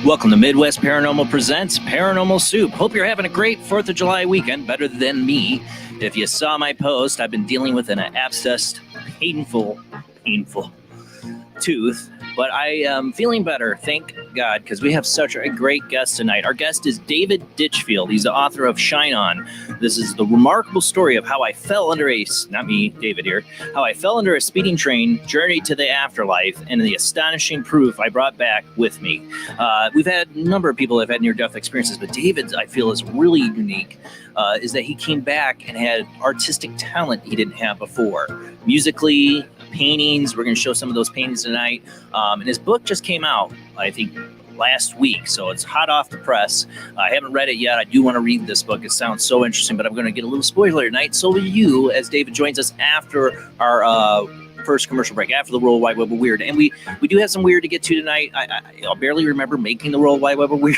Welcome to Midwest Paranormal Presents Paranormal Soup. Hope you're having a great 4th of July weekend, better than me. If you saw my post, I've been dealing with an abscessed, painful tooth, but I am feeling better, thank God, because we have such a great guest tonight. Our guest is David Ditchfield. He's the author of Shine On. This is the remarkable story of how I fell under not me, David here, how I fell under a speeding train, journeyed to the afterlife, and the astonishing proof I brought back with me. We've had a number of people that have had near-death experiences, but David's, I feel, is really unique, is that he came back and had artistic talent he didn't have before. Musically, paintings, we're going to show some of those paintings tonight. And his book just came out, I think, last week, so it's hot off the press. I haven't read it yet. I do want to read this book. It sounds so interesting, but I'm going to get a little spoiler tonight. So will you, as David joins us after our first commercial break, after the World Wide Web of Weird. And we do have some weird to get to tonight. I barely remember making the World Wide Web of Weird.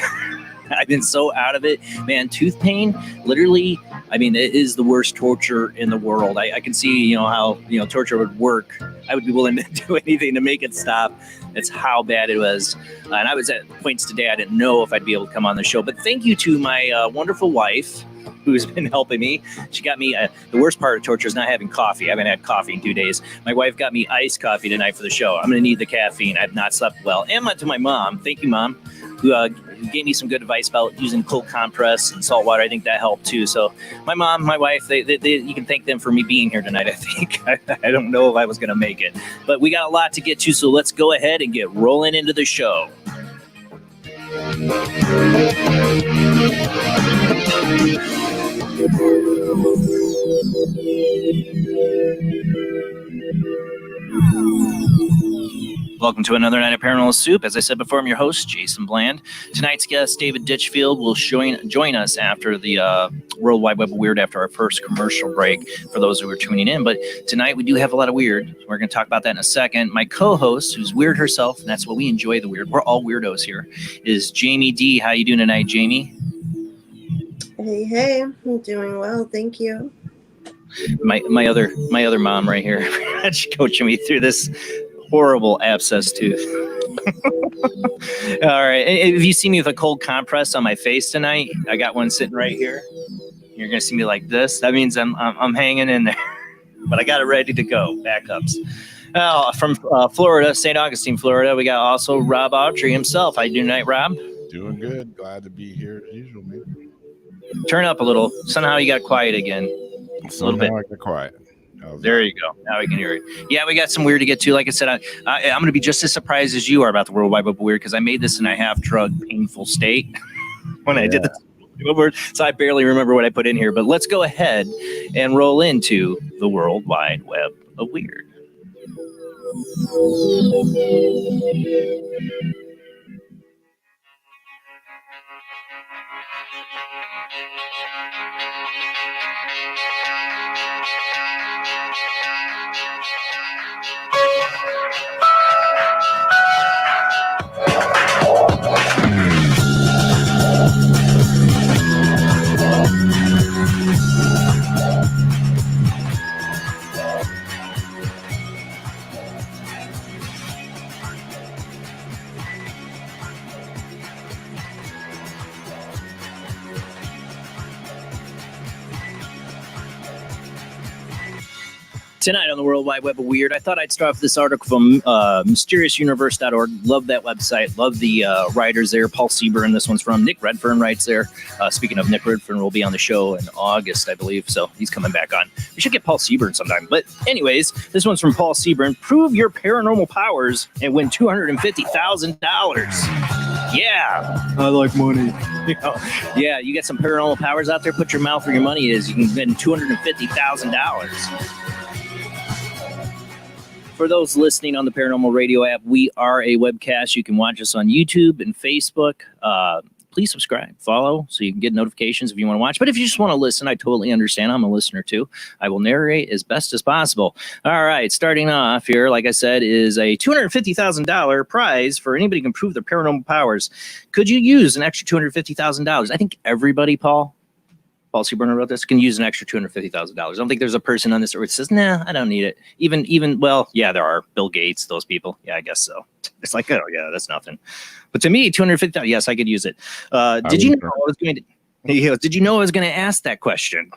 I've been so out of it, man. Tooth pain, literally, I mean, it is the worst torture in the world. I can see, how, torture would work. I would be willing to do anything to make it stop. That's how bad it was. And I was at points today I didn't know if I'd be able to come on the show. But thank you to my wonderful wife, who's been helping me. She got me, the worst part of torture is not having coffee. I haven't had coffee in 2 days. My wife got me iced coffee tonight for the show. I'm going to need the caffeine. I've not slept well. And to my mom, thank you, Mom, who gave me some good advice about using cold compress and salt water. I think that helped too. So my mom, my wife, they you can thank them for me being here tonight, I think. I don't know if I was going to make it. But we got a lot to get to, so let's go ahead and get rolling into the show. Welcome to another night of Paranormal Soup. As I said before, I'm your host, Jason Bland. Tonight's guest, David Ditchfield, will join us after the World Wide Web of Weird after our first commercial break for those who are tuning in. But tonight we do have a lot of weird. We're going to talk about that in a second. My co-host, who's weird herself, and that's what we enjoy, the weird. We're all weirdos here, is Jamie D. How you doing tonight, Jamie? Hey, I'm doing well, thank you. My other mom right here, she's coaching me through this horrible abscess tooth. All right. If you see me with a cold compress on my face tonight, I got one sitting right here. You're gonna see me like this. That means I'm hanging in there, but I got it ready to go. Backups. From Florida, St. Augustine, Florida, we got also Rob Autry himself. How you doing tonight, Rob? Doing good. Glad to be here as usual, man. Turn up a little. Somehow you got quiet again. A little bit. I got quiet. There you go. Now we can hear it. Yeah, we got some weird to get to. Like I said, I'm going to be just as surprised as you are about the World Wide Web of Weird, because I made this in a half-drug, painful state when I did this. So I barely remember what I put in here. But let's go ahead and roll into the World Wide Web of Weird. Tonight on the World Wide Web of Weird, I thought I'd start off this article from mysteriousuniverse.org. Love that website. Love the writers there. Paul Seaburn, this one's from. Nick Redfern writes there. Speaking of Nick Redfern, will be on the show in August, I believe. So he's coming back on. We should get Paul Seaburn sometime. But anyways, this one's from Paul Seaburn. Prove your paranormal powers and win $250,000. Yeah. I like money. Yeah, you get some paranormal powers out there. Put your mouth where your money is. You can win $250,000. For those listening on the Paranormal Radio app, we are a webcast. You can watch us on YouTube and Facebook. Please subscribe, follow, so you can get notifications if you want to watch. But if you just want to listen, I totally understand. I'm a listener too. I will narrate as best as possible. All right, starting off here, like I said, is a $250,000 prize for anybody who can prove their paranormal powers. Could you use an extra $250,000? I think everybody, Paul Seaburn wrote this, can use an extra $250,000. I don't think there's a person on this earth that says, nah, I don't need it. Even, well, yeah, there are. Bill Gates, those people. Yeah, I guess so. It's like, oh, yeah, that's nothing. But to me, $250,000, yes, I could use it. Did you know I was going to... Did you know I was going to ask that question?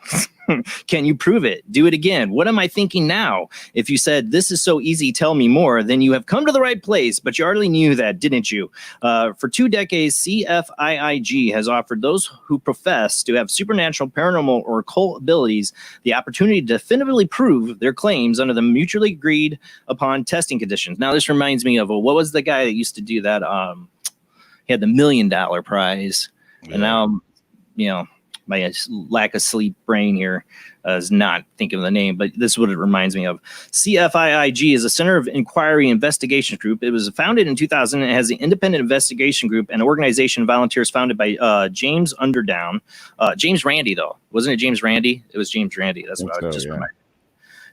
Can you prove it? Do it again. What am I thinking now? If you said, this is so easy, tell me more, then you have come to the right place, but you already knew that, didn't you? For 2 decades, CFIIG has offered those who profess to have supernatural, paranormal, or occult abilities the opportunity to definitively prove their claims under the mutually agreed upon testing conditions. Now, this reminds me of, what was the guy that used to do that? He had the $1 million prize, and now... my lack of sleep brain here is not thinking of the name, but this is what it reminds me of. CFIIG is a Center of Inquiry Investigation Group. It was founded in 2000 and has the Independent Investigation Group, an organization of volunteers founded by James Underdown. James Randi, though. Wasn't it James Randi? It was James Randi. That's what I just remembered.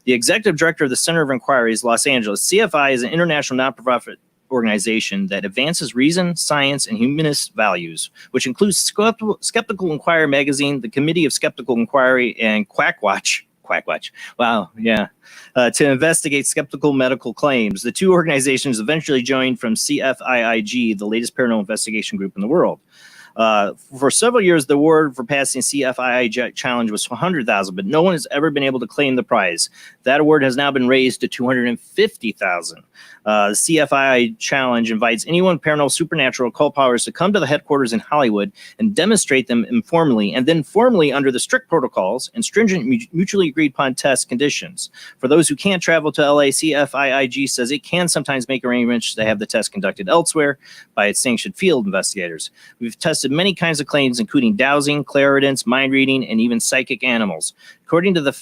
The executive director of the Center of Inquiry is Los Angeles. CFI is an international non-profit organization that advances reason, science, and humanist values, which includes Skeptical Inquirer magazine, the Committee of Skeptical Inquiry, and Quackwatch. Wow, yeah. To investigate skeptical medical claims. The two organizations eventually joined from CFIIG, the latest paranormal investigation group in the world. For several years, the award for passing CFII challenge was $100,000, but no one has ever been able to claim the prize. That award has now been raised to $250,000. The CFII challenge invites anyone with paranormal, supernatural, occult powers to come to the headquarters in Hollywood and demonstrate them informally and then formally under the strict protocols and stringent mutually agreed upon test conditions. For those who can't travel to LA, CFIIG says it can sometimes make arrangements to have the test conducted elsewhere by its sanctioned field investigators. We've tested many kinds of claims, including dowsing, clairaudience, mind reading, and even psychic animals. According to the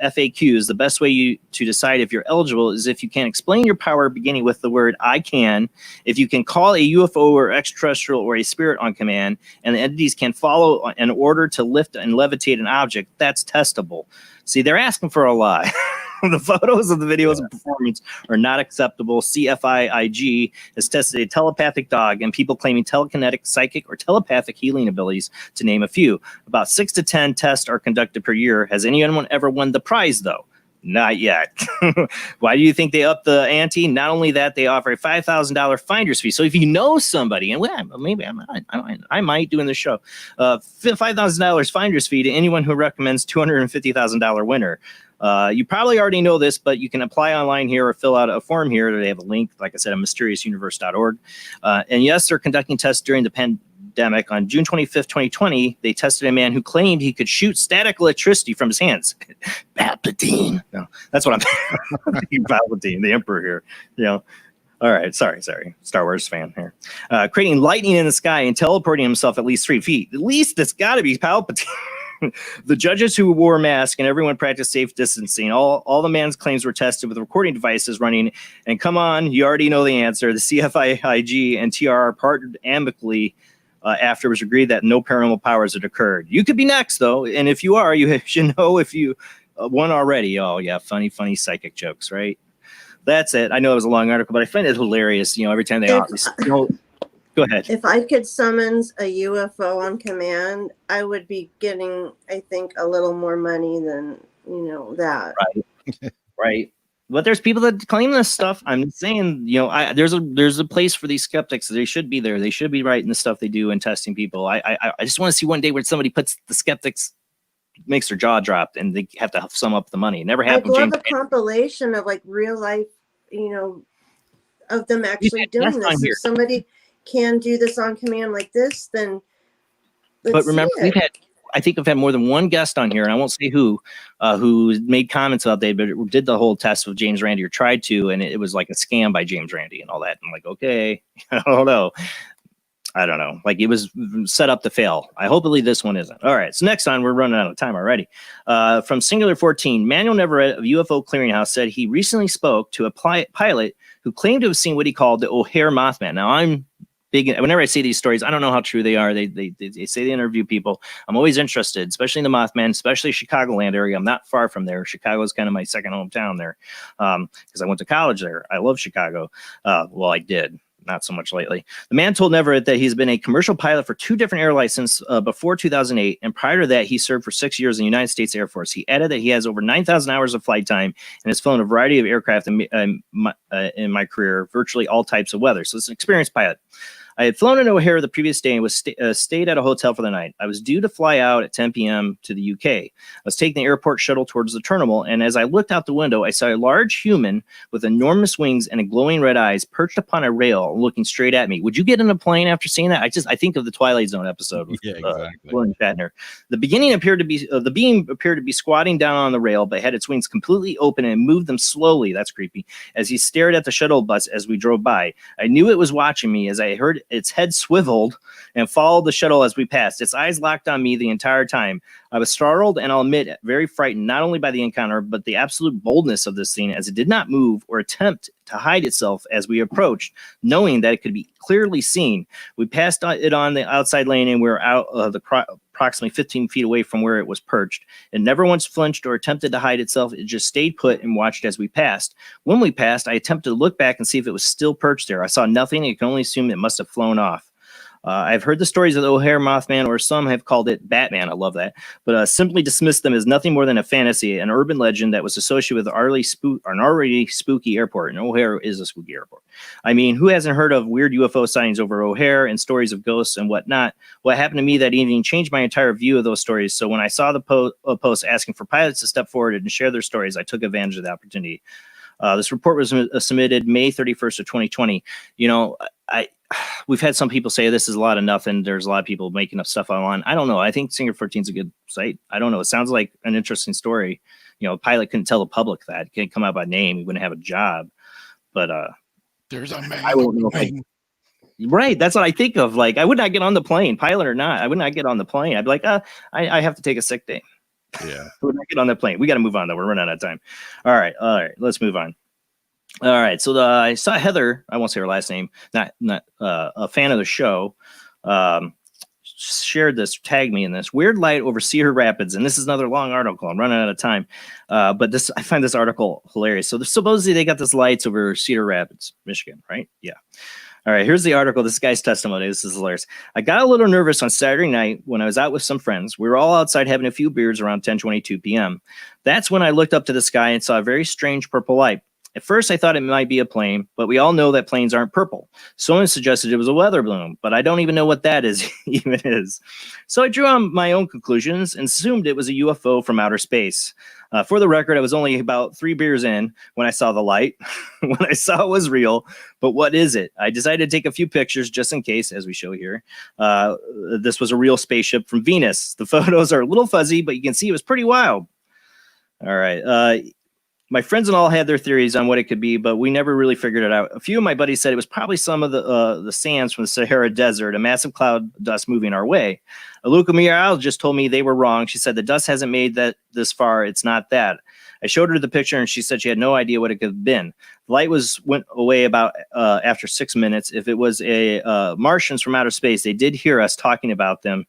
FAQs, the best way to decide if you're eligible is if you can explain your power beginning with the word I can, if you can call a UFO or extraterrestrial or a spirit on command, and the entities can follow an order to lift and levitate an object, that's testable. See, they're asking for a lot. The photos of the videos and performance are not acceptable. CFIIG has tested a telepathic dog and people claiming telekinetic, psychic, or telepathic healing abilities, to name a few. About 6 to 10 tests are conducted per year. Has anyone ever won the prize, though? Not yet. Why do you think they upped the ante? Not only that, they offer a $5,000 finder's fee. So if you know somebody, and well, maybe I might doing the show, $5,000 finder's fee to anyone who recommends $250,000 winner. You probably already know this, but you can apply online here or fill out a form here. They have a link, like I said, at mysteriousuniverse.org. And yes, they're conducting tests during the pandemic. On June 25th, 2020, they tested a man who claimed he could shoot static electricity from his hands. Palpatine. No, that's what I'm thinking. Palpatine, the Emperor here. All right, sorry. Star Wars fan here. Creating lightning in the sky and teleporting himself at least 3 feet. At least it's got to be Palpatine. The judges who wore masks and everyone practiced safe distancing. All the man's claims were tested with recording devices running. And come on, you already know the answer. The CFIIG and TRR partnered amicably after it was agreed that no paranormal powers had occurred. You could be next, though. And if you are, you should know if you won already. Oh, yeah, funny psychic jokes, right? That's it. I know it was a long article, but I find it hilarious. Every time they go ahead. If I could summons a UFO on command, I would be getting, I think, a little more money than, that. Right. But there's people that claim this stuff. I'm saying, there's a place for these skeptics. They should be there. They should be writing the stuff they do and testing people. I just want to see one day where somebody puts the skeptics makes their jaw drop, and they have to sum up the money. It never I'd happened. love James a compilation of like real life, you know, of them actually had doing guests on this. here. If somebody can do this on command like this, then let's But remember, see it. I think we've had more than one guest on here, and I won't say who made comments about that, but it did the whole test with James Randi, or tried to, and it was like a scam by James Randi and all that. I'm like, okay, I don't know. Like, it was set up to fail. I hopefully this one isn't. All right. So next on, we're running out of time already. From Singular 14, Manuel Neverett of UFO Clearinghouse said he recently spoke to a pilot who claimed to have seen what he called the O'Hare Mothman. Now, I'm big. Whenever I see these stories, I don't know how true they are. They say they interview people. I'm always interested, especially in the Mothman, especially Chicagoland area. I'm not far from there. Chicago is kind of my second hometown there, because I went to college there. I love Chicago. Well, I did. Not so much lately. The man told Neverett that he's been a commercial pilot for 2 different air licenses before 2008, and prior to that, he served for 6 years in the United States Air Force. He added that he has over 9,000 hours of flight time and has flown a variety of aircraft in my career, virtually all types of weather. So it's an experienced pilot. I had flown into O'Hare the previous day and was stayed at a hotel for the night. I was due to fly out at 10 p.m. to the UK. I was taking the airport shuttle towards the terminal, and as I looked out the window, I saw a large human with enormous wings and glowing red eyes perched upon a rail looking straight at me. Would you get in a plane after seeing that? I think of the Twilight Zone episode with William Shatner. The being appeared to be squatting down on the rail, but had its wings completely open and moved them slowly. That's creepy. As he stared at the shuttle bus as we drove by, I knew it was watching me as I heard its head swiveled and followed the shuttle as we passed. Its eyes locked on me the entire time. I was startled and, I'll admit, very frightened, not only by the encounter, but the absolute boldness of this scene, as it did not move or attempt to hide itself as we approached, knowing that it could be clearly seen. We passed it on the outside lane, and we were out approximately 15 feet away from where it was perched. It never once flinched or attempted to hide itself. It just stayed put and watched as we passed. When we passed, I attempted to look back and see if it was still perched there. I saw nothing. I can only assume it must have flown off. I've heard the stories of the O'Hare Mothman, or some have called it Batman. I love that. But simply dismissed them as nothing more than a fantasy, an urban legend that was associated with an already spooky airport. And O'Hare is a spooky airport. I mean, who hasn't heard of weird UFO sightings over O'Hare and stories of ghosts and whatnot? What happened to me that evening changed my entire view of those stories. So when I saw the post asking for pilots to step forward and share their stories, I took advantage of the opportunity. This report was submitted May 31st of 2020. You know, we've had some people say this is a lot of nothing. There's a lot of people making up stuff online. I don't know. I think Singer 14 is a good site. I don't know. It sounds like an interesting story. You know, a pilot couldn't tell the public that. He can't come out by name. He wouldn't have a job. But there's a man. I won't know. Right. That's what I think of. Like, I would not get on the plane, pilot or not. I would not get on the plane. I'd be like, I have to take a sick day. Yeah. I would not get on the plane. We got to move on, though. We're running out of time. All right. Let's move on. All right, so I saw Heather. I won't say her last name. Not a fan of the show. Shared this, tagged me in this weird light over Cedar Rapids, and this is another long article. I'm running out of time, but I find this article hilarious. So supposedly they got this lights over Cedar Rapids, Michigan, right? Yeah. All right, here's the article. This guy's testimony. This is hilarious. I got a little nervous on Saturday night when I was out with some friends. We were all outside having a few beers around 10:22 p.m. That's when I looked up to the sky and saw a very strange purple light. At first, I thought it might be a plane, but we all know that planes aren't purple. Someone suggested it was a weather balloon, but I don't even know what that even is. So I drew on my own conclusions and assumed it was a UFO from outer space. For the record, I was only about 3 beers in when I saw the light, when I saw it was real. But what is it? I decided to take a few pictures just in case, as we show here. This was a real spaceship from Venus. The photos are a little fuzzy, but you can see it was pretty wild. All right. My friends and all had their theories on what it could be, but we never really figured it out. A few of my buddies said it was probably some of the sands from the Sahara Desert, a massive cloud dust moving our way. A local meteorologist told me they were wrong. She said the dust hasn't made that this far. It's not that. I showed her the picture, and she said she had no idea what it could have been. The light went away about after 6 minutes. If it was Martians from outer space, they did hear us talking about them.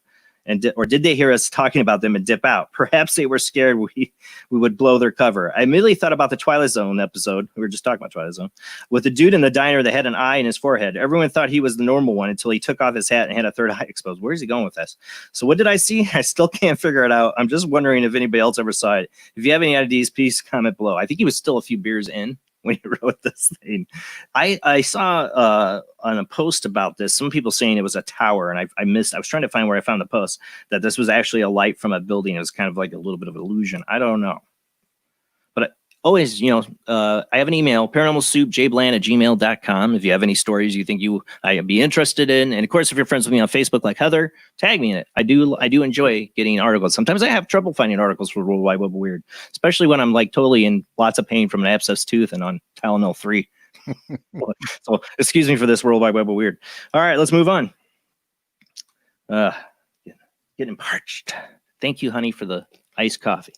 Or did they hear us talking about them and dip out? Perhaps they were scared we would blow their cover. I immediately thought about the Twilight Zone episode. We were just talking about Twilight Zone. With the dude in the diner that had an eye in his forehead. Everyone thought he was the normal one until he took off his hat and had a third eye exposed. Where's he going with this? So what did I see? I still can't figure it out. I'm just wondering if anybody else ever saw it. If you have any ideas, please comment below. I think he was still a few beers in. when he wrote this thing. I saw on a post about this, some people saying it was a tower, and I missed. I was trying to find where I found the post that this was actually a light from a building. It was kind of like a little bit of an illusion. I don't know. But always, I have an email, paranormalsoupjbland@gmail.com. If you have any stories you think I'd be interested in. And of course, if you're friends with me on Facebook like Heather, tag me in it. I do enjoy getting articles. Sometimes I have trouble finding articles for World Wide Web of Weird, especially when I'm like totally in lots of pain from an abscessed tooth and on Tylenol 3. So excuse me for this, World Wide Web of Weird. All right, let's move on. Getting parched. Thank you, honey, for the iced coffee.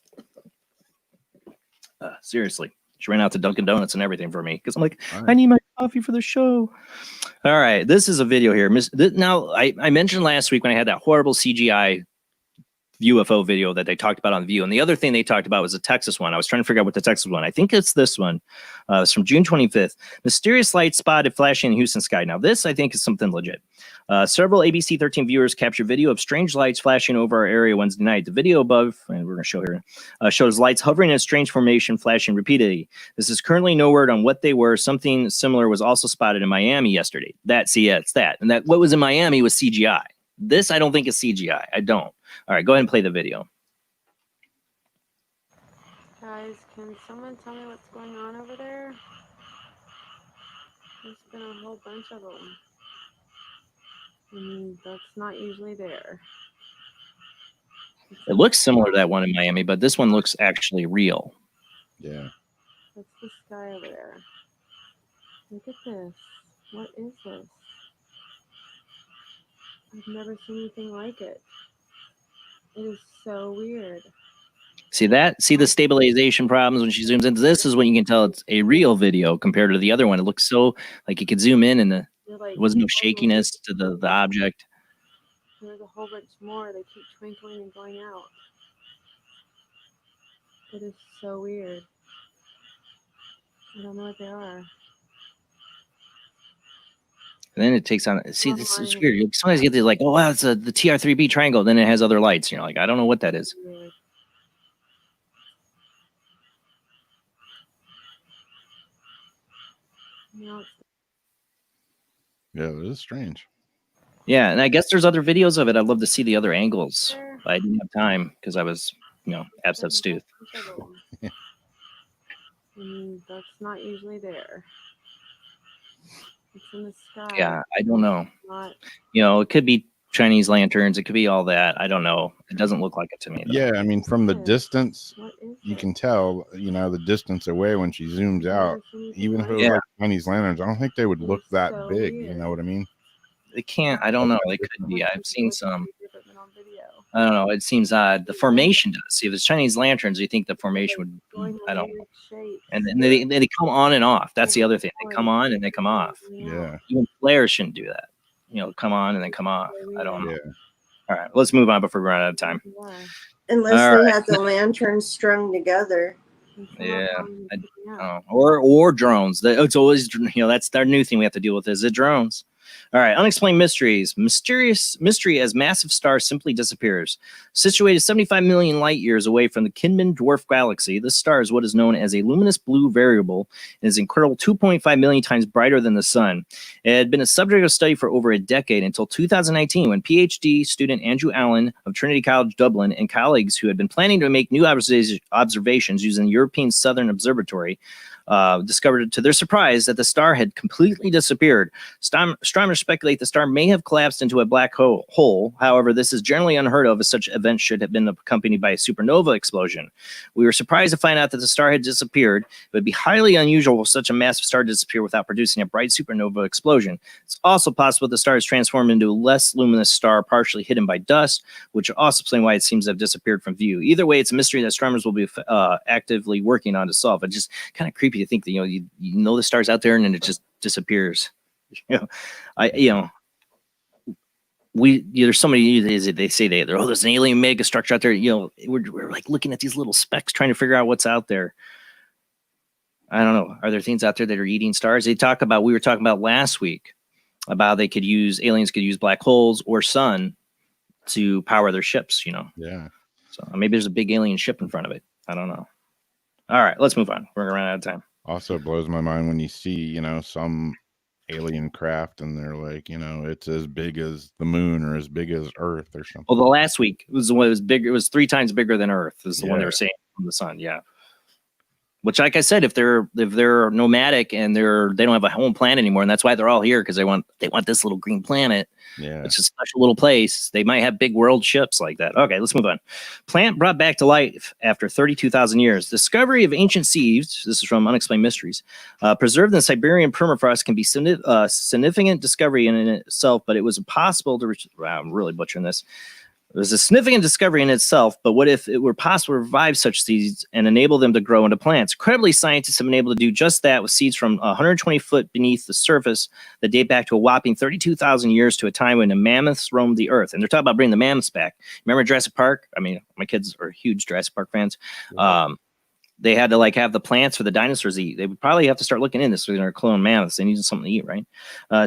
Seriously, she ran out to Dunkin' Donuts and everything for me because I'm like, Right. I need my coffee for the show. All right, this is a video here. Now, I mentioned last week when I had that horrible CGI UFO video that they talked about on View, and the other thing they talked about was the Texas one. I was trying to figure out what the Texas one. I think it's this one. It's from June 25th. Mysterious light spotted flashing in Houston sky. Now, this I think is something legit. Several ABC 13 viewers captured video of strange lights flashing over our area Wednesday night. The video above, and we're going to show here, shows lights hovering in a strange formation, flashing repeatedly. This is currently no word on what they were. Something similar was also spotted in Miami yesterday. It's that. And that what was in Miami was CGI. This I don't think is CGI. I don't. All right, go ahead and play the video. Guys, can someone tell me what's going on over there? There's been a whole bunch of them. And that's not usually there. It looks similar to that one in Miami, but this one looks actually real. Yeah. That's the sky over there. Look at this. What is this? I've never seen anything like it. It is so weird. See the stabilization problems when she zooms into this is when you can tell it's a real video compared to the other one. It looks so like you could zoom in and there was no shakiness to the object. There's a whole bunch more. They keep twinkling and going out. It is so weird. I don't know what they are. And then it takes on. See, this is weird. You sometimes get these like, oh wow, it's the TR3B triangle. Then it has other lights. And you're like, I don't know what that is. Weird. Yeah, it is strange. Yeah, and I guess there's other videos of it. I'd love to see the other angles, but I didn't have time because I was, abscessed tooth. And that's not usually there. It's in the sky. Yeah, I don't know. Not, It could be Chinese lanterns. It could be all that. I don't know. It doesn't look like it to me, though. Yeah, I mean, from the distance, what is you it? can tell, the distance away when she zooms out. Even if it was Yeah. like Chinese lanterns, I don't think they would look It's that so big. weird. You know what I mean? They can't. I don't know. They could be. I've seen some. I don't know. It seems odd. The formation does. See, if it's Chinese lanterns, you think the formation would. I don't know. And then they come on and off. That's the other thing. They come on and they come off. Yeah. Even flares shouldn't do that. Come on and then come off. I don't know. Yeah. All right, let's move on before we run out of time. Unless All they right. had the lanterns strung together. Yeah. Or drones. It's always, that's their new thing we have to deal with is the drones. All right, unexplained mysteries. Mysterious mystery as massive star simply disappears. Situated 75 million light years away from the Kinman dwarf galaxy, this star is what is known as a luminous blue variable and is incredible 2.5 million times brighter than the sun. It had been a subject of study for over a decade until 2019 when PhD student Andrew Allen of Trinity College Dublin and colleagues who had been planning to make new observations using the European Southern Observatory discovered to their surprise that the star had completely disappeared. Astronomers speculate the star may have collapsed into a black hole. However, this is generally unheard of as such events should have been accompanied by a supernova explosion. We were surprised to find out that the star had disappeared. It would be highly unusual for such a massive star to disappear without producing a bright supernova explosion. It's also possible the star is transformed into a less luminous star partially hidden by dust, which would also explain why it seems to have disappeared from view. Either way, it's a mystery that astronomers will be actively working on to solve. It's just kind of creepy to think that you know the star's out there and then it just disappears. There's so many they say there's an alien mega structure out there. We're like looking at these little specks trying to figure out what's out there. I don't know. Are there things out there that are eating stars? We were talking about last week about aliens could use black holes or sun to power their ships. Yeah. So maybe there's a big alien ship in front of it. I don't know. All right, let's move on. We're gonna run out of time. Also blows my mind when you see, some alien craft and they're like, it's as big as the moon or as big as Earth or something. Well, the last week was the one that was bigger. It was 3 times bigger than Earth. Is the one they Yeah. were saying from the sun. Yeah. Which, like I said, if they're nomadic and they don't have a home planet anymore, and that's why they're all here, because they want this little green planet. Yeah. It's a special little place. They might have big world ships like that. Okay, let's move on. Plant brought back to life after 32,000 years. Discovery of ancient seeds. This is from Unexplained Mysteries. Preserved in the Siberian permafrost can be significant discovery in itself, but it was impossible to reach. Wow, I'm really butchering this. It was a significant discovery in itself, but what if it were possible to revive such seeds and enable them to grow into plants? Incredibly, scientists have been able to do just that with seeds from 120 foot beneath the surface that date back to a whopping 32,000 years, to a time when the mammoths roamed the earth. And they're talking about bringing the mammoths back. Remember Jurassic Park? I mean, my kids are huge Jurassic Park fans. They had to have the plants for the dinosaurs to eat. They would probably have to start looking in this for their clone mammoths. They needed something to eat, right?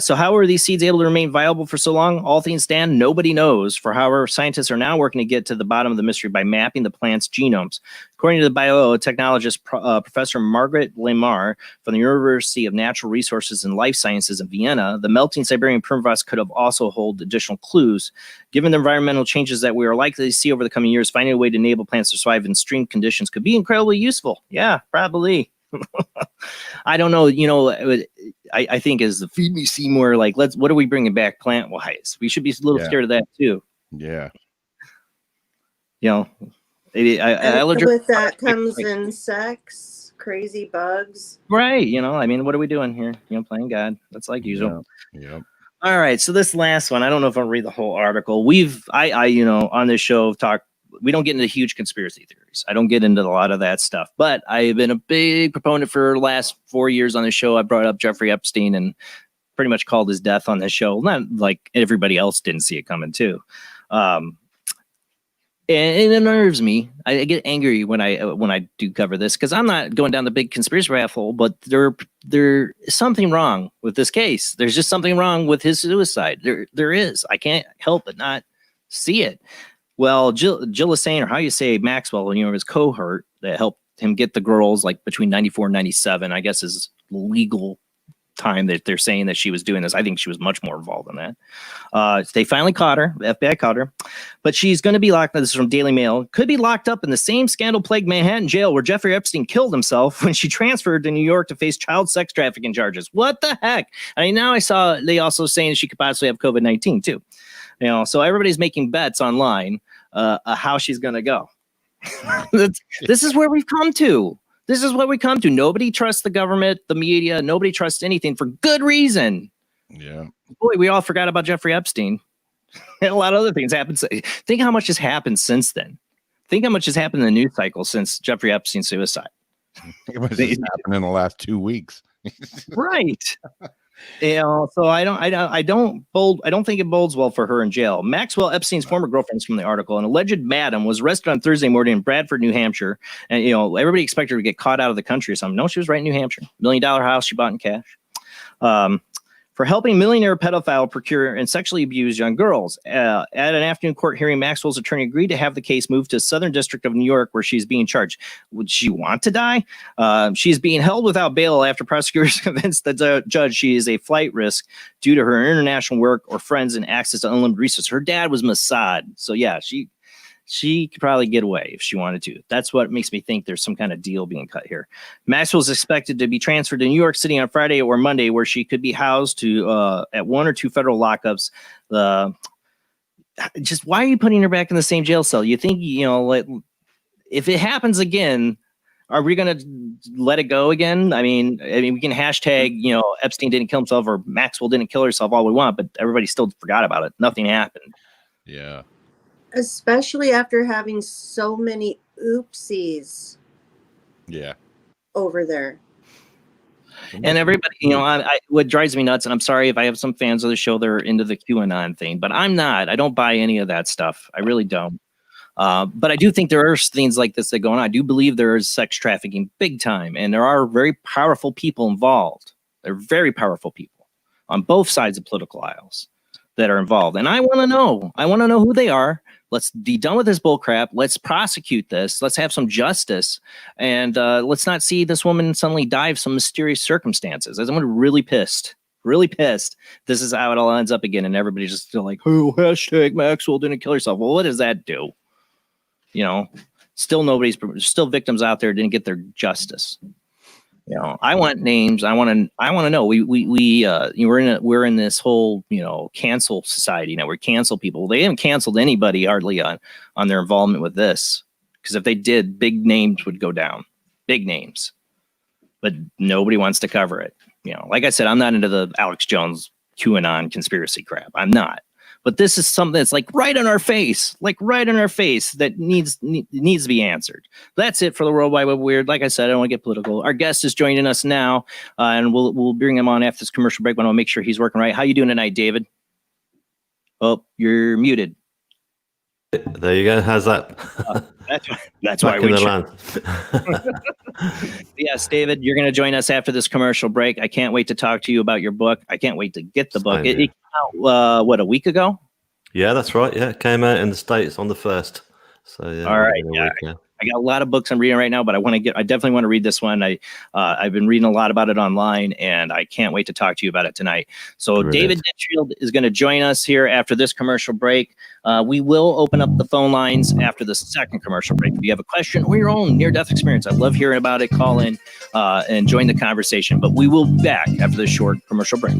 So how were these seeds able to remain viable for so long? All things stand, nobody knows. However, scientists are now working to get to the bottom of the mystery by mapping the plants' genomes. According to the biotechnologist Professor Margaret Lemar from the University of Natural Resources and Life Sciences in Vienna, the melting Siberian permafrost could have also hold additional clues. Given the environmental changes that we are likely to see over the coming years, finding a way to enable plants to survive in extreme conditions could be incredibly useful. Yeah, probably. I don't know. I think as the Feed Me Seymour, what are we bringing back plant wise? We should be a little scared of that too. Yeah. With that comes insects, crazy bugs. Right. What are we doing here? Playing God. That's like usual. Yep. All right. So this last one, I don't know if I'll read the whole article. On this show we don't get into huge conspiracy theories. I don't get into a lot of that stuff, but I've been a big proponent for the last 4 years on the show. I brought up Jeffrey Epstein and pretty much called his death on this show. Not like everybody else didn't see it coming too. And it unnerves me. I get angry when I do cover this, because I'm not going down the big conspiracy rabbit hole, but there is something wrong with this case. There's just something wrong with his suicide. There is. I can't help but not see it. Well, Jill is saying, or how you say Maxwell, his cohort that helped him get the girls between 94 and 97, I guess is legal time that they're saying that she was doing this. I think she was much more involved in that. They finally caught her. The FBI caught her, but she's going to be locked. This is from Daily Mail. Could be locked up in the same scandal-plagued Manhattan jail where Jeffrey Epstein killed himself when she transferred to New York to face child sex trafficking charges. What the heck? Now I saw they also saying she could possibly have COVID-19 too. So everybody's making bets online how she's going to go. This is where we've come to. This is what we come to. Nobody trusts the government, the media. Nobody trusts anything for good reason. Yeah. Boy, we all forgot about Jeffrey Epstein. And a lot of other things happened. Think how much has happened since then. Think how much has happened in the news cycle since Jeffrey Epstein's suicide. It was happened in the last 2 weeks. Right. So I don't think it bodes well for her in jail. Maxwell Epstein's former girlfriend from the article, an alleged madam, was arrested on Thursday morning in Bradford, New Hampshire. And everybody expected her to get caught out of the country or something. No, she was right in New Hampshire. $1 million house she bought in cash. For helping millionaire pedophile procure and sexually abuse young girls. At an afternoon court hearing, Maxwell's attorney agreed to have the case moved to Southern District of New York, where she's being charged. Would she want to die? She's being held without bail after prosecutors convinced the judge she is a flight risk due to her international work or friends and access to unlimited resources. Her dad was Mossad. So yeah, she could probably get away if she wanted to. That's what makes me think there's some kind of deal being cut here. Maxwell's expected to be transferred to New York City on Friday or Monday, where she could be housed at 1 or 2 federal lockups. Just why are you putting her back in the same jail cell? You think, if it happens again, are we going to let it go again? I mean, we can hashtag, Epstein didn't kill himself or Maxwell didn't kill herself all we want, but everybody still forgot about it. Nothing happened. Yeah. Especially after having so many oopsies. Yeah. Over there. And everybody, what drives me nuts, and I'm sorry if I have some fans of the show that are into the QAnon thing, but I'm not. I don't buy any of that stuff. I really don't. But I do think there are things like this that go on. I do believe there is sex trafficking big time, and there are very powerful people involved. They're very powerful people on both sides of political aisles that are involved. And I want to know who they are. Let's be done with this bull crap. Let's prosecute this. Let's have some justice. And let's not see this woman suddenly die of some mysterious circumstances. I'm really pissed. Really pissed. This is how it all ends up again. And everybody's just still like, oh, hashtag Maxwell didn't kill herself. Well, what does that do? You know, still still victims out there didn't get their justice. You know, I want names. I want to know. We're in this whole, you know, cancel society now. We cancel people. They haven't canceled anybody hardly on their involvement with this, because if they did, big names would go down. Big names, but nobody wants to cover it. You know, like I said, I'm not into the Alex Jones QAnon conspiracy crap. I'm not. But this is something that's like right in our face, that needs to be answered. That's it for the World Wide Web Weird. Like I said, I don't want to get political. Our guest is joining us now, and we'll bring him on after this commercial break. But I'll make sure he's working right. How you doing tonight, David? Oh, you're muted. There you go. How's that? That's why we land. Yes, David, you're going to join us after this commercial break. I can't wait to talk to you about your book. I can't wait to get the book. It came out, a week ago? Yeah, that's right. Yeah, it came out in the States on the 1st. So yeah. All right. Yeah. I got a lot of books I'm reading right now, but I definitely want to read this one. I've been reading a lot about it online, and I can't wait to talk to you about it tonight. So David Ditchfield is going to join us here after this commercial break. We will open up the phone lines after the second commercial break. If you have a question or your own near-death experience, I love hearing about it. Call in and join the conversation. But we will be back after this short commercial break.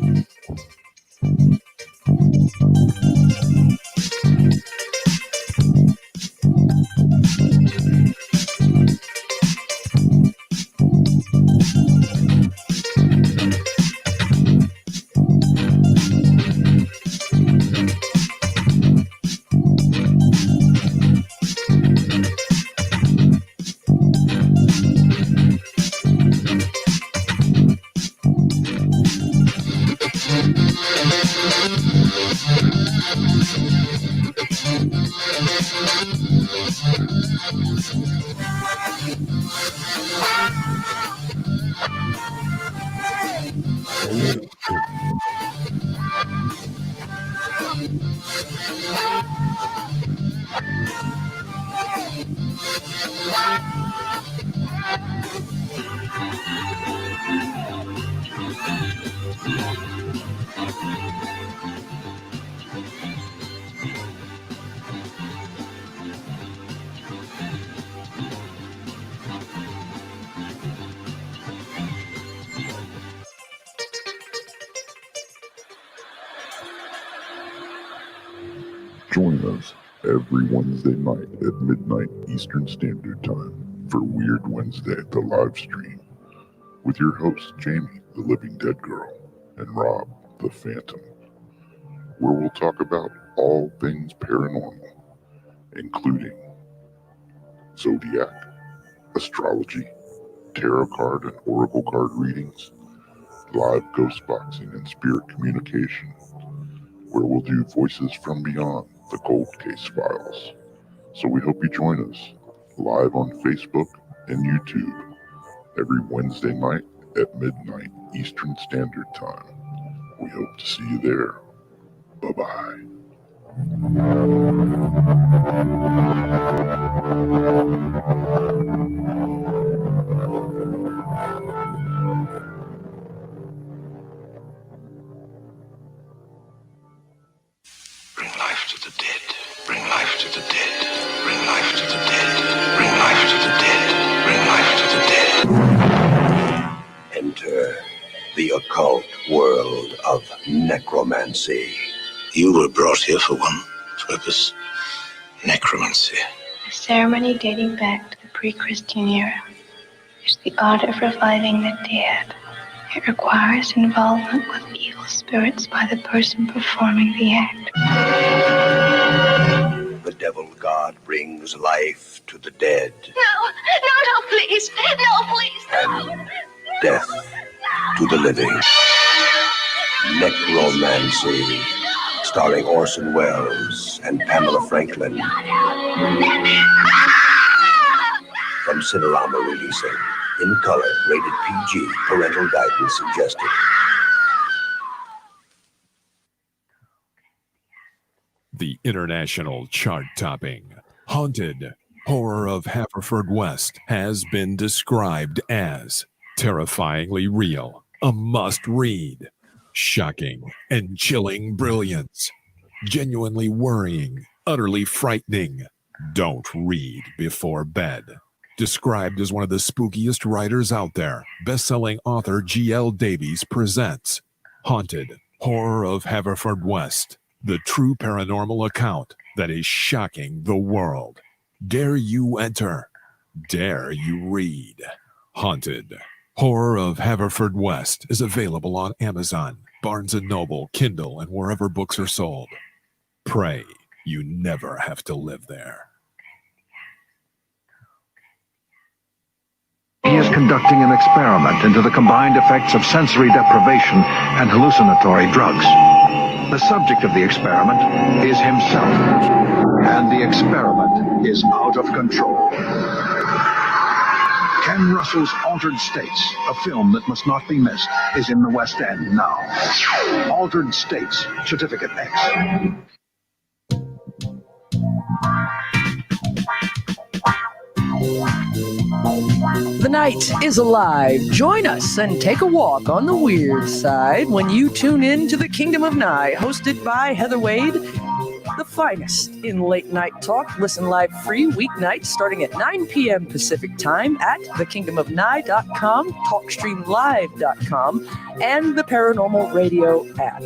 Join us every Wednesday night at midnight Eastern Standard Time for Weird Wednesday, the live stream, with your hosts Jamie, the Living Dead Girl, and Rob, the Phantom, where we'll talk about all things paranormal, including zodiac, astrology, tarot card and oracle card readings, live ghost boxing and spirit communication, where we'll do voices from beyond the cold case files. So we hope you join us live on Facebook and YouTube every Wednesday night at midnight Eastern Standard Time. We hope to see you there. Bye-bye. Bring life to the dead. Bring life to the dead. Bring life to the dead. Bring life to the dead. Bring life to the dead. Enter the occult world of necromancy. You were brought here for one purpose: necromancy. A ceremony dating back to the pre-Christian era. It's the art of reviving the dead. It requires involvement with evil spirits by the person performing the act. The devil god brings life to the dead. No, please. No, please. And death to the living. Necromancy, starring Orson Welles and Pamela Franklin. From Cinerama releasing. In color, rated PG, parental guidance suggested. The international chart-topping Haunted Horror of Haverfordwest has been described as terrifyingly real, a must-read, shocking and chilling brilliance, genuinely worrying, utterly frightening. Don't read before bed. Described as one of the spookiest writers out there, best-selling author G.L. Davies presents Haunted Horror of Haverfordwest, the true paranormal account that is shocking the world. Dare you enter? Dare you read? Haunted Horror of Haverfordwest is available on Amazon, Barnes & Noble, Kindle, and wherever books are sold. Pray you never have to live there. He is conducting an experiment into the combined effects of sensory deprivation and hallucinatory drugs. The subject of the experiment is himself, and the experiment is out of control. Ken Russell's Altered States, a film that must not be missed, is in the West End now. Altered States, Certificate X. The night is alive. Join us and take a walk on the weird side when you tune in to the Kingdom of Nye, hosted by Heather Wade, the finest in late night talk. Listen live free weeknights starting at 9 p.m. Pacific time at thekingdomofnye.com, talkstreamlive.com, and the Paranormal Radio app.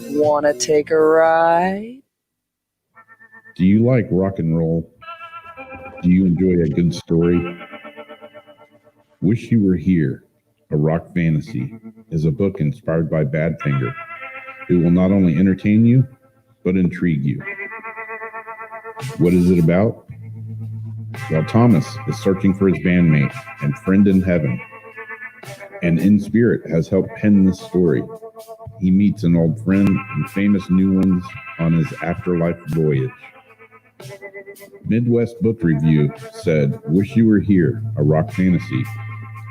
Wanna take a ride? Do you like rock and roll? Do you enjoy a good story? Wish You Were Here, A Rock Fantasy, is a book inspired by Badfinger. It will not only entertain you, but intrigue you. What is it about? Well, Thomas is searching for his bandmate and friend in heaven, and in spirit has helped pen this story. He meets an old friend and famous new ones on his afterlife voyage. Midwest Book Review said, Wish You Were Here, A Rock Fantasy,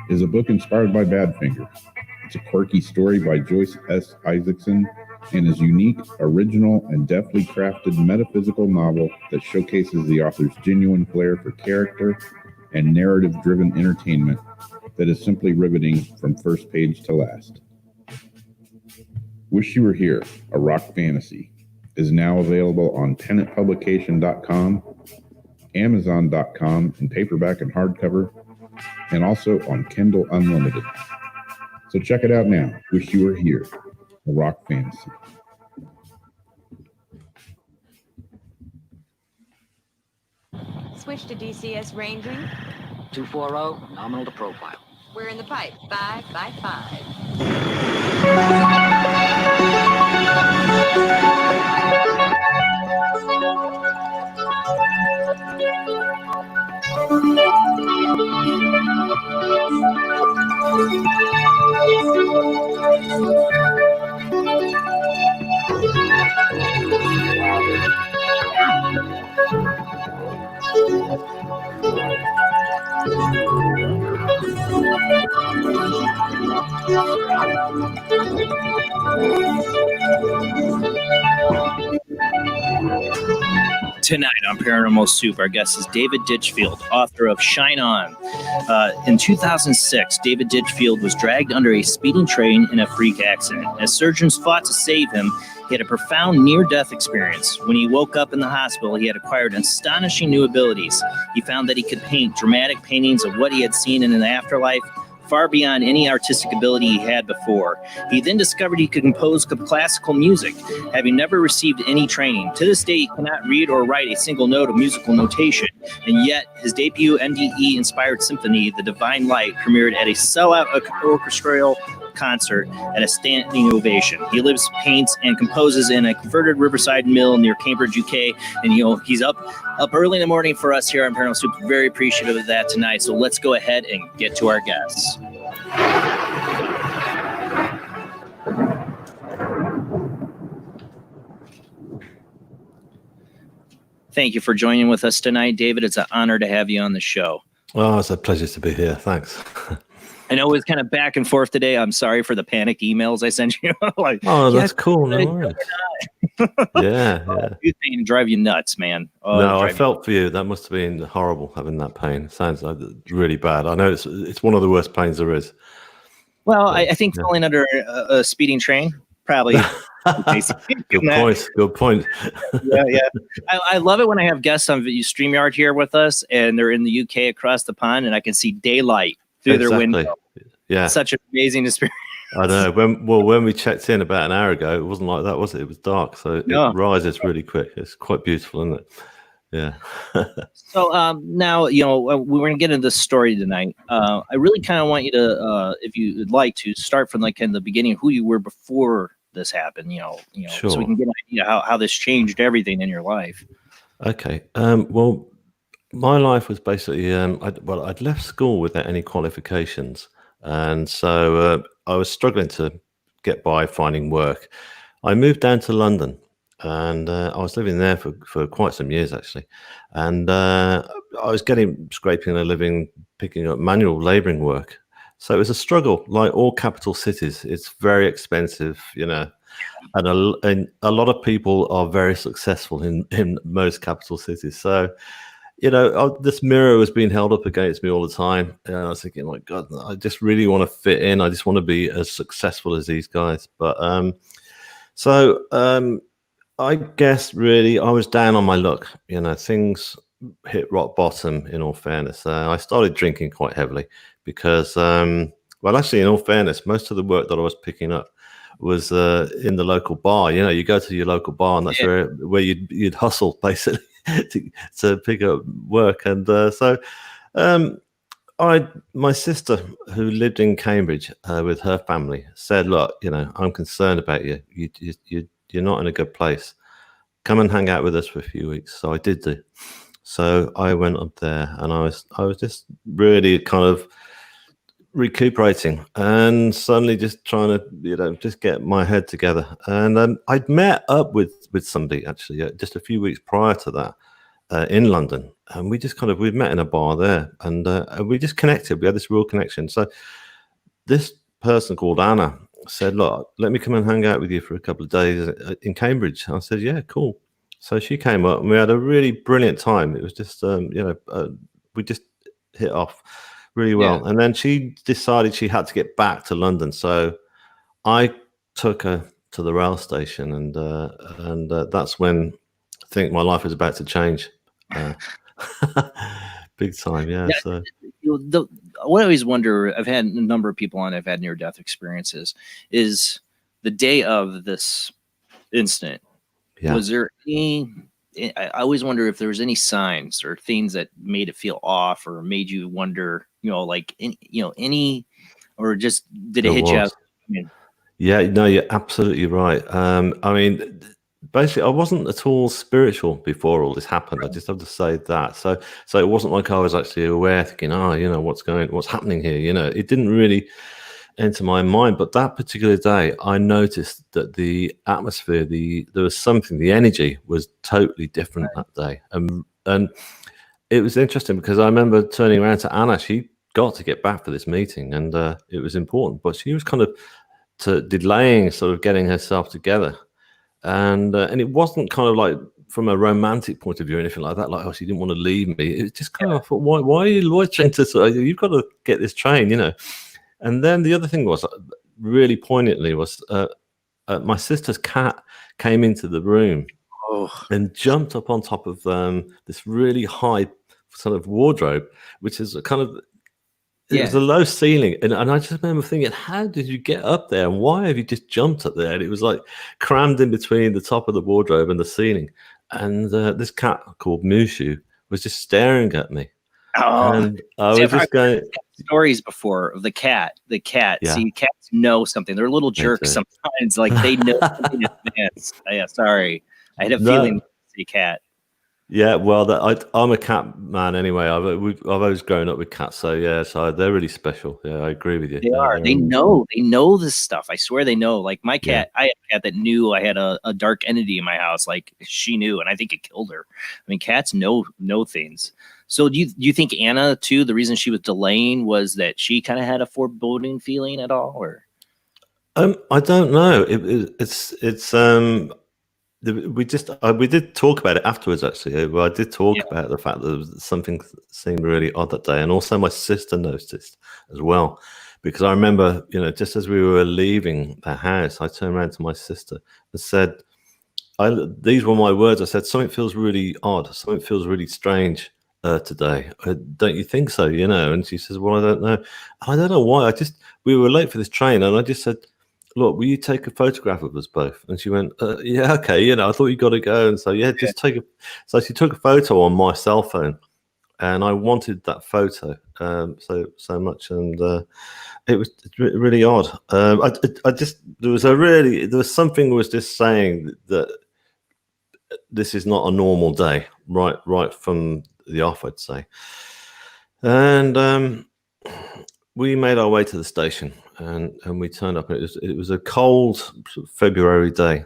is a book inspired by Badfinger. It's a quirky story by Joyce S. Isaacson and is unique, original, and deftly crafted metaphysical novel that showcases the author's genuine flair for character and narrative-driven entertainment that is simply riveting from first page to last. Wish You Were Here, A Rock Fantasy is now available on pennantpublication.com, amazon.com in paperback and hardcover, and also on Kindle Unlimited. So check it out now. Wish You Were Here, A Rock Fantasy. Switch to DCS ranging. 240, nominal to profile. We're in the pipe. 5 by 5. Tonight on Paranormal Soup, our guest is David Ditchfield, author of Shine On. In 2006, David Ditchfield was dragged under a speeding train in a freak accident. As surgeons fought to save him, he had a profound near-death experience. When he woke up in the hospital, he had acquired astonishing new abilities. He found that he could paint dramatic paintings of what he had seen in an afterlife, far beyond any artistic ability he had before. He then discovered he could compose classical music, having never received any training. To this day, he cannot read or write a single note of musical notation, and yet his debut NDE-inspired symphony, The Divine Light, premiered at a sellout orchestral concert at a standing ovation. He lives, paints, and composes in a converted riverside mill near Cambridge, UK, and he's up early in the morning for us here on Paranormal Soup. Very appreciative of that tonight. So let's go ahead and get to our guests. Thank you for joining with us tonight, David. It's an honor to have you on the show. Oh, it's a pleasure to be here. Thanks. I know it was kind of back and forth today. I'm sorry for the panicked emails I sent you. Like, Oh, that's yes, cool. No I- worries. Yeah. Butane drive you nuts, man. Oh, No, I drive you- felt for you. That must have been horrible having that pain. Sounds like really bad. I know it's one of the worst pains there is. Well, I think Yeah. falling under a speeding train probably. Good point. Good point. Yeah. I love it when I have guests on StreamYard here with us, and they're in the UK across the pond, and I can see daylight through their window. Yeah. Such an amazing experience. I know. When we checked in about an hour ago, it wasn't like that, was it? It was dark, so No. it rises really quick. It's quite beautiful, isn't it? Yeah. So now, we're going to get into this story tonight. I really kind of want you to, if you would like to, start from like in the beginning, who you were before this happened. Sure. So we can get an idea how this changed everything in your life. Okay. Well, my life was basically I'd left school without any qualifications, and so I was struggling to get by finding work. I moved down to London, and I was living there for quite some years actually, and I was scraping a living, picking up manual labouring work. So it was a struggle, like all capital cities. It's very expensive, and a lot of people are very successful in most capital cities. So, this mirror was being held up against me all the time. And I was thinking, like, God, I just really want to fit in. I just want to be as successful as these guys. But I guess really I was down on my luck. Things hit rock bottom, in all fairness. I started drinking quite heavily because, actually, in all fairness, most of the work that I was picking up was in the local bar. You go to your local bar, and that's where you'd hustle basically to pick up work. And my sister, who lived in Cambridge with her family, said, "Look, I'm concerned about you. You're not in a good place. Come and hang out with us for a few weeks." So I did do. So I went up there, and I was just really kind of recuperating, and suddenly just trying to just get my head together. And I'd met up with somebody actually just a few weeks prior to that in London, and we'd met in a bar there, and we just connected. We had this real connection. So this person called Anna said, "Look, let me come and hang out with you for a couple of days in Cambridge." I said, "Yeah, cool." So she came up, and we had a really brilliant time. It was just we just hit off really well. Yeah. And then she decided she had to get back to London, so I took her to the rail station, and that's when I think my life was about to change, big time. Yeah. So what I always wonder, I've had a number of people on, I've had near-death experiences, is the day of this incident. Yeah. Was there any? I always wonder if there was any signs or things that made it feel off or made you wonder, any, or just did it hit you out? Yeah, no, you're absolutely right. Basically, I wasn't at all spiritual before all this happened. I just have to say that. So it wasn't like I was actually aware, thinking, what's happening here? It didn't really enter my mind. But that particular day, I noticed that the atmosphere, there was something, the energy was totally different that day. And it was interesting because I remember turning around to Anna. She got to get back for this meeting, and it was important, but she was kind of delaying sort of getting herself together. And it wasn't kind of like from a romantic point of view or anything like that, like, oh, she didn't want to leave me. It just kind of, I thought, why are you loitering you've got to get this train, And then the other thing was, really poignantly, was my sister's cat came into the room and jumped up on top of this really high sort of wardrobe, which is a kind of, it was a low ceiling. And I just remember thinking, how did you get up there? And why have you just jumped up there? And it was like crammed in between the top of the wardrobe and the ceiling. And this cat called Mushu was just staring at me. Oh, and I was just going. Stories before of the cat. Yeah. See, cats know something. They're little jerks sometimes. Like they know something in advance. Yeah, sorry. I had a feeling to cat. Yeah, well, I'm a cat man anyway. I've always grown up with cats, so they're really special. Yeah, I agree with you. They are. They know this stuff. I swear they know. Like my cat, I had a cat that knew I had a dark entity in my house. Like she knew, and I think it killed her. I mean, cats know things. So do you think Anna too, the reason she was delaying was that she kind of had a foreboding feeling at all, or? I don't know. We did talk about it afterwards. Actually, I did talk about the fact that there was something seemed really odd that day, and also my sister noticed as well, because I remember, just as we were leaving the house, I turned around to my sister and said, "These were my words." I said, "Something feels really odd. Something feels really strange today. Don't you think so?" And she says, "Well, I don't know. I don't know why. We were late for this train, and I just said, look, will you take a photograph of us both?" And she went, "Yeah, okay. I thought you got to go." And so, yeah, just take a. So she took a photo on my cell phone, and I wanted that photo so much, and it was really odd. There was something was just saying that this is not a normal day, right from the off, I'd say. And we made our way to the station, and we turned up. It was a cold February day,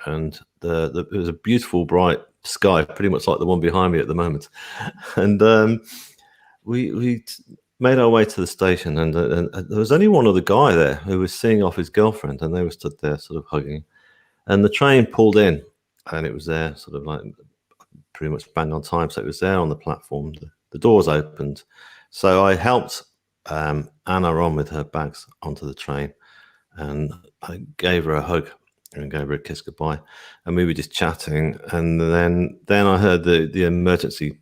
and it was a beautiful, bright sky, pretty much like the one behind me at the moment. And we made our way to the station, and there was only one other guy there who was seeing off his girlfriend, and they were stood there sort of hugging. And the train pulled in, and it was there sort of like pretty much bang on time. So it was there on the platform. The doors opened. So I helped Anna on with her bags onto the train, and I gave her a hug and gave her a kiss goodbye. And we were just chatting, and then I heard the emergency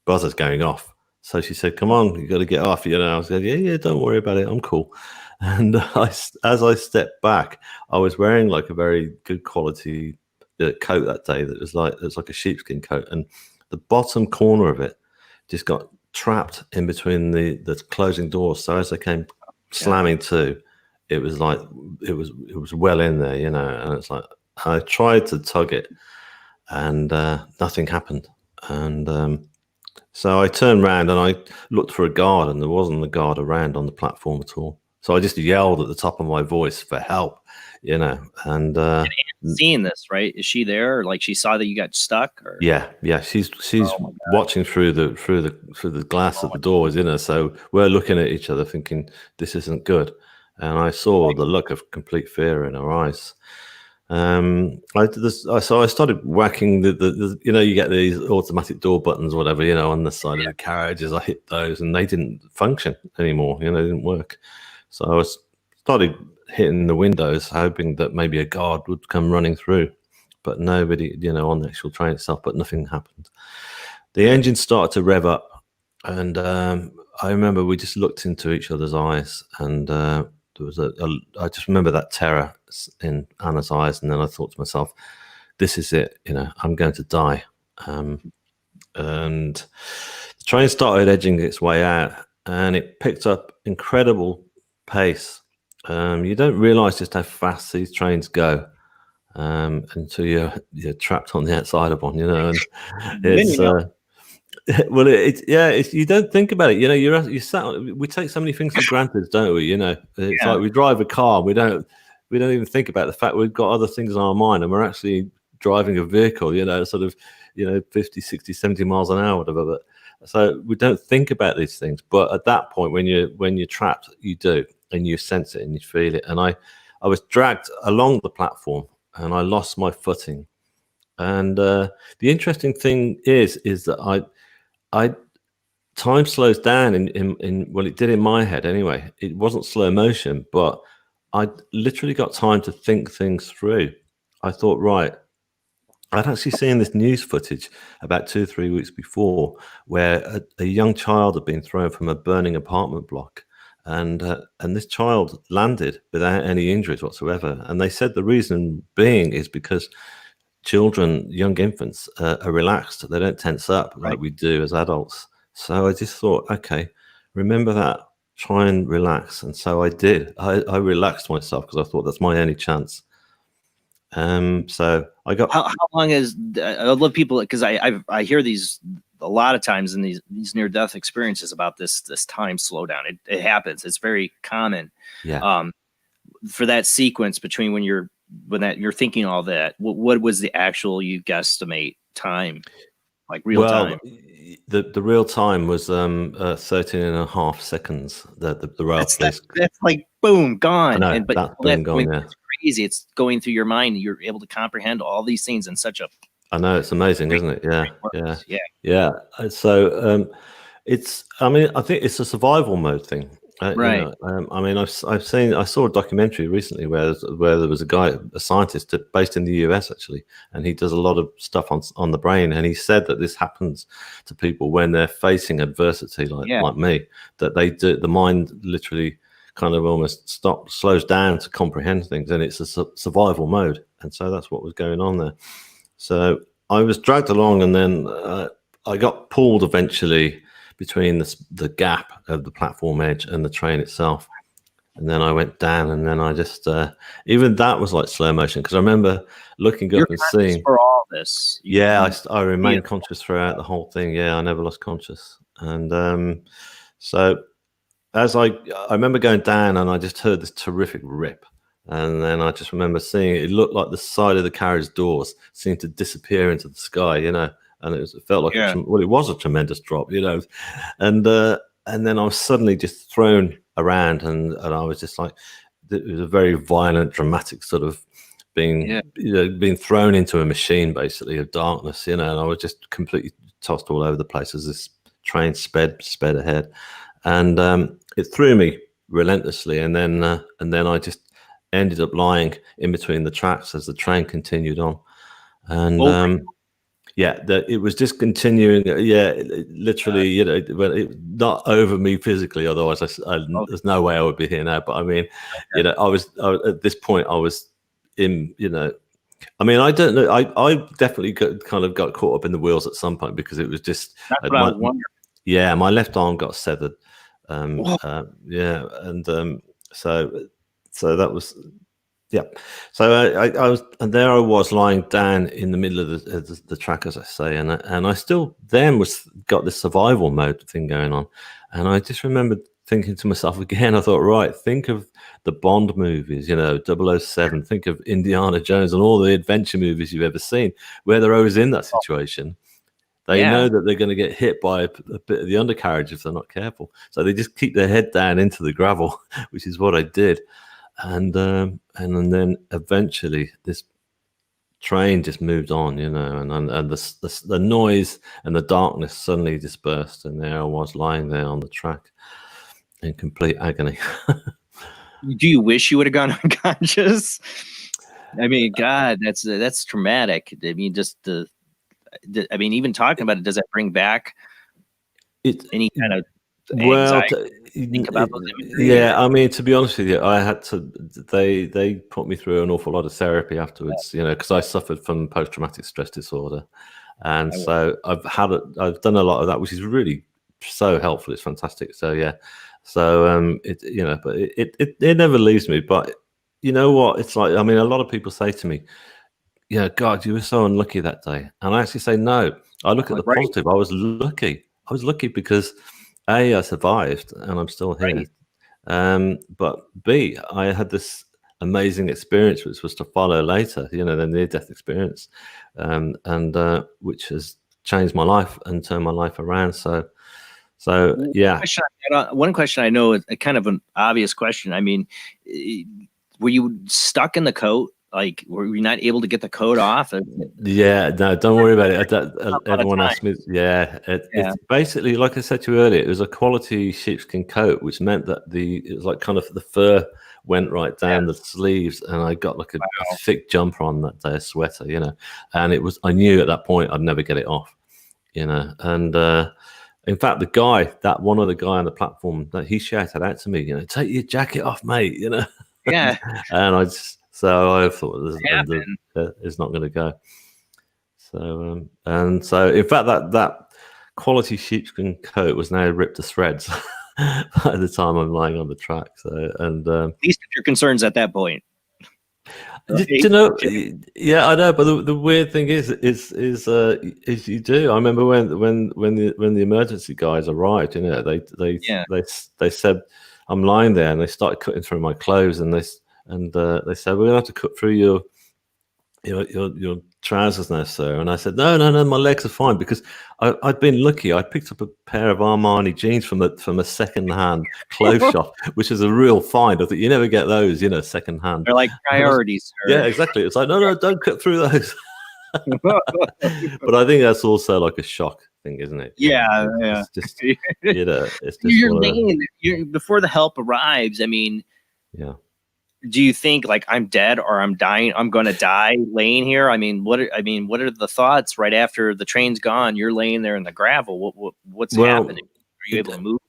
buzzers going off. So she said, "Come on, you got to get off." I said, "Yeah, don't worry about it. I'm cool." And as I stepped back, I was wearing like a very good quality coat that day. It was like a sheepskin coat, and the bottom corner of it just got trapped in between the closing doors. So as they came slamming to, it was like it was well in there, and it's like I tried to tug it, and nothing happened. And so I turned around and I looked for a guard, and there wasn't a guard around on the platform at all. So I just yelled at the top of my voice for help, and seeing this, right? Is she there, or like she saw that you got stuck? Or? Yeah, she's watching through the glass of the doors, So we're looking at each other, thinking this isn't good. And I saw the look of complete fear in her eyes. So I started whacking the you get these automatic door buttons, or whatever, on the side of the carriage. As I hit those, and they didn't function anymore. They didn't work. So I started hitting the windows, hoping that maybe a guard would come running through, but nobody, on the actual train itself. But nothing happened. The engine started to rev up, and I remember we just looked into each other's eyes, and there was I just remember that terror in Anna's eyes, and then I thought to myself, "This is it. I'm going to die." And the train started edging its way out, and it picked up incredible pace. You don't realize just how fast these trains go until you're trapped on the outside of one, and it's well, you don't think about it. You sat. We take so many things for granted, don't we? It's like we drive a car. We don't even think about the fact we've got other things on our mind, and we're actually driving a vehicle. Sort of 50, 60, 70 miles an hour, whatever. But so we don't think about these things. But at that point, when you're trapped, you do, and you sense it and you feel it. And I was dragged along the platform, and I lost my footing. And the interesting thing is that time slows down in well, it did in my head anyway. It wasn't slow motion, but I literally got time to think things through. I thought, right, I'd actually seen this news footage about 2 or 3 weeks before, where a young child had been thrown from a burning apartment block, and this child landed without any injuries whatsoever. And they said the reason being is because children, young infants, are relaxed. They don't tense up like we do as adults. So I just thought, okay, remember that. Try and relax. And so I did. I relaxed myself because I thought that's my only chance. So I got. How long is? I love people, because I hear these a lot of times in these near death experiences about this time slowdown. It happens. It's very common. Yeah. For that sequence between when you're thinking all that, what was the actual, you guesstimate time, like real time? the real time was 13 and a half seconds. The rail That's like boom, gone. I know, But that's boom, gone, yeah. it's crazy. It's going through your mind. You're able to comprehend all these things in such a. I know, it's amazing, isn't it? Yeah, yeah. So it's. I mean, I think it's a survival mode thing. Right. I mean, I saw a documentary recently where there was a scientist based in the US actually, and he does a lot of stuff on the brain, and he said that this happens to people when they're facing adversity, like me, that the mind literally kind of almost slows down to comprehend things, and it's a survival mode, and so that's what was going on there. So I was dragged along, and then I got pulled eventually between the gap of the platform edge and the train itself, and then I went down, and then I just even that was like slow motion, because I remember looking up and seeing for all this. I remained conscious throughout the whole thing. Yeah, I never lost conscious, and so as I remember going down, and I just heard this terrific rip, and then I just remember seeing it looked like the side of the carriage doors seemed to disappear into the sky, and it felt like it was a tremendous drop, and then I was suddenly just thrown around, and I was just like, it was a very violent, dramatic sort of being thrown into a machine basically of darkness, and I was just completely tossed all over the place as this train sped ahead, and it threw me relentlessly, and then I just ended up lying in between the tracks as the train continued on, and it was just continuing. Literally, not over me physically. Otherwise, there's no way I would be here now. But I mean, I was at this point. I was in. I mean, I don't know. I definitely kind of got caught up in the wheels at some point, because it was just. That's what I was wondering. Yeah, my left arm got severed. So that was. Yeah, so I was, and there I was lying down in the middle of the track, as I say, and I still then got this survival mode thing going on, and I just remembered thinking to myself again. I thought, right, think of the Bond movies, 007. Think of Indiana Jones and all the adventure movies you've ever seen, where they're always in that situation. They know that they're going to get hit by a bit of the undercarriage if they're not careful, so they just keep their head down into the gravel, which is what I did. And then eventually this train just moved on, and the noise and the darkness suddenly dispersed, and there I was lying there on the track in complete agony. Do you wish you would have gone unconscious? I mean, God, that's traumatic. I mean, even talking about it, does that bring back any kind of think about those imagery? Yeah, I mean, to be honest with you, I had to. They put me through an awful lot of therapy afterwards, because I suffered from post-traumatic stress disorder, and so I've done a lot of that, which is really so helpful. It's fantastic. So yeah, so but it never leaves me. But you know what? It's like, I mean, a lot of people say to me, "Yeah, God, you were so unlucky that day," and I actually say no. I look at the positive. I was lucky. I was lucky because A, I survived and I'm still here. But B, I had this amazing experience, which was to follow later, the near-death experience, and which has changed my life and turned my life around. So yeah. One question I know is a kind of an obvious question. I mean, were you stuck in the coat? Like, were we not able to get the coat off? Yeah, no, don't worry about it. Everyone asked me. Yeah, it's basically, like I said to you earlier, it was a quality sheepskin coat, which meant that it was like kind of the fur went right down the sleeves, and I got like a thick jumper on that day, a sweater, and it was. I knew at that point I'd never get it off, and in fact, one other guy on the platform, that he shouted out to me, "Take your jacket off, mate," Yeah, and I just. So I thought it's not going to go. So and so, in fact, that quality sheepskin coat was now ripped to shreds by the time I'm lying on the track. So at least if your concerns at that point. Yeah, I know. But the weird thing is you do. I remember when the emergency guys arrived. They said I'm lying there, and they started cutting through my clothes, and they said, we're going to have to cut through your trousers now, sir. And I said, no, my legs are fine, because I'd been lucky. I picked up a pair of Armani jeans from a second-hand clothes shop, which is a real find. I think you never get those, second-hand. They're like priorities, Yeah, sir. exactly. It's like, no, don't cut through those. But I think that's also like a shock thing, isn't it? Yeah. It's just, it's just You're one of those- laying before the help arrives. I mean, yeah. do you think like I'm dead or I'm dying? I'm going to die laying here. I mean, what are the thoughts right after the train's gone? You're laying there in the gravel. What's happening? Are you able to move?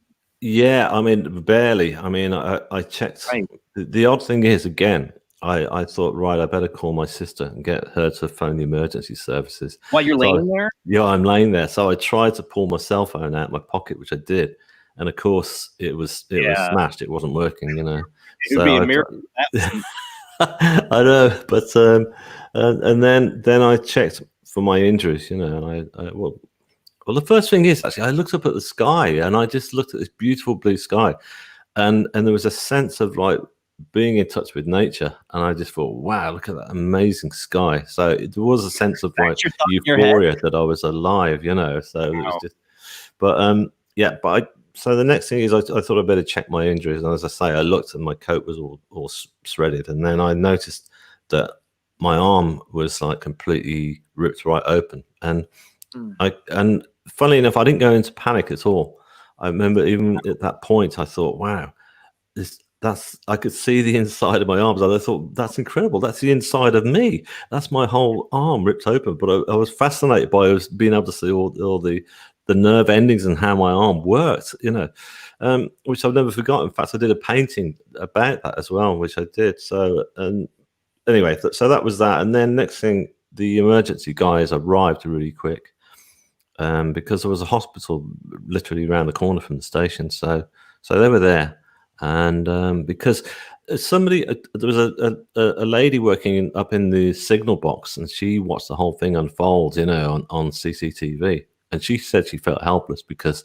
Yeah, I mean, barely. I mean, I checked. Right. The odd thing is, again, I thought, right, I better call my sister and get her to phone the emergency services. While you're So laying there? Yeah, I'm laying there. So I tried to pull my cell phone out of my pocket, which I did. And of course, it was smashed. It wasn't working, It would be a miracle. I know, but and then I checked for my injuries, and well, the first thing is, actually, I looked up at the sky, and I just looked at this beautiful blue sky, and there was a sense of like being in touch with nature, and I just thought, wow, look at that amazing sky. So there was a sense of like euphoria that I was alive, So it was just, but yeah, but so the next thing is I thought I'd better check my injuries. And as I say, I looked and my coat was all shredded. And then I noticed that my arm was like completely ripped right open. And and funnily enough, I didn't go into panic at all. I remember even at that point, I thought, wow, I could see the inside of my arms. And I thought, that's incredible. That's the inside of me. That's my whole arm ripped open. But I was fascinated by being able to see all the nerve endings and how my arm worked, which I've never forgotten. In fact, I did a painting about that as well, which I did. So, and anyway, so that was that. And then next thing, the emergency guys arrived really quick because there was a hospital literally around the corner from the station. So they were there. And because there was a lady working up in the signal box, and she watched the whole thing unfold, on CCTV. And she said she felt helpless because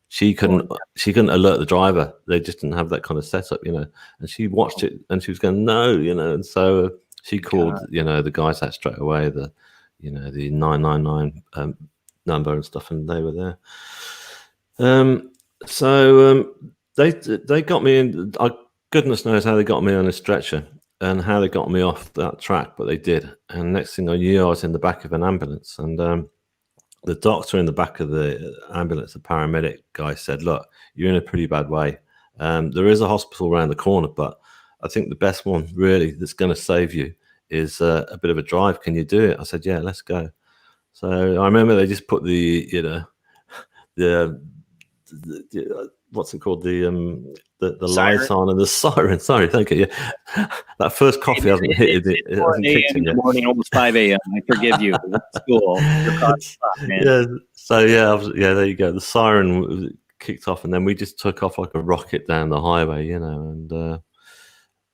she couldn't alert the driver. They just didn't have that kind of setup, And she watched it, and she was going, no, And so she called, the guys out straight away, the 999 number and stuff, and they were there. So they got me in. Goodness knows how they got me on a stretcher and how they got me off that track, but they did. And next thing I knew, I was in the back of an ambulance, and the doctor in the back of the ambulance, the paramedic guy, said, look, you're in a pretty bad way. There is a hospital around the corner, but I think the best one really that's going to save you is a bit of a drive. Can you do it? I said, yeah, let's go. So I remember they just put the what's it called? The lights on and the siren. Sorry, thank you. Yeah, that first coffee hasn't hit it. It hasn't kicked in in the morning, almost 5 a.m. I forgive you. That's cool. Yeah. So yeah, there you go. The siren kicked off, and then we just took off like a rocket down the highway, And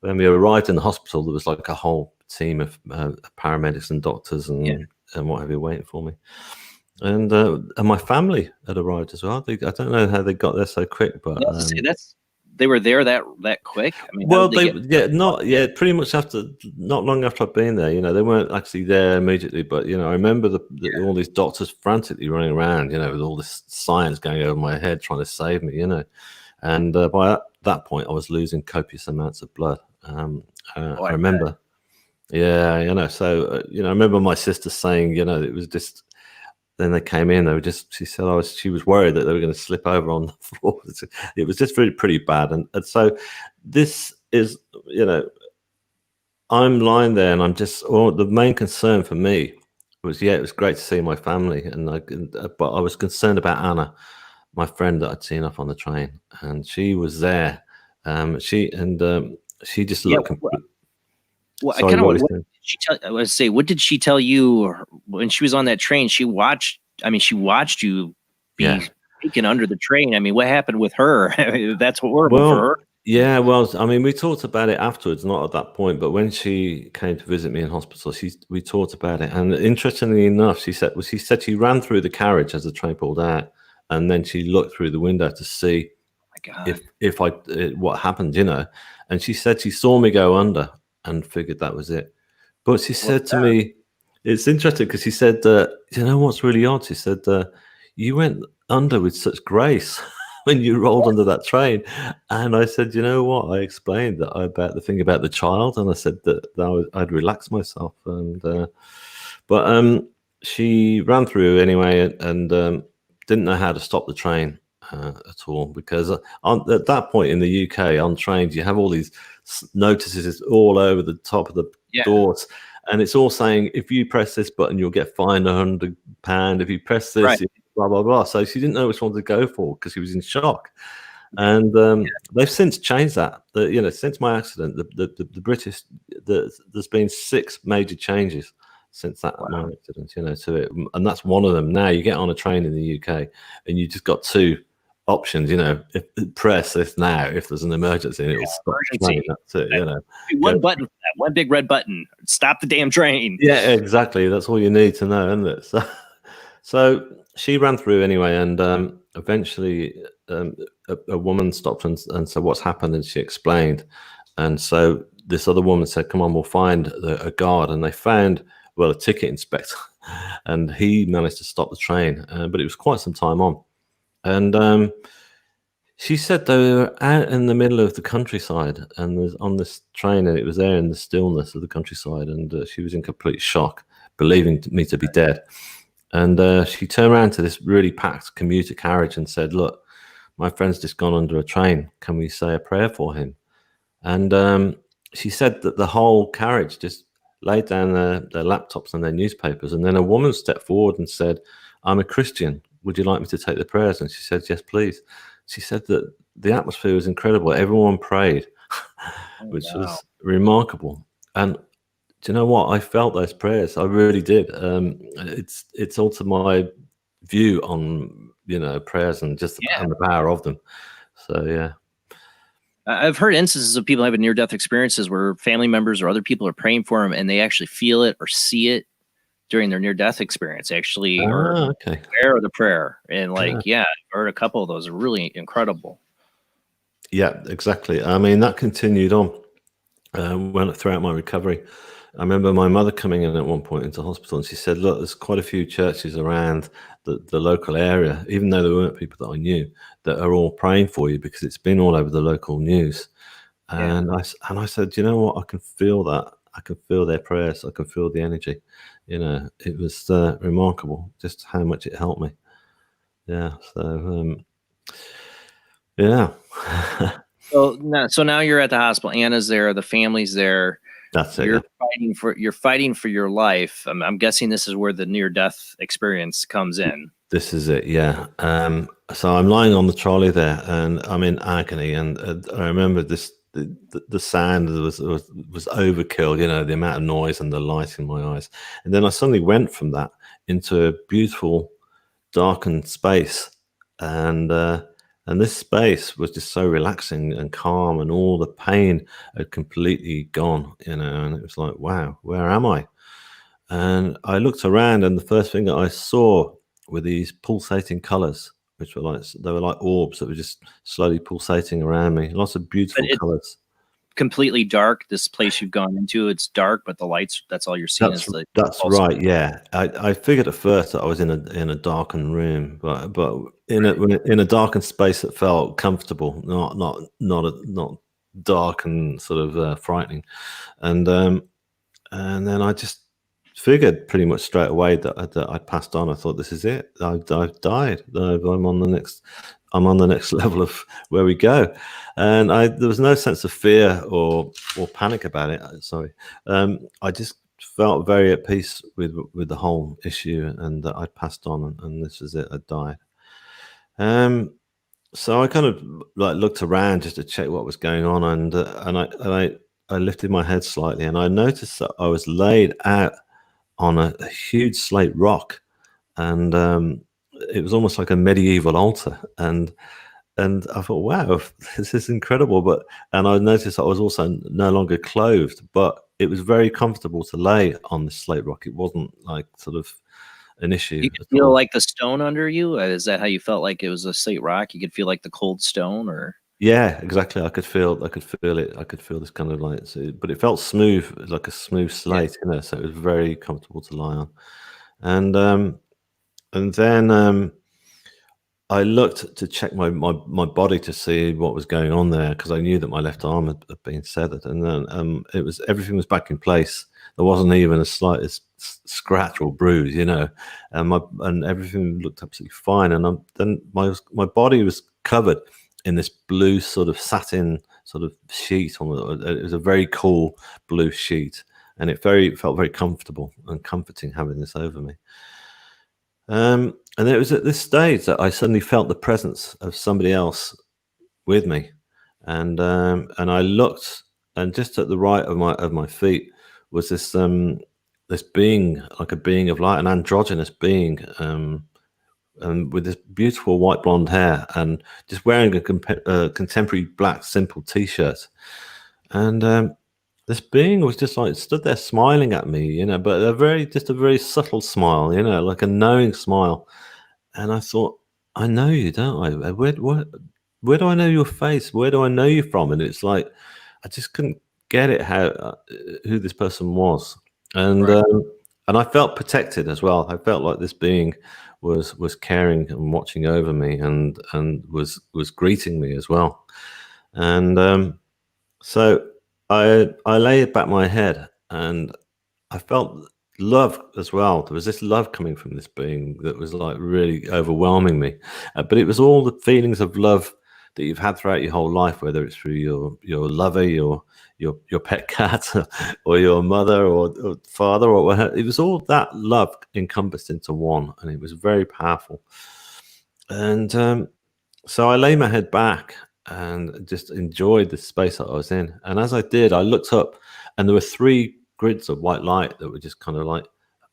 when we arrived in the hospital, there was like a whole team of paramedics and doctors and what have you waiting for me. And my family had arrived as well. I don't know how they got there so quick, but they were there that quick. I mean, well, pretty much not long after I'd been there. They weren't actually there immediately, but I remember all these doctors frantically running around, with all this science going over my head trying to save me, And by that point, I was losing copious amounts of blood. I remember, So I remember my sister saying, it was just. Then they came in. She said, she was worried that they were going to slip over on the floor. It was just pretty bad. And so this is, I'm lying there, and I'm just. The main concern for me was, it was great to see my family, but I was concerned about Anna, my friend that I'd seen up on the train, and she was there. She just looked. Well, I kind of. What did she tell you when she was on that train? She watched you be peeking under the train. I mean, what happened with her? That's horrible for her. Yeah, well, I mean, we talked about it afterwards, not at that point, but when she came to visit me in hospital, we talked about it. And interestingly enough, she said she ran through the carriage as the train pulled out, and then she looked through the window to see what happened, And she said she saw me go under and figured that was it. But she said to me, It's interesting because he said, you know what's really odd? He said, you went under with such grace when you rolled under that train. And I said, you know what? I explained that about the thing about the child, and I said that I'd relax myself. And but she ran through anyway, and didn't know how to stop the train at all, because at that point in the UK on trains you have all these notices all over the top of the doors, and it's all saying if you press this button you'll get fined £100, if you press this blah blah blah. So she didn't know which one to go for because she was in shock. And they've since changed that. Since my accident, the British, there's been 6 major changes since that my accident, to it, and that's one of them. Now you get on a train in the UK and you just got 2 options, if press this now if there's an emergency, and it'll stop the train. That's it, One button for that, one big red button, stop the damn train. Yeah, exactly. That's all you need to know, isn't it? So she ran through anyway, and eventually a woman stopped and said, what's happened? And she explained. And so this other woman said, come on, we'll find a guard. And they found, a ticket inspector, and he managed to stop the train, but it was quite some time on. And she said they were out in the middle of the countryside and was on this train, and it was there in the stillness of the countryside, and she was in complete shock, believing me to be dead. And she turned around to this really packed commuter carriage and said, look, my friend's just gone under a train. Can we say a prayer for him? And she said that the whole carriage just laid down their laptops and their newspapers. And then a woman stepped forward and said, I'm a Christian. Would you like me to take the prayers? And she said, yes, please. She said that the atmosphere was incredible. Everyone prayed, which was remarkable. And do you know what? I felt those prayers. I really did. It's also my view on, prayers and just and the power of them. So, yeah. I've heard instances of people having near-death experiences where family members or other people are praying for them, and they actually feel it or see it during their near-death experience, actually, or aware of the prayer. And I've heard a couple of those are really incredible. Yeah, exactly. I mean, that continued on throughout my recovery. I remember my mother coming in at one point into hospital, and she said, look, there's quite a few churches around the local area, even though there weren't people that I knew, that are all praying for you, because it's been all over the local news. And I said, you know what? I can feel that. I can feel their prayers. I can feel the energy. It was remarkable just how much it helped me. Yeah. So, yeah. So now you're at the hospital. Anna's there. The family's there. That's it. You're fighting for your life. I'm guessing this is where the near-death experience comes in. This is it. Yeah. So I'm lying on the trolley there, and I'm in agony. And I remember the sound was overkill. The amount of noise and the light in my eyes. And then I suddenly went from that into a beautiful, darkened space, and this space was just so relaxing and calm, and all the pain had completely gone, and it was like, wow, where am I? And I looked around, and the first thing that I saw were these pulsating colors, which were like orbs that were just slowly pulsating around me. Lots of beautiful colors. Completely dark. This place you've gone into, it's dark, but the lights, that's all you're seeing. That's right. Yeah. I figured at first that I was in a darkened room, but in a darkened space that felt comfortable, not dark and sort of frightening. And then I just figured pretty much straight away that I'd passed on. I thought, this is it. I've died. I'm on the next level of where we go. And there was no sense of fear or panic about it. Sorry. I just felt very at peace with the whole issue, and that I'd passed on, and this was it. I died. So I kind of looked around just to check what was going on, and I lifted my head slightly, and I noticed that I was laid out on a huge slate rock, and it was almost like a medieval altar, and I thought, wow, this is incredible. And I noticed I was also no longer clothed, but it was very comfortable to lay on the slate rock. It wasn't like sort of an issue. You could feel like the stone under you? Is that how you felt, like it was a slate rock? You could feel like the cold stone, or? Yeah, exactly. I could feel it. I could feel this kind of like, but it felt smooth, like a smooth slate, so it was very comfortable to lie on. And then I looked to check my body to see what was going on there, because I knew that my left arm had been severed, and then everything was back in place. There wasn't even a slightest scratch or bruise, and everything looked absolutely fine. And then my body was covered in this blue sort of satin sort of sheet. It was a very cool blue sheet, and it felt very comfortable and comforting having this over me. And it was at this stage that I suddenly felt the presence of somebody else with me, and I looked, and just at the right of my feet was this being, like a being of light, an androgynous being, and with this beautiful white blonde hair, and just wearing a contemporary black simple t-shirt, and this being was just like stood there smiling at me, but a very subtle smile, like a knowing smile. And I thought, I know you, don't I? Where do I know your face? Where do I know you from? And it's like, I just couldn't get it who this person was, and Right. And I felt protected as well. I felt like this being was caring and watching over me, and was greeting me as well. And so I laid back my head, and I felt love as well. There was this love coming from this being that was like really overwhelming me. But it was all the feelings of love that you've had throughout your whole life, whether it's through your lover, your pet cat, or your mother, or father, or whatever. It was all that love encompassed into one, and it was very powerful. And so I lay my head back and just enjoyed the space that I was in. And as I did, I looked up, and there were 3 grids of white light that were just kind of like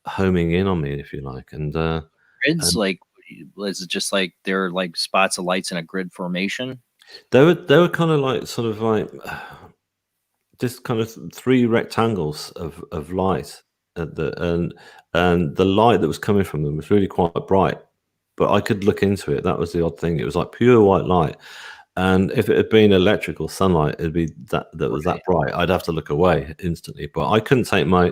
homing in on me, if you like. And Grids, like, is it just like they're like spots of lights in a grid formation? they were kind of like sort of like just kind of 3 rectangles of light and the light that was coming from them was really quite bright, but I could look into it. That was the odd thing. It was like pure white light. And if it had been electrical sunlight, it'd be that was that bright. I'd have to look away instantly. But I couldn't take my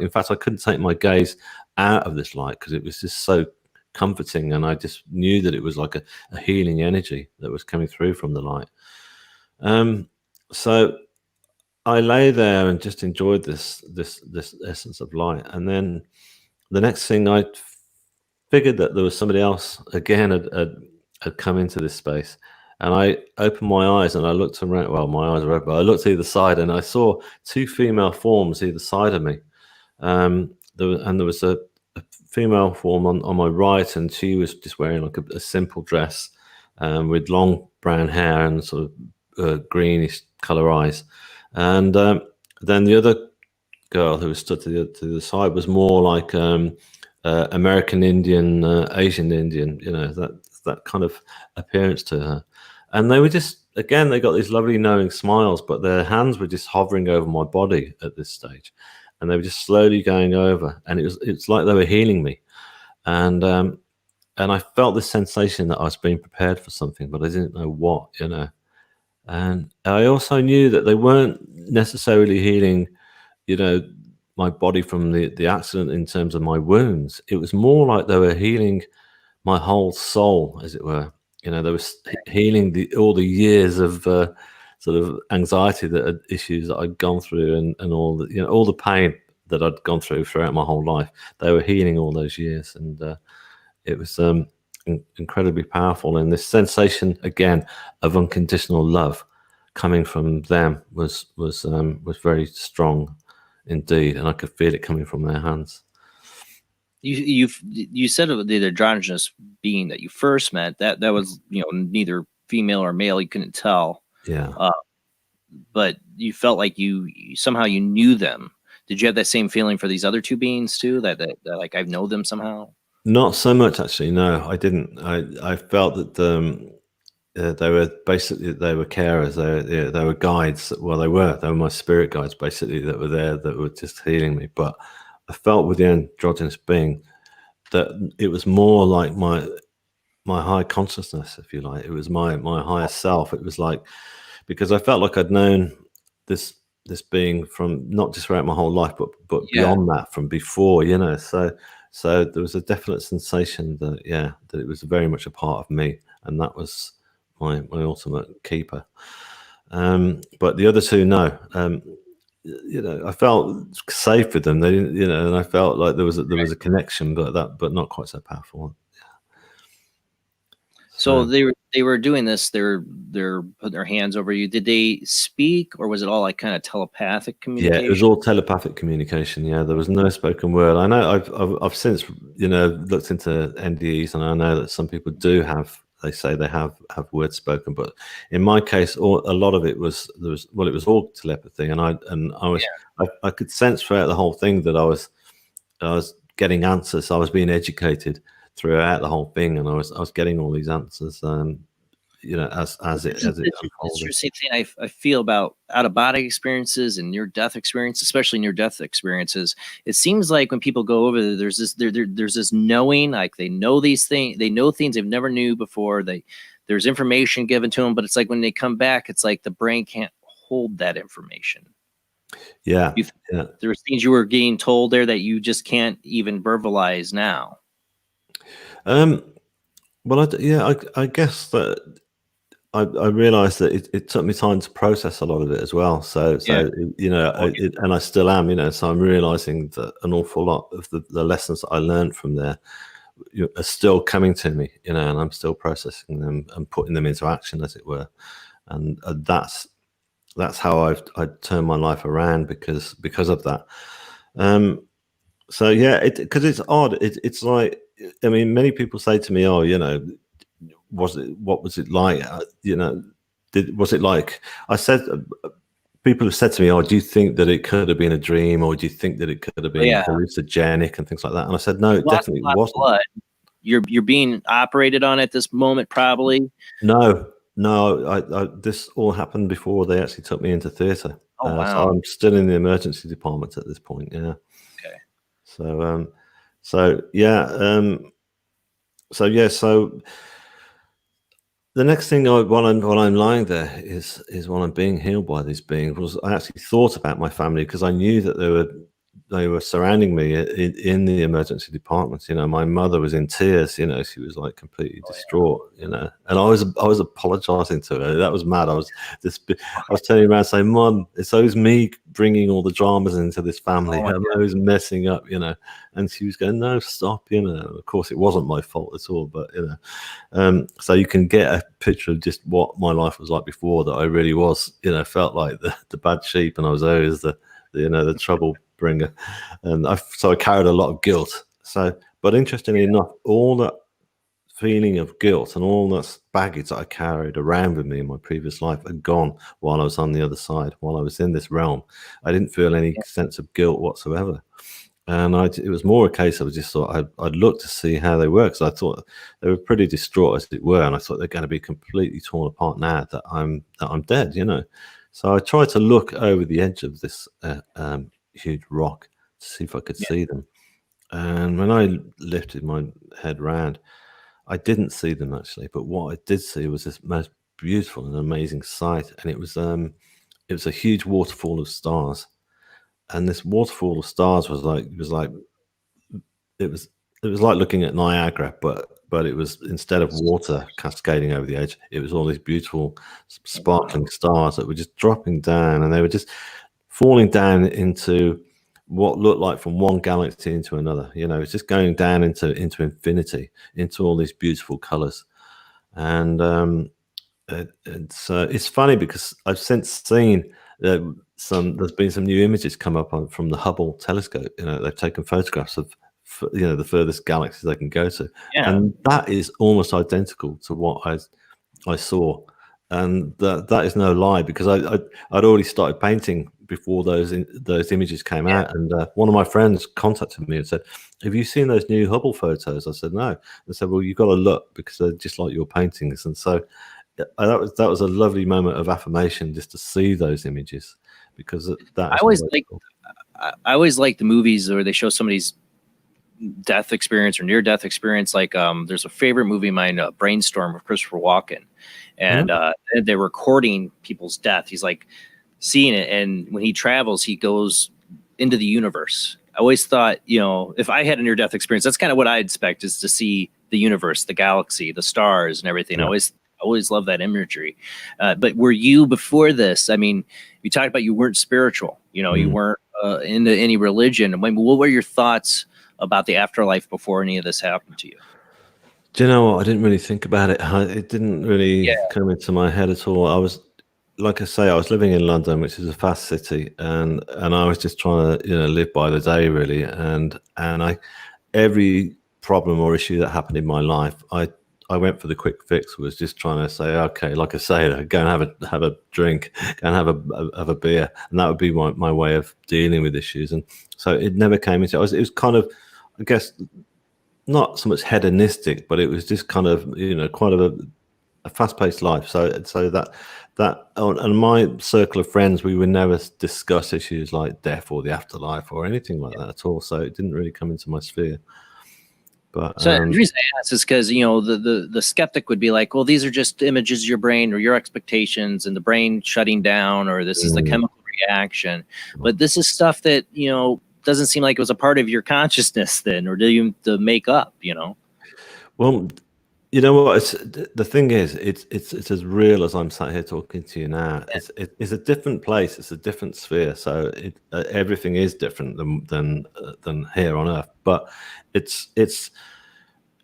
gaze out of this light, because it was just so comforting, and I just knew that it was like a healing energy that was coming through from the light. So I lay there and just enjoyed this essence of light. And then the next thing, I figured that there was somebody else again had come into this space. And I opened my eyes and I looked around. Well, my eyes were open, but I looked either side, and I saw 2 female forms either side of me. There was a female form on my right, and she was just wearing like a simple dress, with long brown hair and sort of greenish color eyes. And then the other girl who was stood to the side was more like American Indian, Asian Indian, that kind of appearance to her. And they were just, again, they got these lovely knowing smiles, but their hands were just hovering over my body at this stage, and they were just slowly going over, and it's like they were healing me. And I felt this sensation that I was being prepared for something, but I didn't know what, And I also knew that they weren't necessarily healing, my body from the accident in terms of my wounds. It was more like they were healing my whole soul, as it were. They were healing all the years of sort of anxiety, issues that I'd gone through, and all the all the pain that I'd gone through throughout my whole life. They were healing all those years, and it was incredibly powerful. And this sensation again of unconditional love coming from them was very strong indeed, and I could feel it coming from their hands. You said of the androgynous being that you first met, that was neither female or male, you couldn't tell. Yeah. But you felt like you somehow you knew them. Did you have that same feeling for these other 2 beings too? That like I know them somehow? Not so much, actually. No, I didn't. I felt that they were carers. They were guides. Well, they were my spirit guides, basically, that were there, that were just healing me. But I felt with the androgynous being that it was more like my high consciousness, if you like. It was my higher self. It was like because I felt like I'd known this being from not just throughout my whole life, but beyond that, from before, you know. So there was a definite sensation that that it was very much a part of me, and that was my ultimate keeper. But the other two, no. You know, I felt safe with them. They didn't, you know, and I felt like there was a connection, but not quite so powerful. So they were doing this. They're putting their hands over you. Did they speak, or was it all like kind of telepathic communication? Yeah, it was all telepathic communication. Yeah, there was no spoken word. I know I've since, you know, looked into NDEs, and I know that some people do have. They say they have words spoken, but in my case, a lot of it was it was all telepathy, and I could sense throughout the whole thing that I was getting answers. I was being educated throughout the whole thing, and I was getting all these answers. You know, as it unfolded. Interesting thing I feel about out of body experiences and near death experience, especially near death experiences. It seems like when people go over there, there's this knowing, like they know these things, they know things they've never knew before. There's information given to them, but it's like when they come back, it's like the brain can't hold that information. Yeah, There's things you were getting told there that you just can't even verbalize now. Well, I guess that I realized that it took me time to process a lot of it as well. So you know, and I still am, you know. So I'm realizing that an awful lot of the lessons that I learned from there are still coming to me, you know, and I'm still processing them and putting them into action, as it were. And that's how I've turned my life around because of that. So yeah, because it's odd. It's like, I mean, many people say to me, "Oh, you know, what was it like? You know, was it like?" I said, people have said to me, "Oh, do you think that it could have been a dream, or do you think that it could have been hallucinogenic and things like that?" And I said, "No, it definitely wasn't." Blood. You're being operated on at this moment, probably. No. I this all happened before they actually took me into theatre. Oh wow! So I'm still in the emergency department at this point. Yeah. Okay. So the next thing while I'm lying there is while I'm being healed by these beings, was I actually thought about my family, because I knew that they were surrounding me in the emergency department. You know, my mother was in tears. You know, she was like completely distraught. You know, and I was apologizing to her. That was mad. I was turning around saying, "Mom, it's always me bringing all the dramas into this family. I'm always messing up." You know, and she was going, "No, stop." You know, of course it wasn't my fault at all, but you know, so you can get a picture of just what my life was like before, that I really was, you know, felt like the bad sheep, and I was always the trouble bringer, and I carried a lot of guilt. So, but interestingly enough, all that feeling of guilt and all that baggage that I carried around with me in my previous life had gone while I was on the other side. While I was in this realm, I didn't feel any sense of guilt whatsoever. And it was more a case of, I just thought I'd look to see how they were, because I thought they were pretty distraught, as it were, and I thought they're going to be completely torn apart now that I'm dead, you know. So I tried to look over the edge of this huge rock to see if I could see them. And when I lifted my head round, I didn't see them actually, but what I did see was this most beautiful and amazing sight, and it was a huge waterfall of stars. And this waterfall of stars was like looking at Niagara, but it was, instead of water cascading over the edge, it was all these beautiful sparkling stars that were just dropping down, and they were just falling down into what looked like from one galaxy into another. You know, it's just going down into infinity, into all these beautiful colors. And it's funny because I've since seen there's been some new images come up from the Hubble telescope. You know, they've taken photographs of, you know, the furthest galaxies they can go to, and that is almost identical to what I saw. And that is no lie, because I'd already started painting before those images came out. And one of my friends contacted me and said, "Have you seen those new Hubble photos?" I said, "No." They said, "Well, you've got to look, because they're just like your paintings." And so that was a lovely moment of affirmation, just to see those images, because that. I always like the movies where they show somebody's death experience or near death experience. Like there's a favorite movie of mine, Brainstorm, with Christopher Walken. and they're recording people's death. He's like seeing it, and when he travels, he goes into the universe. I always thought, if I had a near-death experience, that's kind of what I expect, is to see the universe, the galaxy, the stars, and everything. Yeah. I always love that imagery. But were you, before this? I mean, you talked about you weren't spiritual. You weren't into any religion. What were your thoughts about the afterlife before any of this happened to you? Do you know what? I didn't really think about it. It didn't really come into my head at all. I was, like I say, I was living in London, which is a fast city, and I was just trying to live by the day, really. And every problem or issue that happened in my life, I went for the quick fix. Was just trying to say, okay, like I say, go and have a drink, go and have a beer, and that would be my way of dealing with issues. And so it never came into. It was kind of, I guess, not so much hedonistic, but it was just kind of quite a fast-paced life. So that and my circle of friends, we would never discuss issues like death or the afterlife or anything like that at all. So it didn't really come into my sphere. But so the reason I ask is because the skeptic would be like, well, these are just images of your brain or your expectations and the brain shutting down, or this is the chemical reaction. But this is stuff that doesn't seem like it was a part of your consciousness then, or do you to make up? Well, you know what? The thing is, it's as real as I'm sat here talking to you now. It's a different place. It's a different sphere. So everything is different than here on Earth. But it's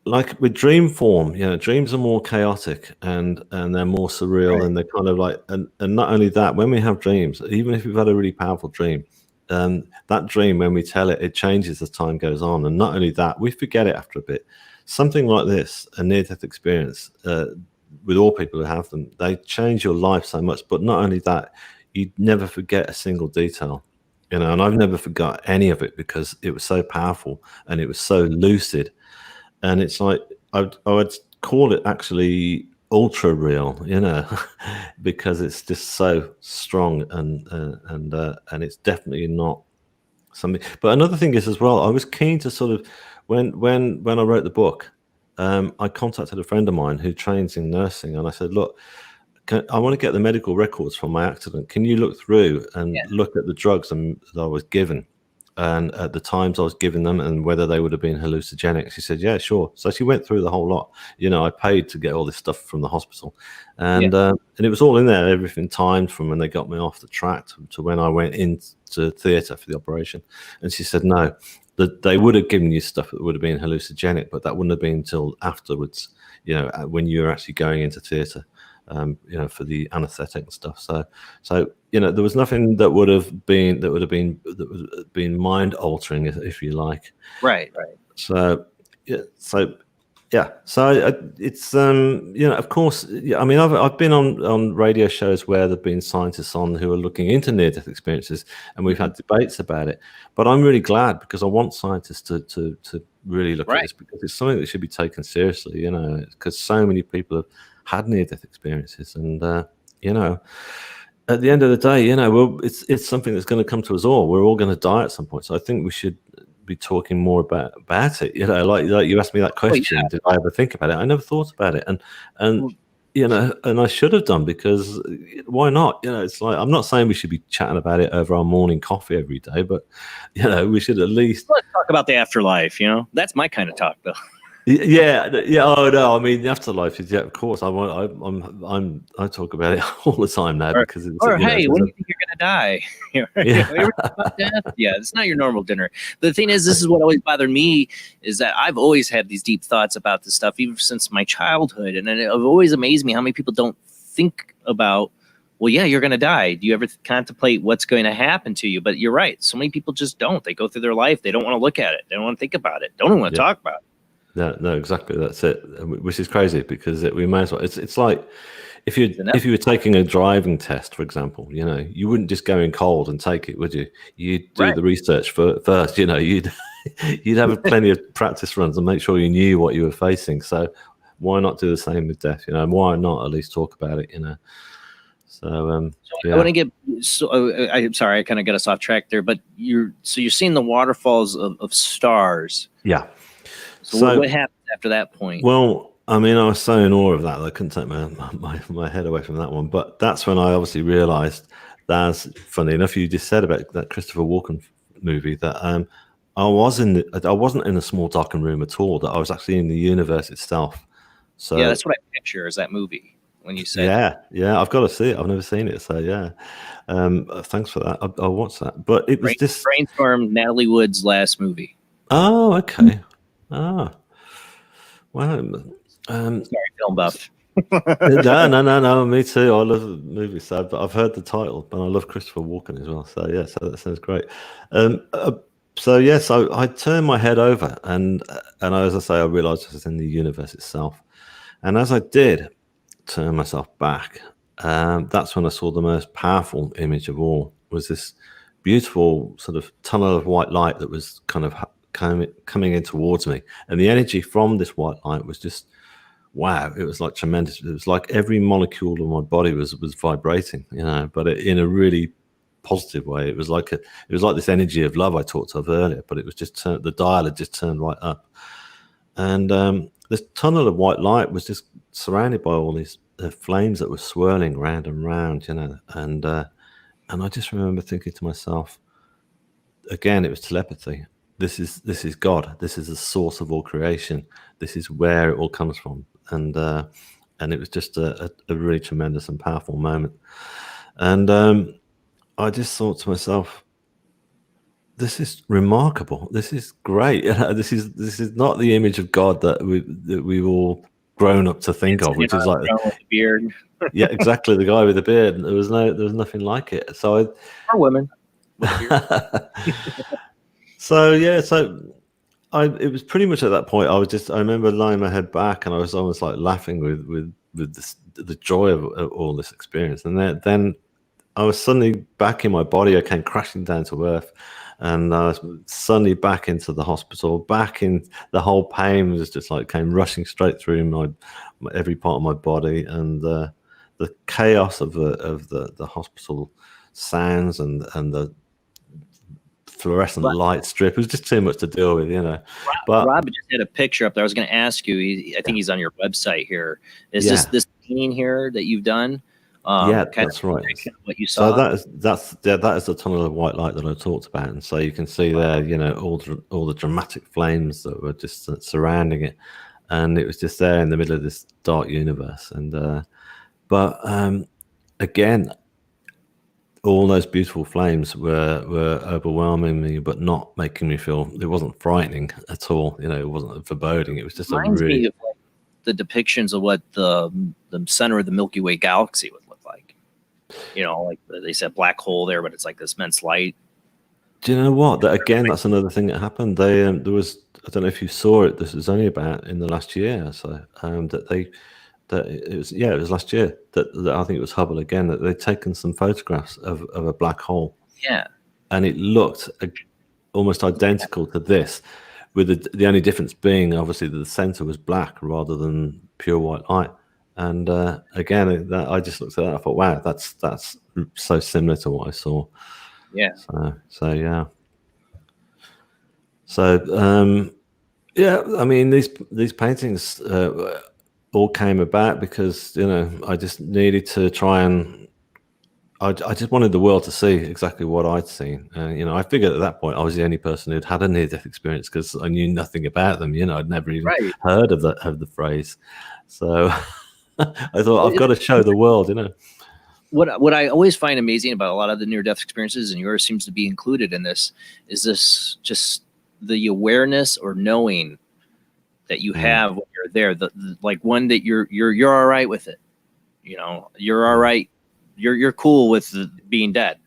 like with dream form. Dreams are more chaotic and they're more surreal, and they're kind of like and not only that, when we have dreams, even if we've had a really powerful dream, that dream, when we tell it, it changes as time goes on. And not only that, we forget it after a bit. Something like this, a near-death experience, with all people who have them, they change your life so much. But not only that, you never forget a single detail, and I've never forgot any of it because it was so powerful and it was so lucid. And it's like, I would call it actually ultra real, because it's just so strong and it's definitely not something. But another thing is as well, I was keen to sort of, when I wrote the book, I contacted a friend of mine who trains in nursing, and I said, look, I want to get the medical records from my accident. Can you look through and look at the drugs that I was given, and at the times I was giving them, and whether they would have been hallucinogenic? She said, yeah, sure. So she went through the whole lot. I paid to get all this stuff from the hospital, and it was all in there, everything timed from when they got me off the track to when I went into theatre for the operation. And she said, no, that they would have given you stuff that would have been hallucinogenic, but that wouldn't have been until afterwards, when you were actually going into theatre, for the anaesthetic and stuff. So there was nothing that would have been mind altering, if you like. Right. So it's of course. I mean, I've been on radio shows where there've been scientists on who are looking into near-death experiences, and we've had debates about it. But I'm really glad, because I want scientists to really look at this, because it's something that should be taken seriously. Because so many people have had near-death experiences, and at the end of the day, it's something that's going to come to us all. We're all going to die at some point. So I think we should be talking more about it. Like you asked me that question, did I ever think about it? I never thought about it, and and I should have done, because why not? It's like, I'm not saying we should be chatting about it over our morning coffee every day, but we should at least talk about the afterlife. That's my kind of talk, though. Yeah. Oh no, I mean, the afterlife is, of course. I talk about it all the time now, because it's, hey, when do you think you're gonna die? It's not your normal dinner. The thing is, this is what always bothered me, is that I've always had these deep thoughts about this stuff, even since my childhood, and it always amazed me how many people don't think about, well, yeah, you're gonna die. Do you ever contemplate what's going to happen to you? But you're right, so many people just don't. They go through their life, they don't want to look at it, they don't want to think about it, don't even want to talk about it. No, exactly. That's it. Which is crazy, because we may as well. It's like if you were taking a driving test, for example, you wouldn't just go in cold and take it, would you? You'd do the research first. You'd have plenty of practice runs and make sure you knew what you were facing. So why not do the same with death? Why not at least talk about it? So I want to get. I'm sorry, I kind of got us off track there. But you're seeing the waterfalls of stars. Yeah. So what happens after that point? Well, I mean, I was so in awe of that, I couldn't take my head away from that one. But that's when I obviously realised, that's funny enough, you just said about that Christopher Walken movie, that I wasn't in a small darkened room at all, that I was actually in the universe itself. So Yeah, that's what I picture as that movie when you said. yeah, I've got to see it. I've never seen it, so yeah. Thanks for that. I'll watch that. But it was this Brainstorm, Natalie Wood's last movie. Oh, okay. Ah, well. Sorry, film buff. No. Me too. I love the movie, but I've heard the title, but I love Christopher Walken as well. So yeah, so that sounds great. So I turned my head over, and as I say, I realised I was in the universe itself. And as I did turn myself back, that's when I saw the most powerful image of all. Was this beautiful sort of tunnel of white light that was kind of coming in towards me, and the energy from this white light was just. Wow, it was like tremendous. It was like every molecule of my body was vibrating, but in a really positive way. It was like this energy of love I talked of earlier, but it was just the dial had just turned right up, and this tunnel of white light was just surrounded by all these flames that were swirling round and round, and I just remember thinking to myself, again, it was telepathy. This is God. This is the source of all creation. This is where it all comes from. And it was just a really tremendous and powerful moment. And I just thought to myself, this is remarkable. This is great. This is not the image of God that we've all grown up to think of, which is like the beard. Yeah, exactly. The guy with the beard. There was nothing like it. So or women. It was pretty much at that point. I remember lying my head back, and I was almost like laughing with the joy of all this experience. And then I was suddenly back in my body. I came crashing down to earth, and I was suddenly back into the hospital. Back in the whole pain was just like came rushing straight through my every part of my body, and the chaos of the hospital sounds and the fluorescent light strip. It was just too much to deal with, But Rob just had a picture up there. I was going to ask you. I think he's on your website here. Is this painting here that you've done? That's right. What you saw. So that is the tunnel of white light that I talked about, and so you can see there, all the dramatic flames that were just surrounding it, and it was just there in the middle of this dark universe. And again, all those beautiful flames were overwhelming me, but not making me feel. It wasn't frightening at all. It wasn't foreboding. It was just Reminds me of the depictions of what the center of the Milky Way galaxy would look like. Like they said black hole there, but it's like this immense light. Do you know what? That's another thing that happened. There was, I don't know if you saw it. This was only about in the last year or so. It was last year that I think it was Hubble again, that they'd taken some photographs of a black hole. Yeah. And it looked almost identical to this, with the only difference being obviously that the center was black rather than pure white light. And again, I just looked at that. I thought, wow, that's so similar to what I saw. Yeah. So yeah. So I mean, these paintings all came about because I just needed to try and I just wanted the world to see exactly what I'd seen. I figured at that point I was the only person who'd had a near-death experience because I knew nothing about them. I'd never even heard of the phrase. So I thought I've got to show the world. What I always find amazing about a lot of the near-death experiences, and yours seems to be included in this, is this just the awareness or knowing that you have when you're there. The like one that you're all right with it. You're all right. You're cool with being dead,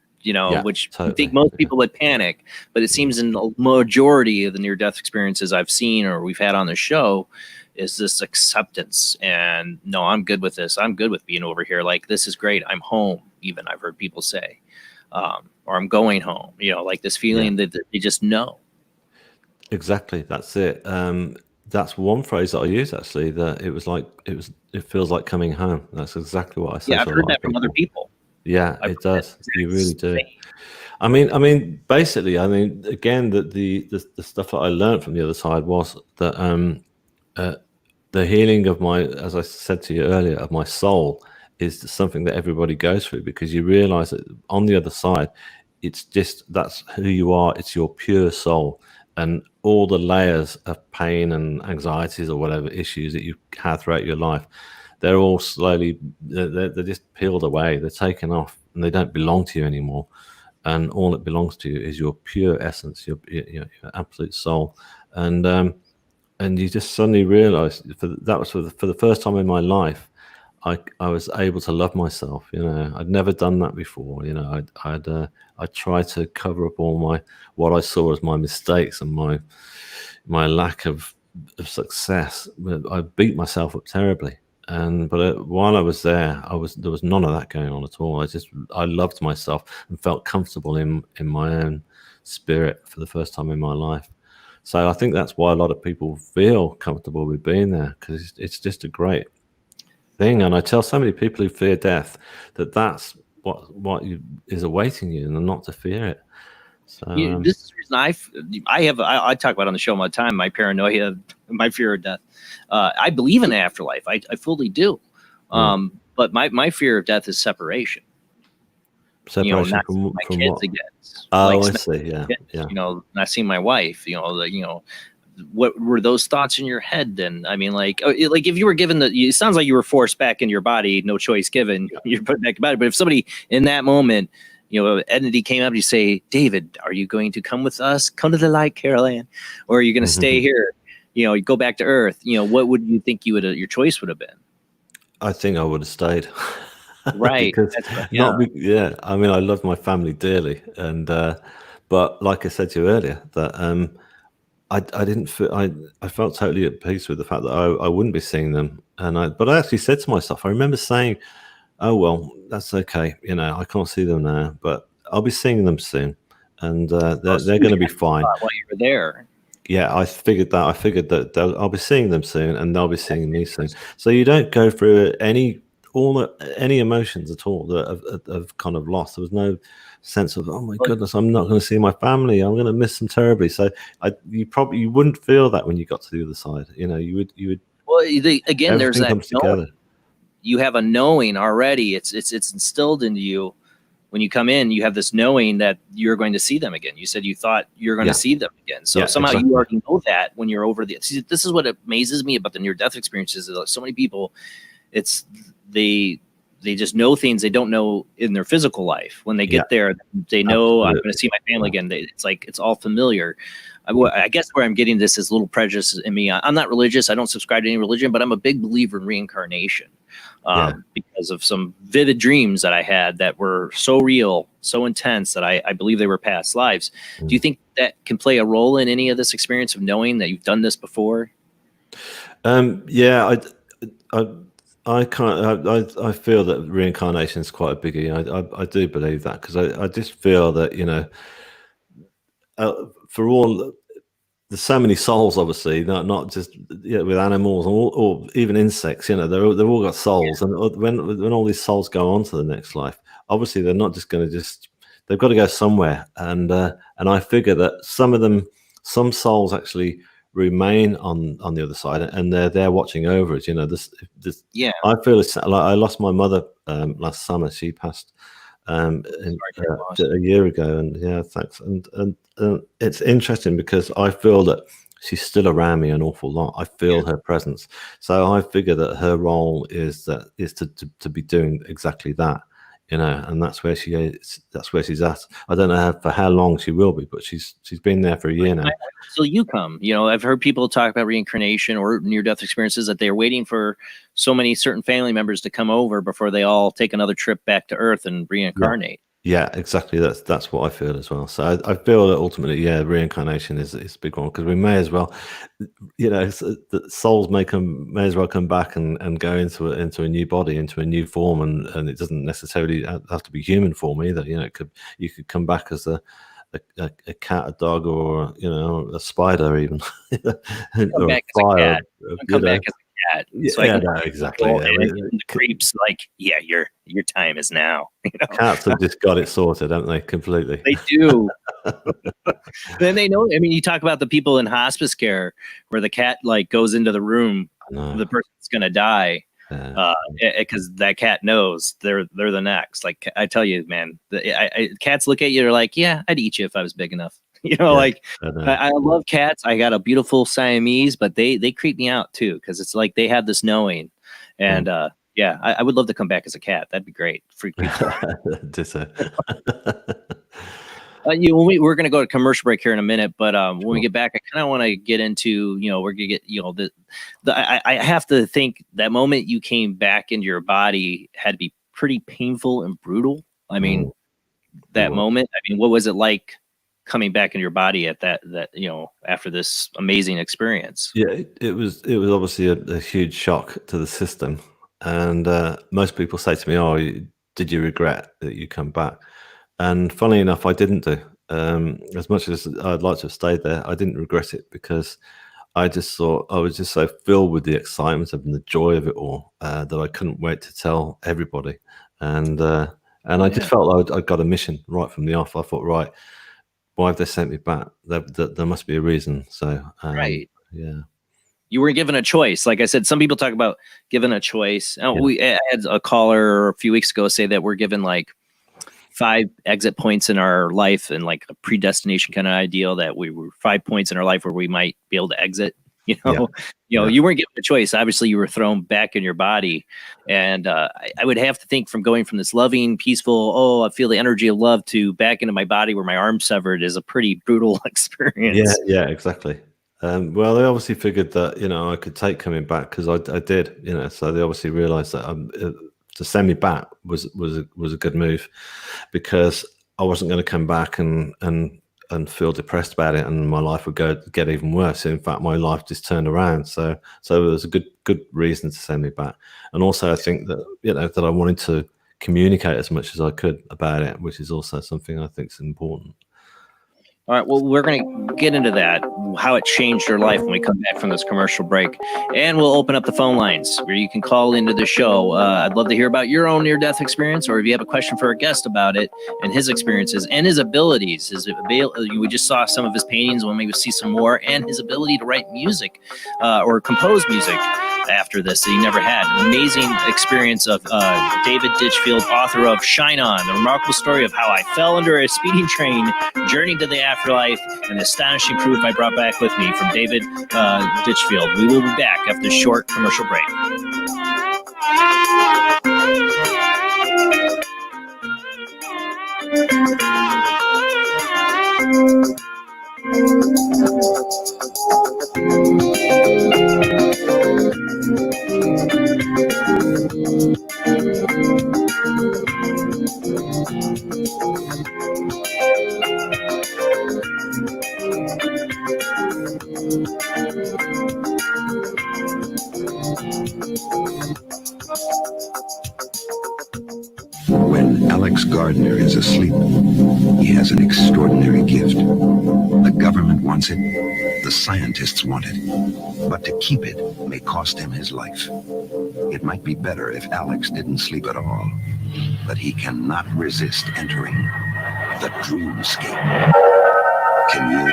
which totally. I think most people would panic, but it seems in the majority of the near-death experiences I've seen or we've had on the show is this acceptance and no, I'm good with this. I'm good with being over here. Like, this is great. I'm home. Even I've heard people say, or I'm going home, like this feeling that they just know. Exactly. That's it. That's one phrase that I use actually, that it feels like coming home. That's exactly what I say. Yeah, I've heard that from other people. Yeah, it does. You really do. I mean, basically, again, that the stuff that I learned from the other side was that the healing of my, as I said to you earlier, of my soul is something that everybody goes through, because you realize that on the other side, it's just, that's who you are. It's your pure soul, and all the layers of pain and anxieties or whatever issues that you had throughout your life, they're all slowly, they're just peeled away. They're taken off, and they don't belong to you anymore. And all that belongs to you is your pure essence, your absolute soul. And you just suddenly realize that was for the first time in my life, I was able to love myself. I'd never done that before. I tried to cover up all what I saw as my mistakes and my lack of success. I beat myself up terribly. But while I was there, there was none of that going on at all. I loved myself and felt comfortable in my own spirit for the first time in my life. So I think that's why a lot of people feel comfortable with being there, because it's just a great thing. And I tell so many people who fear death that that's what is awaiting you, and not to fear it. So this is the reason I talk about on the show all the time, my paranoia, my fear of death. I believe in the afterlife. I fully do. But my fear of death is separation. Separation not from my kids what? again. Oh, I see. Yeah, kids, yeah. Not seeing my wife. What were those thoughts in your head then? I mean, like if you were given it sounds like you were forced back into your body, no choice given. You're put back in your body. But if somebody in that moment, entity came up and you say, David, are you going to come with us? Come to the light, Carol Ann, or are you going to stay here? You go back to Earth. What would you think your choice would have been? I think I would have stayed. Right. Because I mean, I love my family dearly, and but like I said to you earlier, that I didn't feel, I felt totally at peace with the fact that I wouldn't be seeing them. But I actually said to myself, I remember saying, oh well, that's okay, I can't see them now, but I'll be seeing them soon, and they're going to be fine. While you were there. Yeah, I figured that I'll be seeing them soon, and they'll be seeing me soon. So you don't go through any emotions at all of kind of loss. There was no sense of, oh my goodness, I'm not going to see my family, I'm going to miss them terribly. So you wouldn't feel that when you got to the other side. You would. Well, again, there's that comes together. You have a knowing already. It's instilled into you. When you come in, you have this knowing that you're going to see them again. You said you thought you're going to see them again. So somehow you already know that when you're over see, this is what amazes me about the near-death experiences. Is so many people, they just know things they don't know in their physical life. When they get there, they know I'm going to see my family again. It's like it's all familiar. I guess where I'm getting this is a little prejudice in me. I'm not religious. I don't subscribe to any religion, but I'm a big believer in reincarnation because of some vivid dreams that I had that were so real, so intense that I believe they were past lives. Do you think that can play a role in any of this experience of knowing that you've done this before? Yeah, I feel that reincarnation is quite a biggie. I do believe that, because I just feel that for all there's so many souls, obviously, not just with animals or even insects. They've all got souls, and when all these souls go on to the next life, obviously they're not just going to they've got to go somewhere, and I figure that some souls actually remain on the other side, and they're there watching over it. I feel it's like I lost my mother last summer. She passed a year ago, and thanks. And it's interesting because I feel that she's still around me an awful lot. I feel her presence, so I figure that her role is to be doing exactly that. And that's where she is. That's where she's at. I don't know for how long she will be, but she's been there for a year now. So you come. I've heard people talk about reincarnation or near-death experiences that they're waiting for so many certain family members to come over before they all take another trip back to Earth and reincarnate. Yeah, exactly. That's what I feel as well. So I feel that ultimately, reincarnation is a big one, because we may as well, the souls may as well come back and go into a new body, into a new form, and it doesn't necessarily have to be human form either. You could come back as a cat, a dog, or a spider even. Come back as a cat. Come back as a cat. So exactly. The creeps your time is now. Cats have just got it sorted, haven't they? Completely. They do. Then they know. I mean, you talk about the people in hospice care where the cat goes into the room the person that's going to die. Because that cat knows they're the next. Like I tell you, man, cats look at you. They're like, yeah, I'd eat you if I was big enough. I love cats. I got a beautiful Siamese, but they creep me out too because it's like they have this knowing, and I would love to come back as a cat. That'd be great. Freak me out. We're going to go to commercial break here in a minute, but when we get back, I kind of want to get into, we're going to get, I have to think that moment you came back into your body had to be pretty painful and brutal. I mean, that moment, what was it like coming back into your body at that after this amazing experience? Yeah, it was obviously a huge shock to the system. And most people say to me, "Oh, did you regret that you come back?" And funnily enough, I didn't do. As much as I'd like to have stayed there, I didn't regret it because I just thought I was just so filled with the excitement and the joy of it all that I couldn't wait to tell everybody. And I just felt like I'd got a mission right from the off. I thought, right, why have they sent me back? There must be a reason. So, right. Yeah. You were given a choice. Like I said, some people talk about given a choice. We had a caller a few weeks ago say that we're given like 5 exit points in our life and like a predestination kind of ideal that we were 5 points in our life where we might be able to exit. You weren't given a choice. Obviously, you were thrown back in your body. And I would have to think from going from this loving, peaceful, I feel the energy of love to back into my body where my arm severed is a pretty brutal experience. Yeah, exactly. Well, they obviously figured that, I could take coming back because I did, so they obviously realized that to send me back was a good move because I wasn't going to come back and feel depressed about it and my life would get even worse. In fact, my life just turned around. So it was a good reason to send me back. And also I think that, that I wanted to communicate as much as I could about it, which is also something I think is important. All right, well, we're going to get into that, how it changed your life when we come back from this commercial break. And we'll open up the phone lines where you can call into the show. I'd love to hear about your own near-death experience, or if you have a question for a guest about it and his experiences and his abilities. We just saw some of his paintings, we'll maybe see some more, and his ability to write music or compose music after this that he never had. An amazing experience of David Ditchfield, author of Shine On, the remarkable story of how I fell under a speeding train, journeyed to the afterlife, and the astonishing proof I brought back with me from David Ditchfield. We will be back after this short commercial break. When Alex Gardner is asleep, he has an extraordinary gift. The government wants it, the scientists want it, but to keep it may cost him his life. It might be better if Alex didn't sleep at all, but he cannot resist entering the dreamscape. Can you?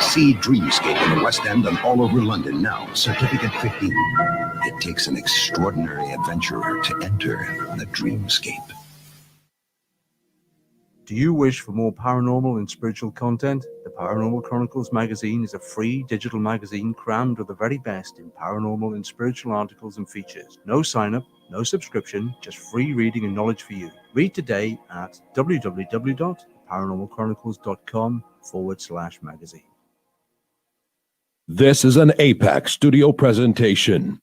See Dreamscape in the West End and all over London now. Certificate 15. It takes an extraordinary adventurer to enter the dreamscape. Do you wish for more paranormal and spiritual content? The Paranormal Chronicles magazine is a free digital magazine crammed with the very best in paranormal and spiritual articles and features. No sign-up, no subscription, just free reading and knowledge for you. Read today at www.paranormalchronicles.com/magazine. This is an Apex Studio presentation.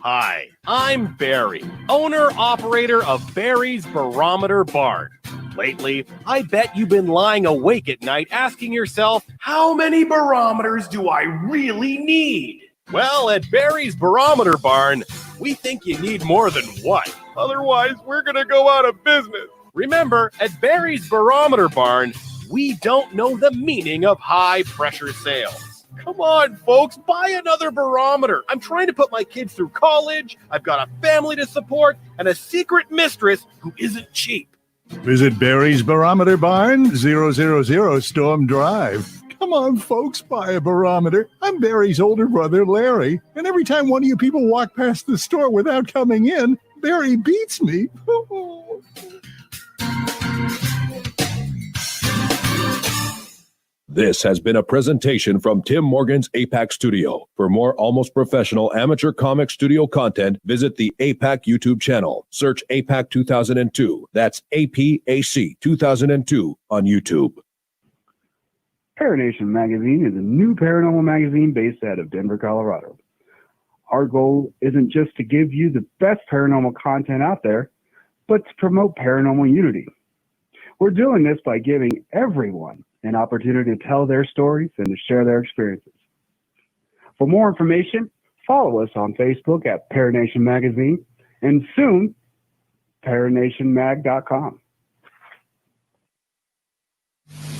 Hi, I'm Barry, owner-operator of Barry's Barometer Barn. Lately, I bet you've been lying awake at night asking yourself, how many barometers do I really need? Well, at Barry's Barometer Barn, we think you need more than one. Otherwise, we're going to go out of business. Remember, at Barry's Barometer Barn, we don't know the meaning of high-pressure sales. Come on, folks, buy another barometer. I'm trying to put my kids through college. I've got a family to support and a secret mistress who isn't cheap. Visit Barry's Barometer Barn, 000 Storm Drive. Come on, folks, buy a barometer. I'm Barry's older brother, Larry, and every time one of you people walk past the store without coming in, Barry beats me. This has been a presentation from Tim Morgan's APAC Studio. For more almost professional amateur comic studio content, visit the APAC YouTube channel. Search APAC 2002. That's APAC 2002 on YouTube. Paranation Magazine is a new paranormal magazine based out of Denver, Colorado. Our goal isn't just to give you the best paranormal content out there, but to promote paranormal unity. We're doing this by giving everyone an opportunity to tell their stories and to share their experiences. For more information, follow us on Facebook at Paranation Magazine and soon, paranationmag.com.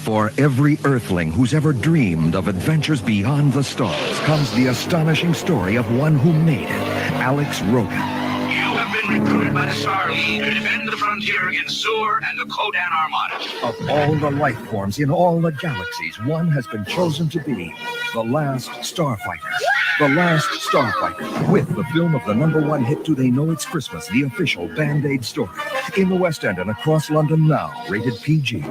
For every earthling who's ever dreamed of adventures beyond the stars comes the astonishing story of one who made it, Alex Rogan. You have been recruited by the Star League to defend the frontier against Sur and the Kodan Armada. Of all the life forms in all the galaxies, one has been chosen to be the last starfighter. The Last Starfighter, with the film of the #1 hit Do They Know It's Christmas, the official Band-Aid story. In the West End and across London now, rated PG.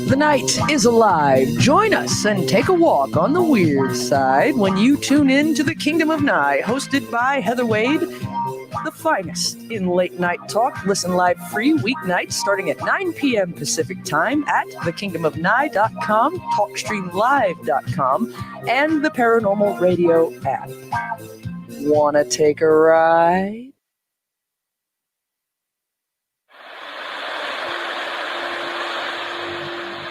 The night is alive. Join us and take a walk on the weird side when you tune in to the Kingdom of Nye, hosted by Heather Wade, the finest in late night talk. Listen live free weeknights starting at 9 p.m. Pacific time at thekingdomofnye.com, talkstreamlive.com, and the Paranormal Radio app. Wanna take a ride?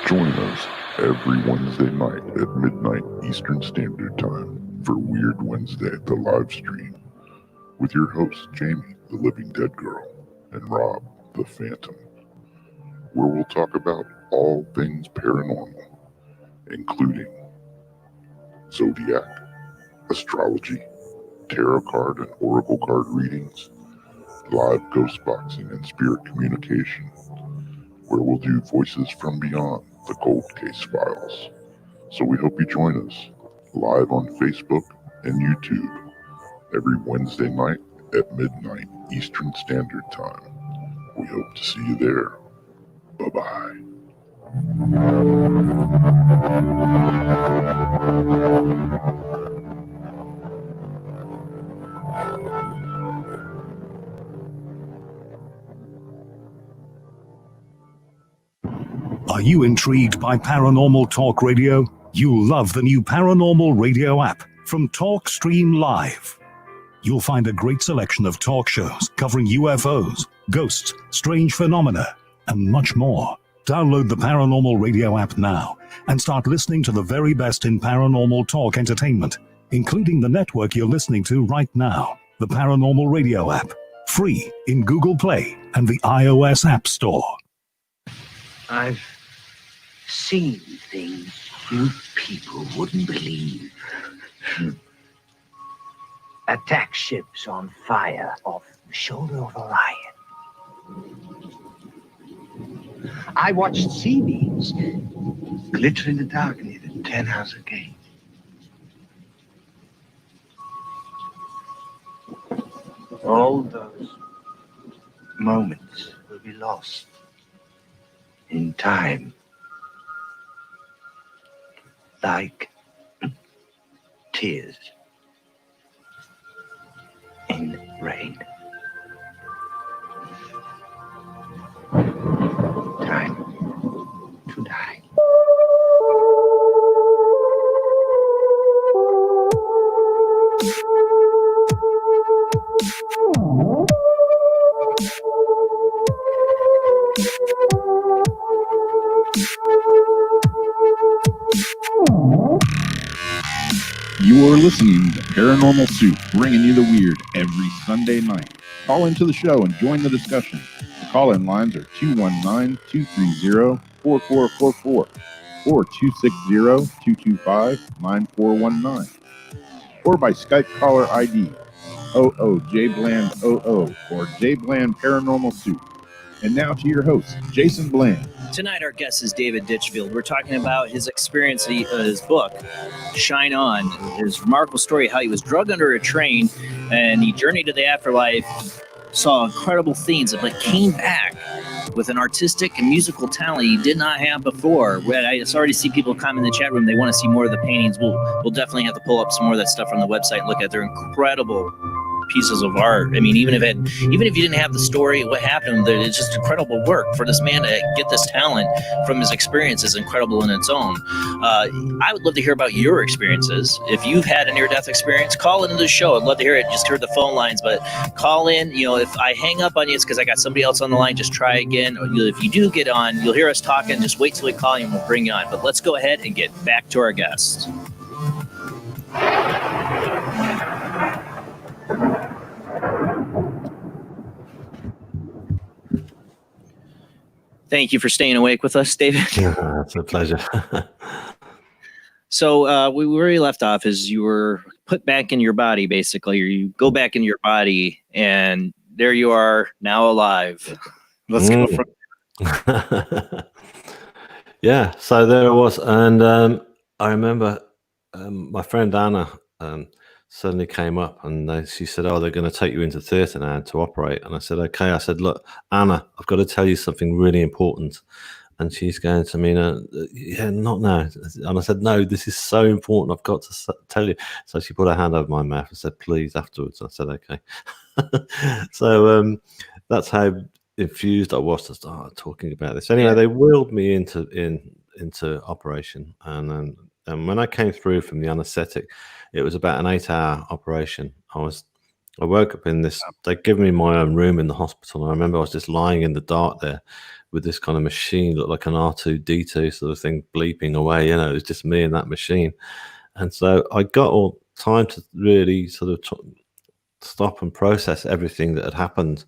Join us every Wednesday night at midnight Eastern Standard Time for Weird Wednesday, the live stream, with your hosts Jamie, the Living Dead Girl, and Rob, the Phantom, where we'll talk about all things paranormal, including zodiac, astrology, tarot card and oracle card readings, live ghost boxing and spirit communication, where we'll do Voices from Beyond, the Cold Case Files. So we hope you join us live on Facebook and YouTube every Wednesday night at midnight Eastern Standard Time. We hope to see you there. Bye-bye. Are you intrigued by Paranormal Talk Radio? You'll love the new Paranormal Radio app from Talkstream Live. You'll find a great selection of talk shows covering UFOs, ghosts, strange phenomena, and much more. Download the Paranormal Radio app now and start listening to the very best in paranormal talk entertainment, including the network you're listening to right now, the Paranormal Radio app, free in Google Play and the iOS App Store. I've seen things you people wouldn't believe. Attack ships on fire off the shoulder of Orion. I watched sea beams glitter in the dark near the 10-house gate. All those moments will be lost in time, like tears in rain. Time to die. You are listening to Paranormal Soup, bringing you the weird every Sunday night. Call into the show and join the discussion. The call-in lines are 219-230-4444 or 260-225-9419, or by Skype caller ID OO J Bland OO or J Bland Paranormal Soup. And now to your host, Jason Bland. Tonight, our guest is David Ditchfield. We're talking about his experience, his book, Shine On, his remarkable story how he was drugged under a train and he journeyed to the afterlife, saw incredible things, but came back with an artistic and musical talent he did not have before. I already see people comment in the chat room. They want to see more of the paintings. We'll definitely have to pull up some more of that stuff from the website. Look at their incredible pieces of art. I mean, even if you didn't have the story, what happened, it's just incredible work for this man to get this talent from his experience is incredible in its own. I would love to hear about your experiences. If you've had a near-death experience, call into the show. I'd love to hear it. Just hear the phone lines, but call in. If I hang up on you, it's because I got somebody else on the line. Just try again. If you do get on, you'll hear us talking. Just wait till we call you and we'll bring you on. But let's go ahead and get back to our guest. Thank you for staying awake with us, David. Yeah, it's a pleasure. So where we left off is you were put back in your body, basically, or you go back in your body, and there you are now alive. Let's go from there. Yeah, so there it was. And I remember my friend Anna suddenly came up and she said, "Oh, they're going to take you into theatre now to operate." And I said, "Okay." I said, "Look, Anna, I've got to tell you something really important." And she's going to me, "Yeah, not now." And I said, "No, this is so important. I've got to tell you." So she put her hand over my mouth and said, "Please," afterwards. I said, "Okay." So that's how infused I was to start talking about this. Anyway, they wheeled me into operation, and when I came through from the anaesthetic, it was about an 8-hour operation. I woke up in this. They'd given me my own room in the hospital, and I remember I was just lying in the dark there with this kind of machine, looked like an R2-D2 sort of thing, bleeping away. It was just me and that machine. And so I got all time to really sort of stop and process everything that had happened.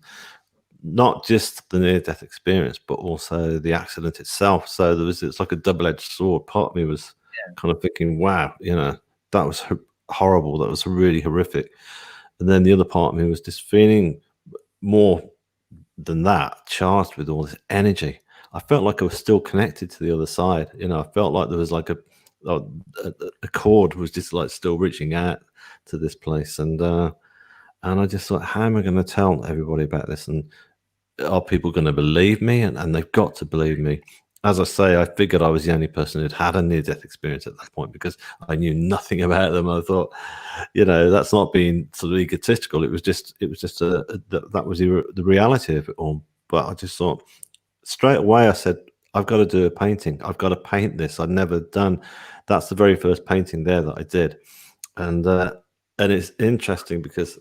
Not just the near-death experience, but also the accident itself. So it's like a double-edged sword. Part of me was kind of thinking, wow, that was horrible. That was really horrific. And then the other part of me was just feeling more than that, charged with all this energy. I felt like I was still connected to the other side. I felt like there was like a cord was just like still reaching out to this place. And I just thought, how am I going to tell everybody about this? And are people going to believe me? And they've got to believe me. As I say, I figured I was the only person who'd had a near-death experience at that point because I knew nothing about them. I thought, that's not being sort of egotistical. It was just that was the reality of it all. But I just thought straight away, I said, I've got to do a painting. I've got to paint this. I'd never done. That's the very first painting there that I did, and it's interesting because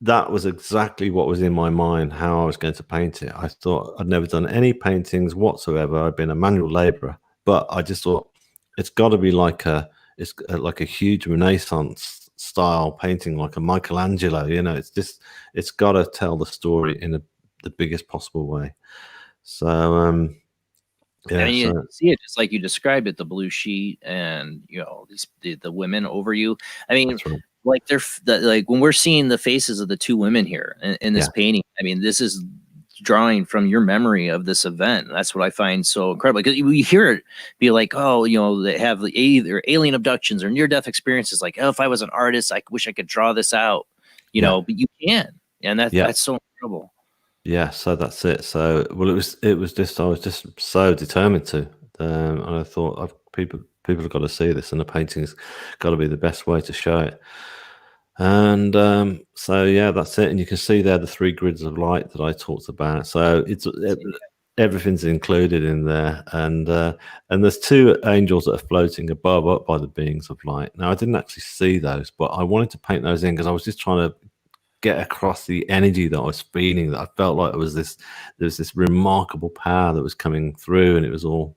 that was exactly what was in my mind, how I was going to paint it. I thought I'd never done any paintings whatsoever. I'd been a manual laborer, but I just thought it's got to be like a huge Renaissance style painting, like a Michelangelo. It's got to tell the story in the biggest possible way. So you see it just like you described it, the blue sheet and the women over you. I mean, right. Like like when we're seeing the faces of the two women here in this painting, I mean, this is drawing from your memory of this event. That's what I find so incredible, because we hear it be like, oh, they have either alien abductions or near-death experiences. Like, oh, if I was an artist, I wish I could draw this out, but you can, and that's so incredible. Yeah, so that's it. So, well, it was just I was just so determined to, and I thought people have got to see this, and the painting's got to be the best way to show it. And so yeah, that's it. And you can see there the 3 grids of light that I talked about. So everything's included in there, and there's 2 angels that are floating above, up by the beings of light. Now I didn't actually see those, but I wanted to paint those in because I was just trying to get across the energy that I was feeling, that I felt like there was this remarkable power that was coming through, and it was all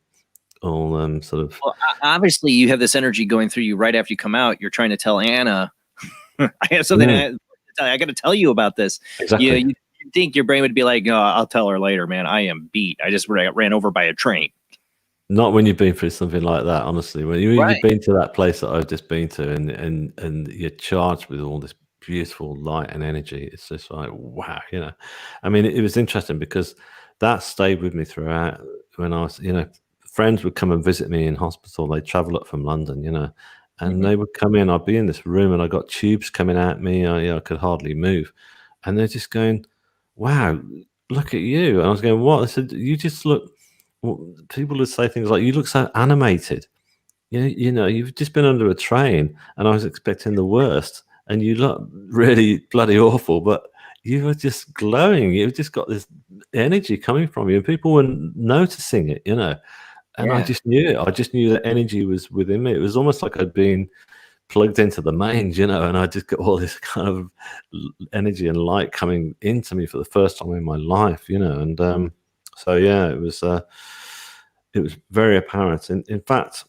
sort of. Well, obviously you have this energy going through you right after you come out. You're trying to tell Anna, I have something I got to tell you about this. Exactly. You think your brain would be like, "No, I'll tell her later, man. I am beat. I just ran over by a train." Not when you've been through something like that, honestly. When you've been to that place that I've just been to, and you're charged with all this beautiful light and energy. It's just like, wow, I mean, it was interesting because that stayed with me throughout. When I was, friends would come and visit me in hospital. They'd travel up from London, and they would come in. I'd be in this room and I got tubes coming at me. I could hardly move. And they're just going, wow, look at you. And I was going, what? I said, you just look, people would say things like, you look so animated. You've just been under a train and I was expecting the worst. And you look really bloody awful, but you were just glowing. You've just got this energy coming from you. And people were noticing it, And I just knew it. I just knew that energy was within me. It was almost like I'd been plugged into the mains, and I just got all this kind of energy and light coming into me for the first time in my life, and so yeah, it was very apparent. In fact,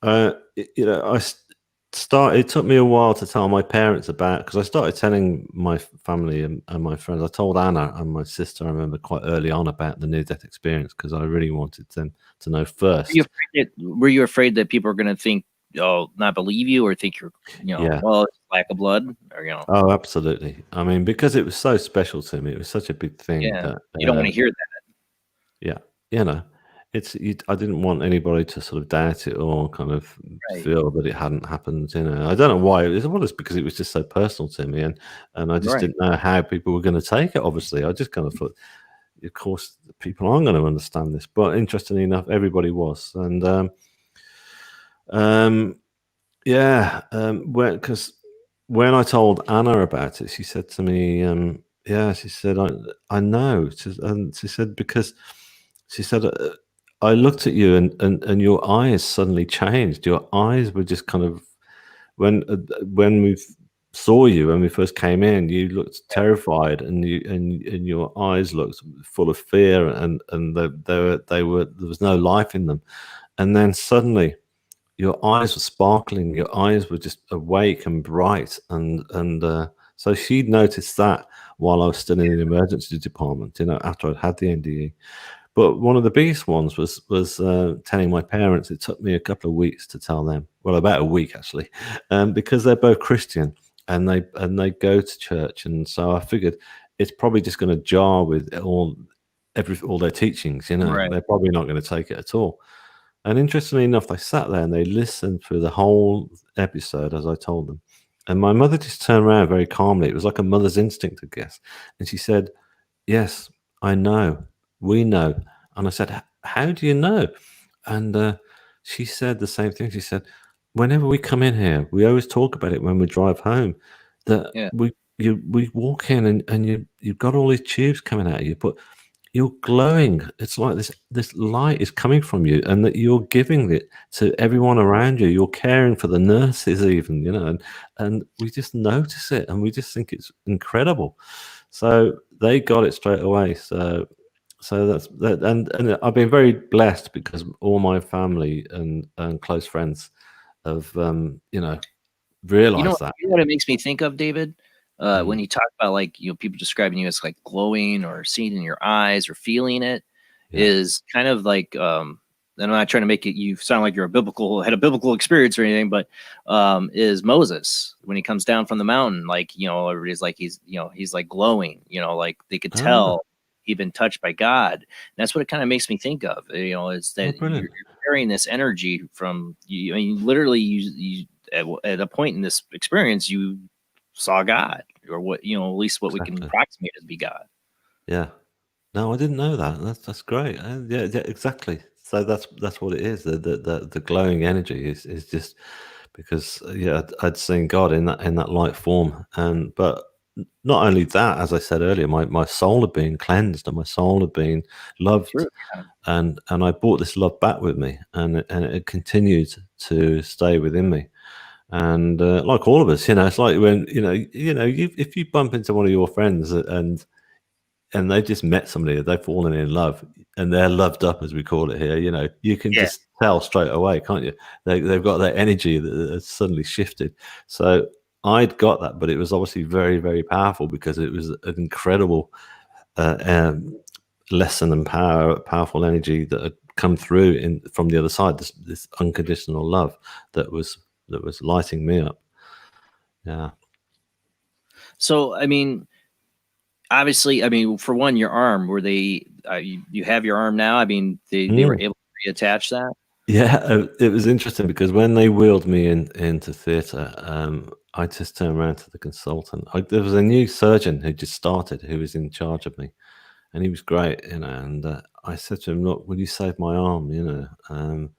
it took me a while to tell my parents about, because I started telling my family and my friends. I told Anna and my sister, I remember, quite early on about the near-death experience because I really wanted them to know first. Were you afraid that people are going to think, not believe you, or think you're, well, it's lack of blood, or Oh, absolutely. I mean, because it was so special to me, it was such a big thing. Yeah, that you don't want to hear that. Yeah, I didn't want anybody to sort of doubt it or kind of Right. feel that it hadn't happened. I don't know why. It's because it was just so personal to me, and I just Right. didn't know how people were going to take it. Obviously, I just kind of thought, of course, people aren't going to understand this. But interestingly enough, everybody was, and because when I told Anna about it, she said to me, she said, I know. She said, because she said, I looked at you and your eyes suddenly changed. Your eyes were just kind of, when we saw you, when we first came in, you looked terrified, and your eyes looked full of fear, and there was no life in them. And then suddenly your eyes were sparkling, your eyes were just awake and bright, and so she'd noticed that while I was still in the emergency department, after I'd had the NDE. But one of the biggest ones was telling my parents. It took me a couple of weeks to tell them. Well, about a week actually, because they're both Christian and they go to church, and so I figured it's probably just going to jar with all their teachings. Right. They're probably not going to take it at all. And interestingly enough, they sat there and they listened through the whole episode as I told them. And my mother just turned around very calmly. It was like a mother's instinct, I guess. And she said, "Yes, I know. We know." And I said, "How do you know?" And she said the same thing. She said, "Whenever we come in here, we always talk about it when we drive home, that we walk in and you've got all these tubes coming out of you, but you're glowing. It's like this light is coming from you, and that you're giving it to everyone around you. You're caring for the nurses even, and we just notice it, and we just think it's incredible." So they got it straight away. So that's that, and I've been very blessed because all my family and close friends have realized that. You know what it makes me think of, David? When you talk about people describing you as like glowing or seeing in your eyes or feeling it, is kind of like and I'm not trying to make it you sound like you're had a biblical experience or anything, but is Moses when he comes down from the mountain, everybody's like he's like glowing, like they could tell he'd been touched by God. And that's what it kind of makes me think of, is that you're carrying this energy from you. I mean, literally you at a point in this experience, you saw God, or what, at least what we can approximate as be God. Yeah. No, I didn't know that. That's great. Yeah, exactly. So that's what it is. The glowing energy is just because I'd seen God in that light form, but not only that, as I said earlier, my soul had been cleansed and my soul had been loved. True. And I brought this love back with me, and it continued to stay within me. And like all of us, it's like when if you bump into one of your friends and they've just met somebody, they've fallen in love, and they're loved up, as we call it here. You can just tell straight away, can't you? They've got that energy that has suddenly shifted. So I'd got that, but it was obviously very, very powerful because it was an incredible lesson and powerful energy that had come through from the other side. This unconditional love that was lighting me up. Yeah. So, I mean, obviously, I mean, for one, your arm, were they, you have your arm now? I mean, they were able to reattach that? Yeah, it was interesting because when they wheeled me into theatre, I just turned around to the consultant. There was a new surgeon who just started who was in charge of me, and he was great, you know. And I said to him, "Look, will you save my arm?" You know,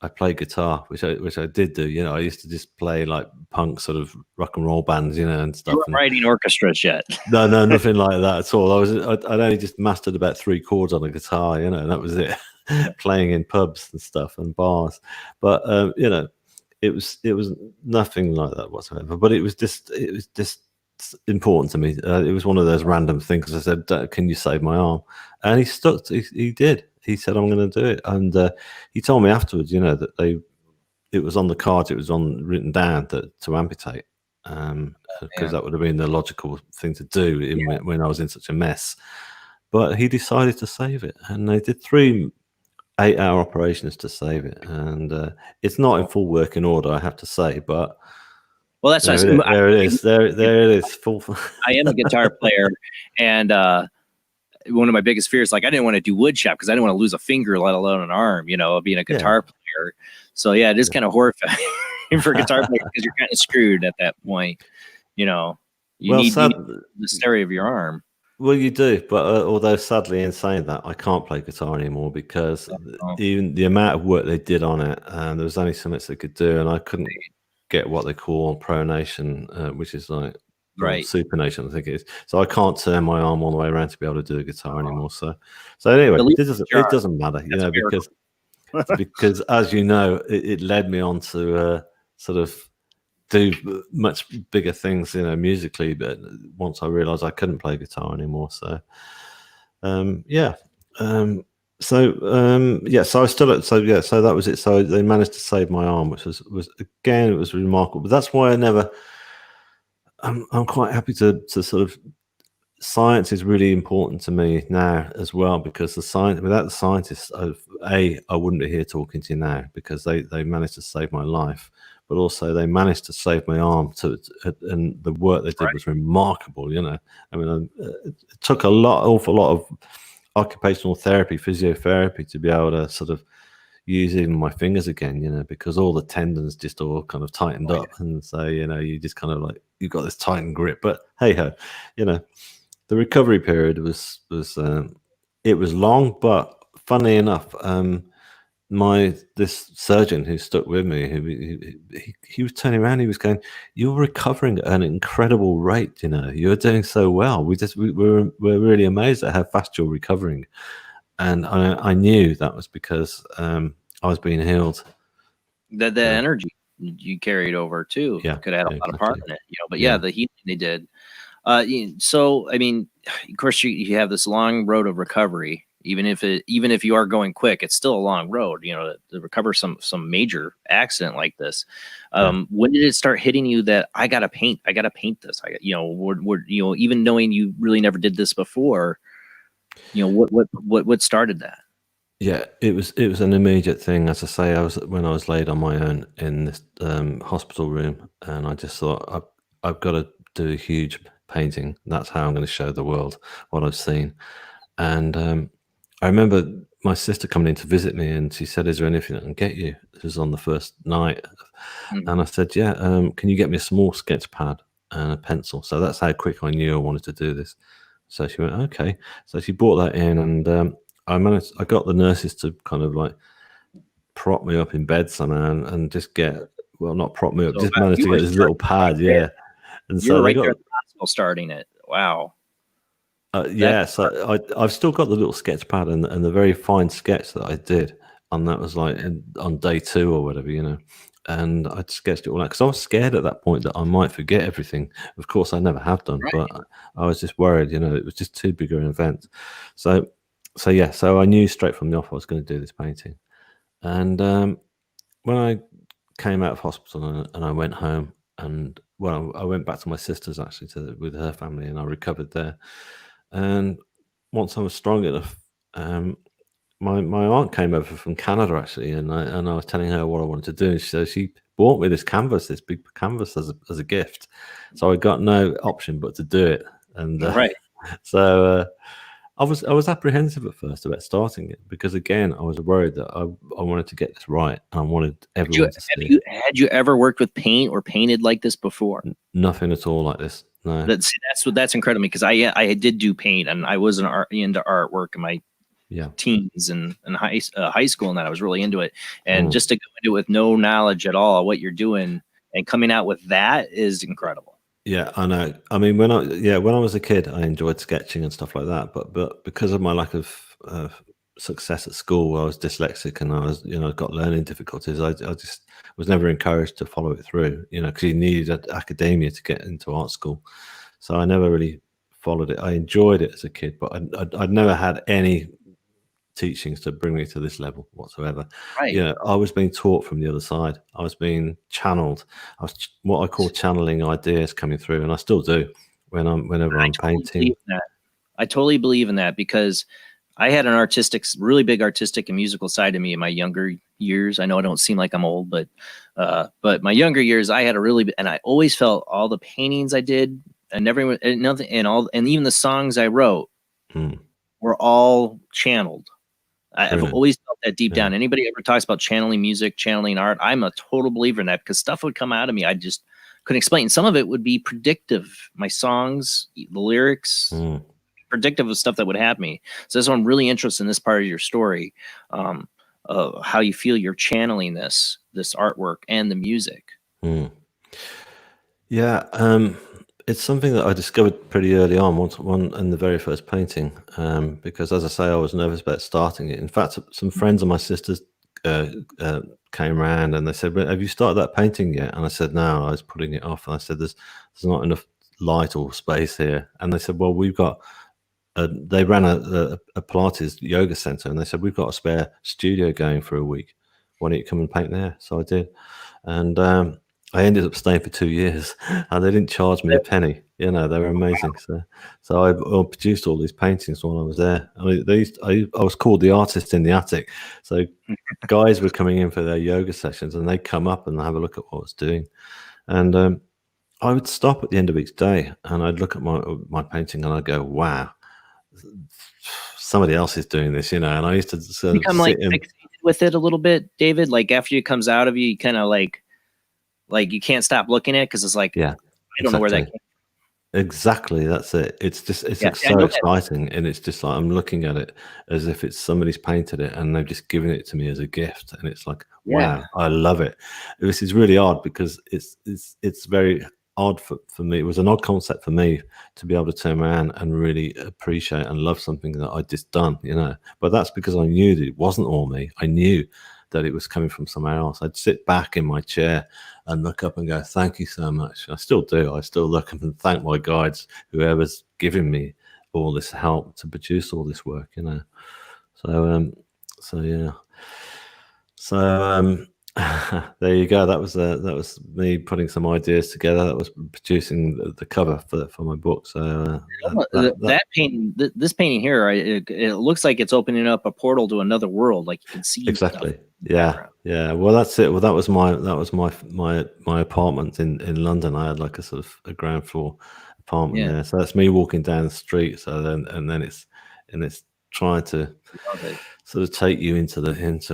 I play guitar, which I did do. You know, I used to just play like punk sort of rock and roll bands, you know, and You stuff. weren't writing orchestras yet. No, nothing like that at all. I'd only just mastered about 3 chords on a guitar, you know, and that was it. Playing in pubs and stuff and bars, but you know, it was nothing like that whatsoever. But it was just important to me. It was one of those random things. I said, "Can you save my arm?" And he stuck. He did. He said, "I'm going to do it." And he told me afterwards, you know, that it was on the cards. It was written down that to amputate. Because that would have been the logical thing to do when I was in such a mess. But he decided to save it, and they did 3 8-hour operations to save it, and it's not in full working order, I have to say. But well, that's there it is. There it is. Full. I am a guitar player, and one of my biggest fears, like I didn't want to do wood shop because I didn't want to lose a finger, let alone an arm. You know, being a guitar player. So yeah, it is kind of horrifying for a guitar player because you're kind of screwed at that point. You know, you need the stereo of your arm. Well, you do, but although sadly in saying that, I can't play guitar anymore because even the amount of work they did on it, there was only so much they could do, and I couldn't get what they call pronation, which is like supination, I think it is. So I can't turn my arm all the way around to be able to do a guitar anymore. So anyway, it doesn't matter, you know, because as you know, it led me on to sort of do much bigger things, you know, musically. But once I realized I couldn't play guitar anymore, so so I still so that was it. So they managed to save my arm, which was again, it was remarkable. But that's why I'm quite happy to sort of, science is really important to me now as well, because without the scientists, I wouldn't be here talking to you now, because they managed to save my life. But also they managed to save my arm and the work they did was remarkable, you know. I mean, it took awful lot of occupational therapy, physiotherapy to be able to sort of use even my fingers again, you know, because all the tendons just all kind of tightened up. And so, you know, you just kind of like, you've got this tightened grip, but hey ho, you know, the recovery period was it was long, but funnily enough, this surgeon who stuck with me, he was turning around, he was going, "You're recovering at an incredible rate, you know, you're doing so well. We're really amazed at how fast you're recovering." And I knew that was because I was being healed. The energy you carried over too could have had a lot of part in it, you know. But the healing they did. So I mean, of course, you have this long road of recovery. Even if you are going quick, it's still a long road, you know, to recover some major accident like this. When did it start hitting you that I gotta paint this? You know, even knowing you really never did this before, you know, what started that? Yeah, it was an immediate thing. As I say, when I was laid on my own in this hospital room, and I just thought, I've got to do a huge painting. That's how I'm going to show the world what I've seen. And I remember my sister coming in to visit me, and she said, "Is there anything I can get you?" This was on the first night. And I said, "Yeah, can you get me a small sketch pad and a pencil?" So that's how quick I knew I wanted to do this. So she went, "Okay." So she brought that in, and I got the nurses to kind of like prop me up in bed somehow and just not prop me up, just managed to get this little pad, And so right there at the hospital starting it. Wow. So I've still got the little sketch pad and the very fine sketch that I did, and that was like on day 2 or whatever, you know. And I sketched it all out because I was scared at that point that I might forget everything. Of course, I never have done, but I was just worried, you know, it was just too big an event. So I knew straight from the off I was going to do this painting. And when I came out of hospital and I went home, and I went back to my sister's actually with her family, and I recovered there. And once I was strong enough, my aunt came over from Canada actually, and I was telling her what I wanted to do. So she bought me this canvas, this big canvas as a gift. So I got no option but to do it. And Right. so I was apprehensive at first about starting it because again I was worried that I wanted to get this right and I wanted everyone to see. Had you ever worked with paint or painted like this before? Nothing at all like this. No. That's incredible because I did do paint and I was into artwork in my teens and high school, and that I was really into it. And just to go into it with no knowledge at all of what you're doing and coming out with that is incredible. Yeah, I know. I mean, when I was a kid, I enjoyed sketching and stuff like that. But because of my lack of success at school, I was dyslexic and I was got learning difficulties. I just was never encouraged to follow it through. Because you needed academia to get into art school, so I never really followed it. I enjoyed it as a kid, but I'd never had any teachings to bring me to this level whatsoever. Right. I was being taught from the other side. I was being channeled. I was what I call channeling ideas coming through, and I still do whenever I'm painting. I totally believe in that because I had an really big artistic and musical side to me in my younger years. I know I don't seem like I'm old, but my younger years, I had and I always felt all the paintings I did and even the songs I wrote were all channeled. I've always felt that deep down. Anybody ever talks about channeling music, channeling art, I'm a total believer in that because stuff would come out of me I just couldn't explain. Some of it would be predictive. My songs, the lyrics, predictive of stuff that would have me. So that's why I'm really interested in this part of your story, how you feel you're channeling this artwork and the music. Yeah, it's something that I discovered pretty early on, one in the very first painting, because as I say, I was nervous about starting it. In fact, some friends of my sisters came around and they said, "Have you started that painting yet?" And I said, "No, I was putting it off." And I said, "There's not enough light or space here." And they said, "Well, we've got." They ran a Pilates yoga center, and they said, "We've got a spare studio going for a week. Why don't you come and paint there?" So I did, and I ended up staying for 2 years, and they didn't charge me a penny. They were amazing. So I produced all these paintings while I was there. I mean, I was called the artist in the attic. So guys were coming in for their yoga sessions, and they'd come up and have a look at what I was doing, and I would stop at the end of each day, and I'd look at my painting, and I'd go, "Wow, somebody else is doing this," And I used to sort of become fixated with it a little bit, David. Like after it comes out of you, you kind of like you can't stop looking at it because it's like, I don't know where that came from. Exactly, that's it. It's just so exciting, and it's just like I'm looking at it as if it's somebody's painted it and they've just given it to me as a gift, and it's like, wow, I love it. This is really odd because it's very odd for me. It was an odd concept for me to be able to turn around and really appreciate and love something that I'd just done, But that's because I knew that it wasn't all me. I knew that it was coming from somewhere else. I'd sit back in my chair and look up and go, "Thank you so much." I still do. I still look up and thank my guides, whoever's giving me all this help to produce all this work, So yeah. So there you go. That was me putting some ideas together. That was producing the cover for my book. So that painting, this painting here, it looks like it's opening up a portal to another world. Like you can see exactly. Yeah. Well, that's it. Well, that was my apartment in London. I had like a sort of a ground floor apartment there. So that's me walking down the street. So then it's trying to sort of take you into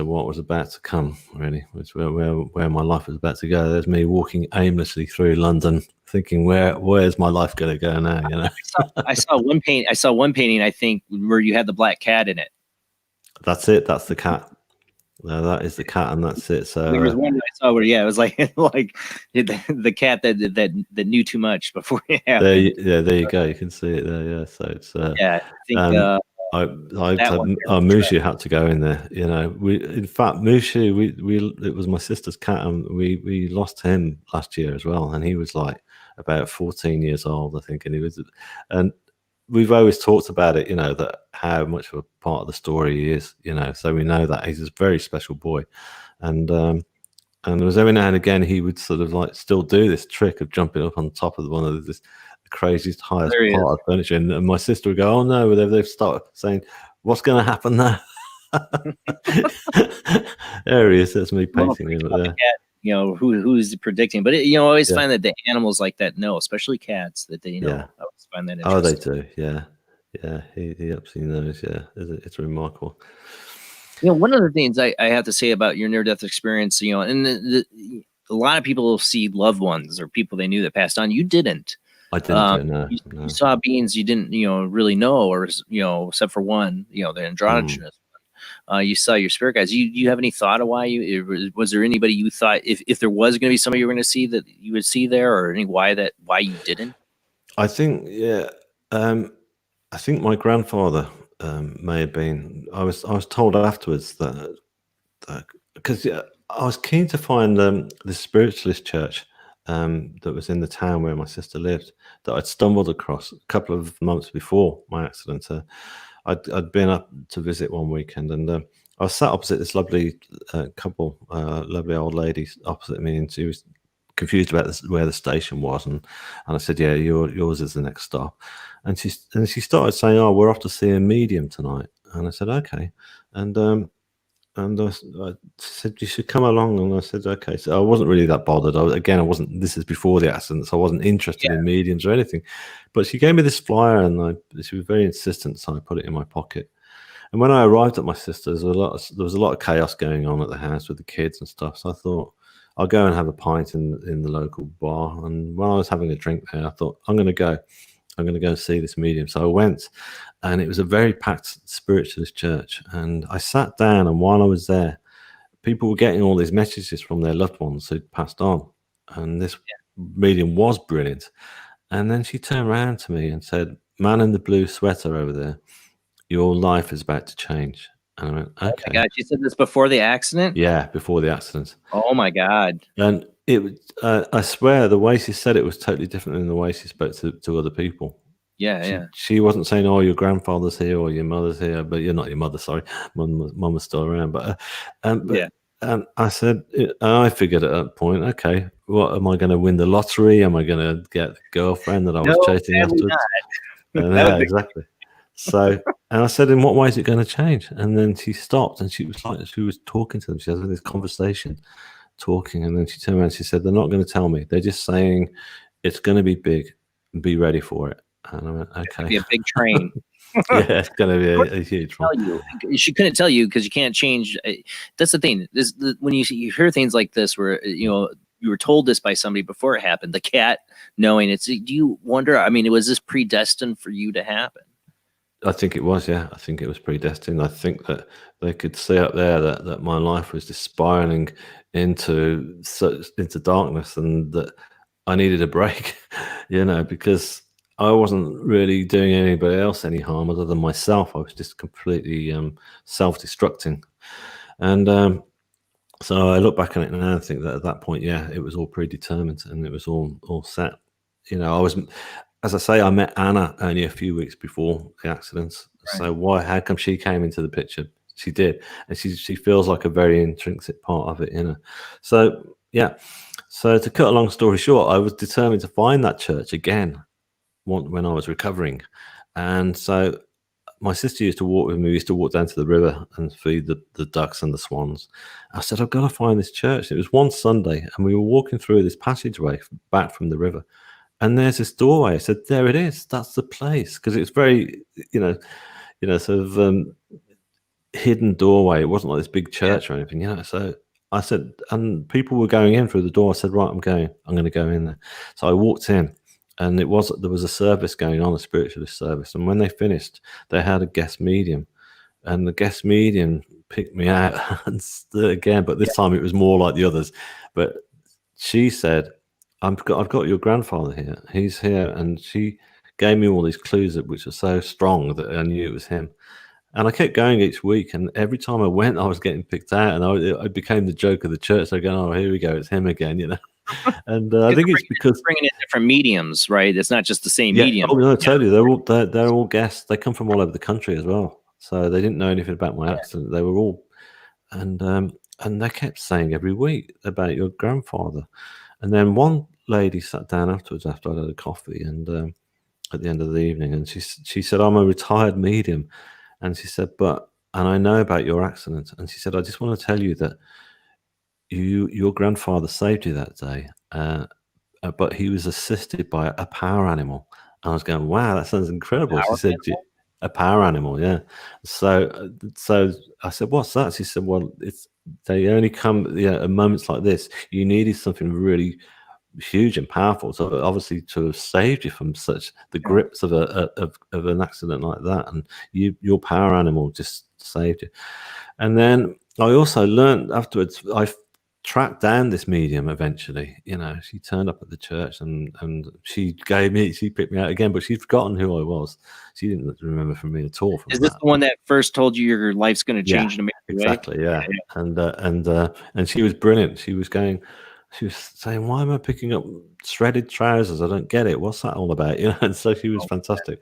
what was about to come, really, which where my life was about to go. There's me walking aimlessly through London, thinking, where's my life going to go now? I saw one painting, I think, where you had the black cat in it. That's it. That's the cat. No, that is the cat, and that's it. So there was one that I saw where, it was like the cat that knew too much before. There you go. You can see it there. Yeah. So it's I think. Mushu had to go in there. In fact, Mushu, it was my sister's cat, and we lost him last year as well. And he was like about 14 years old, I think. And we've always talked about it, that how much of a part of the story he is, so we know that he's a very special boy. And there was every now and again, he would sort of like still do this trick of jumping up on top of one of this craziest highest part of furniture, and my sister would go, "Oh no," they've started saying, "What's going to happen now?" There he is. That's me Well, painting him about the there. cat, who's predicting, but I always Yeah. find that the animals like that know, especially cats, that they know. Yeah. I always find that Oh, they interesting. do. Yeah. Yeah. He absolutely knows. Yeah. It's remarkable. One of the things I have to say about your near-death experience, and a lot of people see loved ones or people they knew that passed on. You didn't. I didn't do no. You saw beings you didn't, really know, or except for one, the androgynous. You saw your spirit guides. You have any thought of why was there anybody you thought if there was going to be somebody you were going to see that you would see there, or why you didn't? I think, yeah. I think my grandfather may have been. I was told afterwards that because I was keen to find this spiritualist church that was in the town where my sister lived, that I'd stumbled across a couple of months before my accident. I'd been up to visit one weekend, and I was sat opposite this lovely couple, lovely old lady opposite me, and she was confused about where the station was, and I said, "Yeah, yours is the next stop." And she started saying, "Oh, we're off to see a medium tonight." And I said, "Okay," and I said, "You should come along." And I said, "Okay." So I wasn't really that bothered. I wasn't. This is before the accident, so I wasn't interested in mediums or anything. But she gave me this flyer, and she was very insistent, so I put it in my pocket. And when I arrived at my sister's, there was a lot of chaos going on at the house with the kids and stuff. So I thought, I'll go and have a pint in the local bar. And while I was having a drink there, I thought, I'm going to go and see this medium. So I went, and it was a very packed spiritualist church. And I sat down, and while I was there, people were getting all these messages from their loved ones who'd passed on. And this medium was brilliant. And then she turned around to me and said, "Man in the blue sweater over there, your life is about to change." And I went, "Okay." Oh my God, she said this before the accident? Yeah, before the accident. Oh my God. And it was, I swear, the way she said it was totally different than the way she spoke to other people. Yeah. She wasn't saying, "Oh, your grandfather's here or your mother's here," but you're not your mother. Sorry, mum was still around. But I said, and I figured at that point, okay, what am I going to win the lottery? Am I going to get the girlfriend that I was chasing afterwards? Yeah, exactly. So, and I said, "In what way is it going to change?" And then she stopped, and she was talking to them. She was having this conversation, talking, and then she turned around and she said, "They're not going to tell me. They're just saying it's going to be big. Be ready for it." And I went, "Okay." It's gonna be a big train. Yeah, it's going to be a huge one. She couldn't tell you because you can't change. That's the thing. When you hear things like this, where you were told this by somebody before it happened, the cat knowing it's. Do you wonder? I mean, was this predestined for you to happen? I think it was, yeah. I think it was predestined. I think that they could see up there that my life was just spiraling into darkness, and that I needed a break, because I wasn't really doing anybody else any harm other than myself. I was just completely self-destructing. And so I look back on it now and think that at that point, yeah, it was all predetermined and it was all set. I was, as I say, I met Anna only a few weeks before the accidents. Right. So how come she came into the picture? She did, and she feels like a very intrinsic part of it. So yeah. So to cut a long story short, I was determined to find that church again when I was recovering, and so my sister used to walk with me. We used to walk down to the river and feed the ducks and the swans. I said, "I've got to find this church." It was one Sunday, and we were walking through this passageway back from the river. And there's this doorway. I said, "There it is. That's the place." Because it's very, sort of hidden doorway. It wasn't like this big church or anything, So I said, and people were going in through the door. I said, "Right, I'm going to go in there." So I walked in, and there was a service going on, a spiritualist service. And when they finished, they had a guest medium, and the guest medium picked me out again. But this time it was more like the others. But she said, I've got your grandfather here. He's here." And she gave me all these clues which were so strong that I knew it was him. And I kept going each week, and every time I went, I was getting picked out, and I became the joke of the church. They're going, "Oh, here we go, it's him again," And I think it's because bringing in different mediums, right? It's not just the same yeah, medium. Oh no, totally. They're all guests. They come from all over the country as well, so they didn't know anything about my accident. They were all, and they kept saying every week about your grandfather. And then one lady sat down afterwards after I had a coffee, and at the end of the evening, and she said, "I'm a retired medium," and she said, "But and I know about your accident. And she said, I just want to tell you that your grandfather saved you that day, but he was assisted by a power animal. And I was going, wow, that sounds incredible. She said, a power animal, yeah. So I said, what's that? She said, well, they only come at moments like this. You needed something really huge and powerful, so obviously to have saved you from such the grips of an accident like that, and your power animal just saved you. And then I also learned afterwards, I tracked down this medium eventually. She turned up at the church and she picked me out again, but she'd forgotten who I was. She didn't remember from me at all. Is this the one that first told you your life's going to change in a major way? Exactly, yeah. And she was brilliant. She was saying, why am I picking up shredded trousers? I don't get it. What's that all about? And so she was fantastic.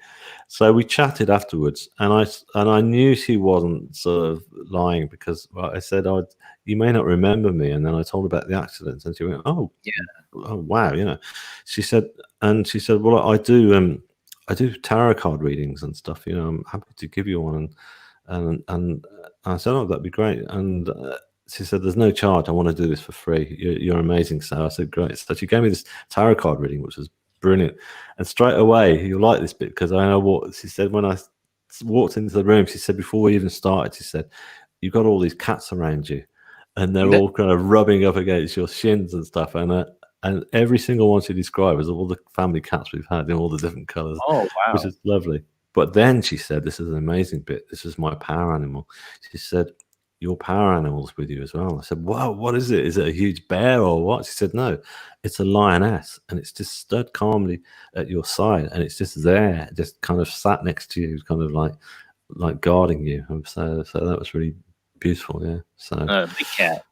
So we chatted afterwards, and I knew she wasn't sort of lying, because I said, you may not remember me. And then I told her about the accident, and she went, oh wow. She said, well, I do tarot card readings and stuff. I'm happy to give you one. And I said, oh, that'd be great. And she said, there's no charge. I want to do this for free. You're amazing. So I said, great. So she gave me this tarot card reading, which was brilliant. And straight away, you'll like this bit, because I know what she said when I walked into the room. She said, before we even started, she said, you've got all these cats around you, and they're all kind of rubbing up against your shins and stuff. And every single one she described was all the family cats we've had in all the different colors. Oh, wow. Which is lovely. But then she said, this is an amazing bit. This is my power animal. She said, your power animal's with you as well. I said, wow, what is it? Is it a huge bear or what? She said, no, it's a lioness, and it's just stood calmly at your side, and it's just there, just kind of sat next to you, kind of like guarding you. And so that was really beautiful, yeah. So big cat.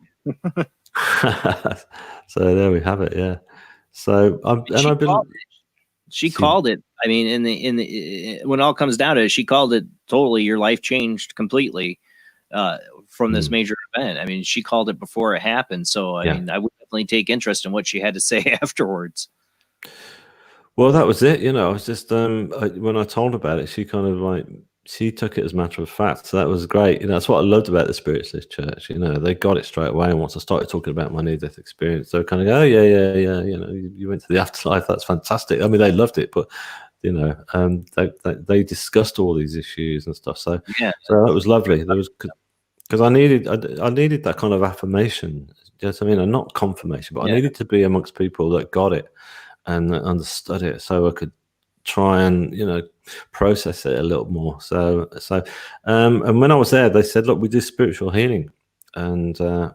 So there we have it, yeah. So she called it. I mean, in the when it all comes down to it, she called it totally. Your life changed completely from this major event. I mean, she called it before it happened. So I mean, I would definitely take interest in what she had to say afterwards. Well, that was it. I was just when I told her about it, she kind of she took it as a matter of fact. So that was great. That's what I loved about the Spiritualist Church. They got it straight away. And once I started talking about my near-death experience, they were kind of go, oh yeah. You went to the afterlife. That's fantastic. I mean, they loved it, but they discussed all these issues and stuff. So so that was lovely. There was, because I needed that kind of affirmation. You know what I mean? And not confirmation, but I needed to be amongst people that got it and understood it, so I could try and process it a little more. So and when I was there, they said, look, we do spiritual healing, and and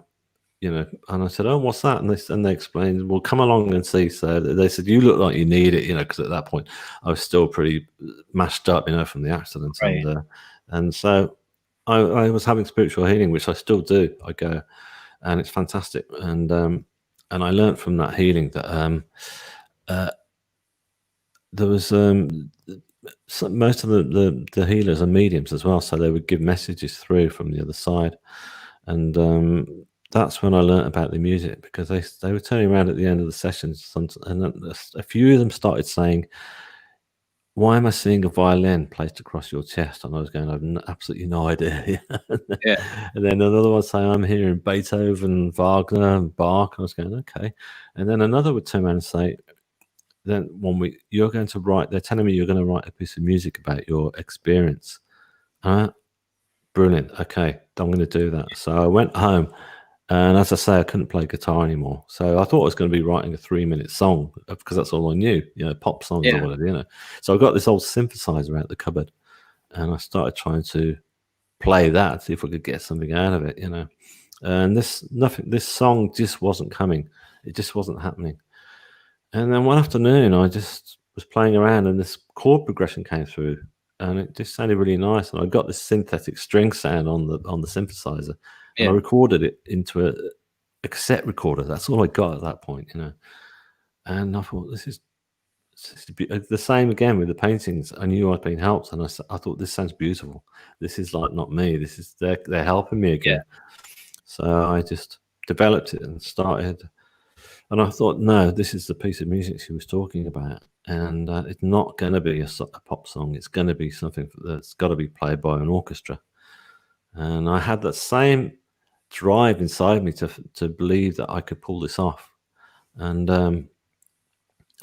I said, oh, what's that? And they explained, well, come along and see. So they said, you look like you need it, because at that point I was still pretty mashed up, from the accident, right. And so I was having spiritual healing, which I still do. I go, and it's fantastic. And I learned from that healing that there was most of the healers are mediums as well, so they would give messages through from the other side. And that's when I learned about the music, because they were turning around at the end of the sessions, and a few of them started saying, why am I seeing a violin placed across your chest? And I was going, I have absolutely no idea. And then another one saying, I'm hearing Beethoven, Wagner, and Bach. I was going, okay. And then another would turn around and say, then you're going to write, they're telling me you're going to write a piece of music about your experience. Brilliant. Okay, I'm going to do that. So I went home, and as I say, I couldn't play guitar anymore. So I thought I was going to be writing a 3-minute song, because that's all I knew, pop songs or whatever, So I got this old synthesizer out the cupboard, and I started trying to play that, see if I could get something out of it, And this song just wasn't coming. It just wasn't happening. And then one afternoon, I just was playing around, and this chord progression came through, and it just sounded really nice. And I got this synthetic string sound on the synthesizer, and I recorded it into a cassette recorder. That's all I got at that point, And I thought, this is the same again with the paintings. I knew I'd been helped, and I thought, this sounds beautiful. This is not me. This is they're helping me again. So I just developed it and started. And I thought, no, this is the piece of music she was talking about. And it's not going to be a pop song. It's going to be something that's got to be played by an orchestra. And I had that same drive inside me to believe that I could pull this off. And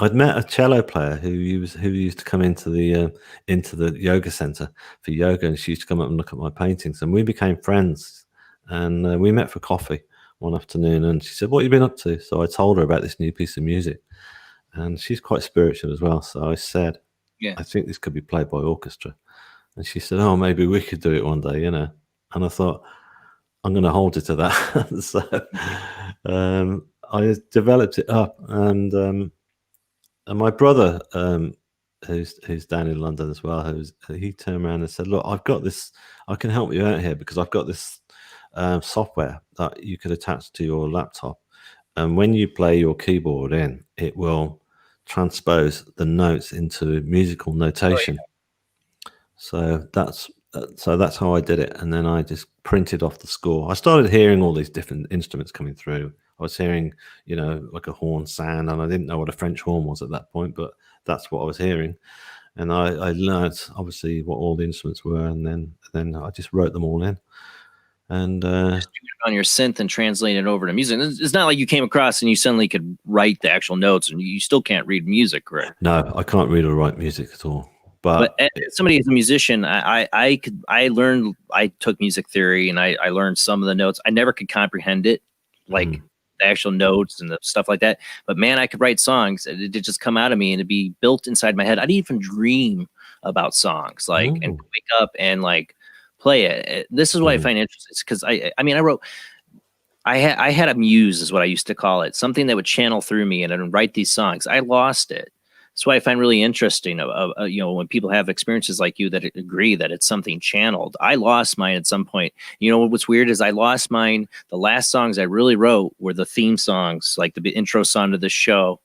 I'd met a cello player who used to come into the yoga center for yoga, and she used to come up and look at my paintings, and we became friends. And we met for coffee one afternoon, and she said, "What have you been up to?" So I told her about this new piece of music, and she's quite spiritual as well. So I said, Yeah. "I think this could be played by orchestra." And she said, "Oh, maybe we could do it one day, you know." And I thought, I'm going to hold you to that. So I developed it up, and my brother, who's down in London as well, he turned around and said, "Look, I've got this. I can help you out here because I've got this software that you could attach to your laptop, and when you play your keyboard in, it will transpose the notes into musical notation." Oh, yeah. So that's how I did it, and then I just printed off the score. I started hearing all these different instruments coming through. I was hearing, like a horn sound, and I didn't know what a French horn was at that point, but that's what I was hearing. And I learned obviously what all the instruments were, and then I just wrote them all in. And just do it on your synth and translate it over to music. It's not like you came across and you suddenly could write the actual notes, and you still can't read music, right? No, I can't read or write music at all. But as somebody who's a musician, I took music theory, and I learned some of the notes. I never could comprehend it, like the actual notes and the stuff like that. But man, I could write songs. It did just come out of me, and it'd be built inside my head. I didn't even dream about songs, and wake up and play it. This is what I find interesting, because I had a muse, is what I used to call it, something that would channel through me and I'd write these songs. I lost it. That's what I find really interesting when people have experiences like you that agree that it's something channeled. I lost mine at some point. What's weird is I lost mine. The last songs I really wrote were the theme songs, like the intro song to the show,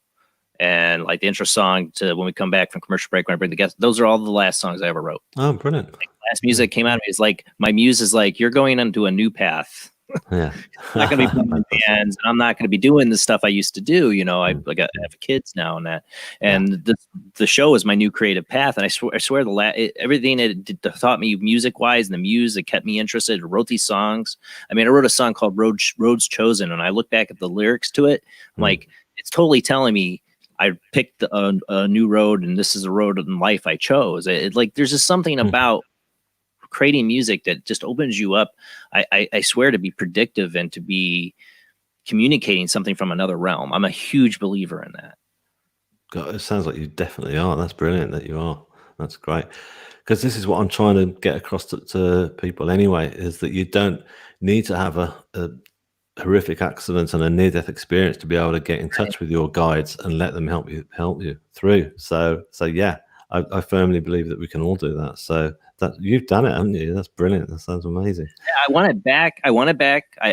and like the intro song to when we come back from commercial break, when I bring the guests. Those are all the last songs I ever wrote. Oh, brilliant. Last music came out of me is like, my muse is like, you're going into a new path. Yeah. I'm not going to be playing bands, and I'm not going to be doing the stuff I used to do. I have kids now and that. And the show is my new creative path. And I swear everything it taught me music wise, and the muse that kept me interested. I wrote these songs. I wrote a song called Roads Chosen, and I look back at the lyrics to it. I'm like, it's totally telling me I picked a new road, and this is the road in life I chose. There's just something about creating music that just opens you up. I swear, to be predictive and to be communicating something from another realm. I'm a huge believer in that. God, it sounds like you definitely are. That's brilliant that you are. That's great. Because this is what I'm trying to get across to people anyway, is that you don't need to have a horrific accident and a near-death experience to be able to get in touch with your guides and let them help you through. So yeah, I firmly believe that we can all do that. So that you've done it, haven't you? That's brilliant. That sounds amazing. Yeah, I want it back. I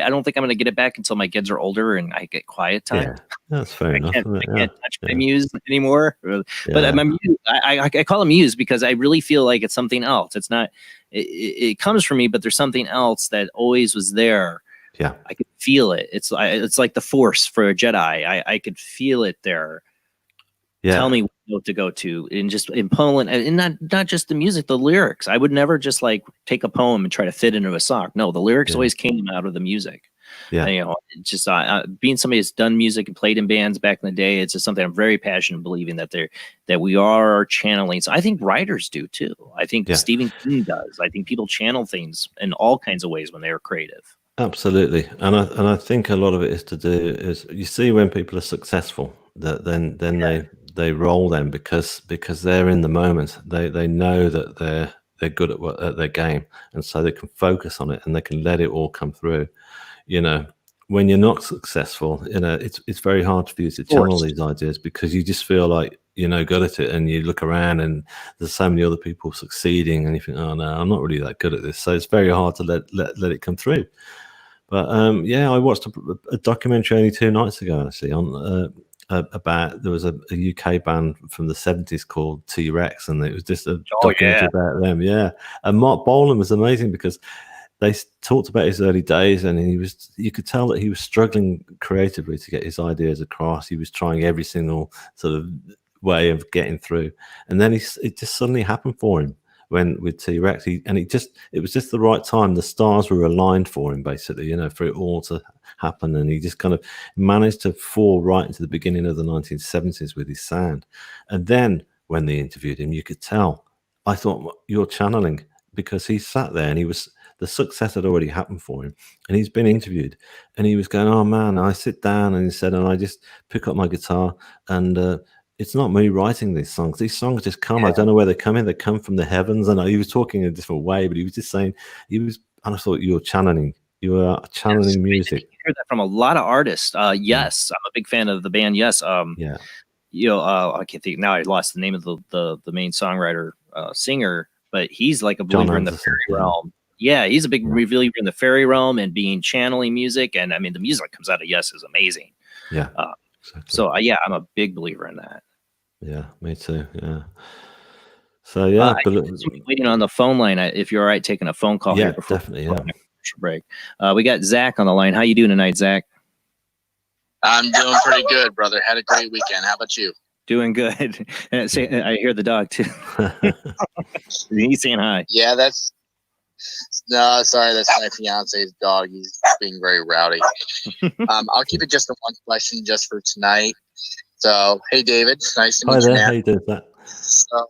don't think I'm going to get it back until my kids are older and I get quiet time. Yeah, that's fair enough. I can't touch my muse anymore. But my muse, I call it muse because I really feel like it's something else. It's not. It comes from me, but there's something else that always was there. Yeah, I could feel it. It's like the Force for a Jedi. I could feel it there. Yeah. Tell me what to go to, and just in Poland, and not just the music, the lyrics. I would never just take a poem and try to fit into a song. No, the lyrics always came out of the music. Yeah, and, it's just being somebody that's done music and played in bands back in the day. It's just something I'm very passionate in believing that we are channeling. So I think writers do too. I think Stephen King does. I think people channel things in all kinds of ways when they are creative. Absolutely, and I think a lot of it is to do is you see when people are successful that then they roll them because they're in the moment. They know that they're good at their game, and so they can focus on it and they can let it all come through. When you're not successful, it's very hard for you to channel these ideas because you just feel like you're no good at it, and you look around and there's so many other people succeeding, and you think, oh no, I'm not really that good at this. So it's very hard to let it come through. But I watched a documentary only 2 nights ago actually on about there was a UK band from the 70s called T-Rex, and it was just a documentary about them. Yeah, and Mark Bolan was amazing because they talked about his early days, and you could tell that he was struggling creatively to get his ideas across. He was trying every single sort of way of getting through, and then it just suddenly happened for him when with T-Rex, it was just the right time. The stars were aligned for him, basically, you know, for it all to happen, and he just kind of managed to fall right into the beginning of the 1970s with his sound. And then when they interviewed him, you could tell. I thought, you're channeling, because he sat there and the success had already happened for him, and he's been interviewed, and he was going, oh man, I sit down, and he said, and I just pick up my guitar, and it's not me writing these songs just come. I don't know where they're coming. They come from the heavens. And he was talking in a different way, but he was just saying, and I thought, you're channeling. You are channeling music. I hear that from a lot of artists. Yes, I'm a big fan of the band. Yes. Yeah. You know, I can't think now. I lost the name of the main songwriter, singer, but he's like a believer in the fairy realm. Yeah, he's a big believer in the fairy realm and being channeling music. And I mean, the music that comes out of Yes is amazing. Yeah. Exactly. So yeah, I'm a big believer in that. Yeah, me too. Yeah. So yeah, but waiting on the phone line. If you're all right, taking a phone call here before definitely. Yeah. Break. We got Zach on the line. How you doing tonight, Zach? I'm doing pretty good, brother. Had a great weekend. How about you? Doing good. And I hear the dog too. He's saying hi. Yeah, that's my fiance's dog. He's being very rowdy. I'll keep it just to one question just for tonight. So, hey, David, nice to meet you, man. How you doing, Zach? So,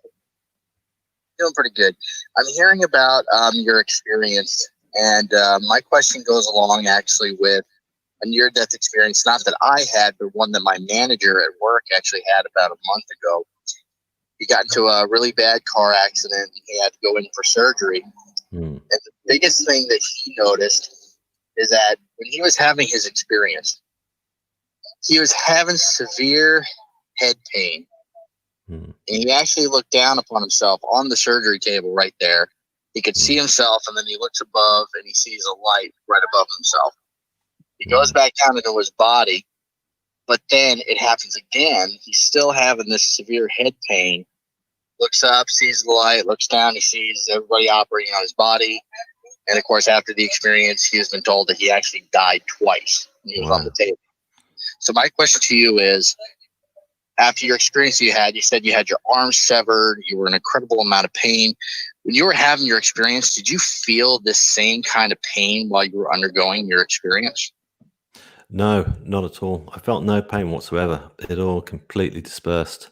doing pretty good. I'm hearing about your experience, and my question goes along actually with a near-death experience, not that I had, but one that my manager at work actually had about a month ago. He got into a really bad car accident, and he had to go in for surgery. And the biggest thing that he noticed is that when he was having his experience, he was having severe head pain. And he actually looked down upon himself on the surgery table right there. He could see himself, and then he looks above and he sees a light right above himself. He goes back down into his body, but then it happens again. He's still having this severe head pain. Looks up, sees the light, looks down, he sees everybody operating on his body. And of course, after the experience, he has been told that he actually died twice when he was on the table. So my question to you is, after your experience you said you had your arm severed, you were in an incredible amount of pain. When you were having your experience, did you feel this same kind of pain while you were undergoing your experience? No, not at all. I felt no pain whatsoever. It all completely dispersed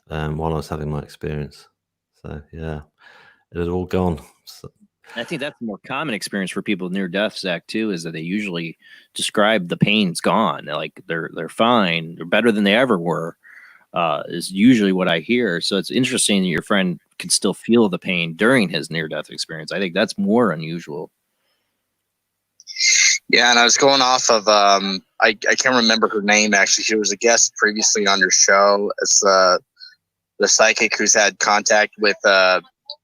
while I was having my experience. So yeah, it had all gone. So, I think that's a more common experience for people near death, Zach, too, is that they usually describe the pain's gone. Like they're fine, they're better than they ever were, is usually what I hear. So it's interesting that your friend could still feel the pain during his near-death experience. I think that's more unusual. Yeah, and I was going off of I can't remember her name actually. She was a guest previously on your show. It's the psychic who's had contact with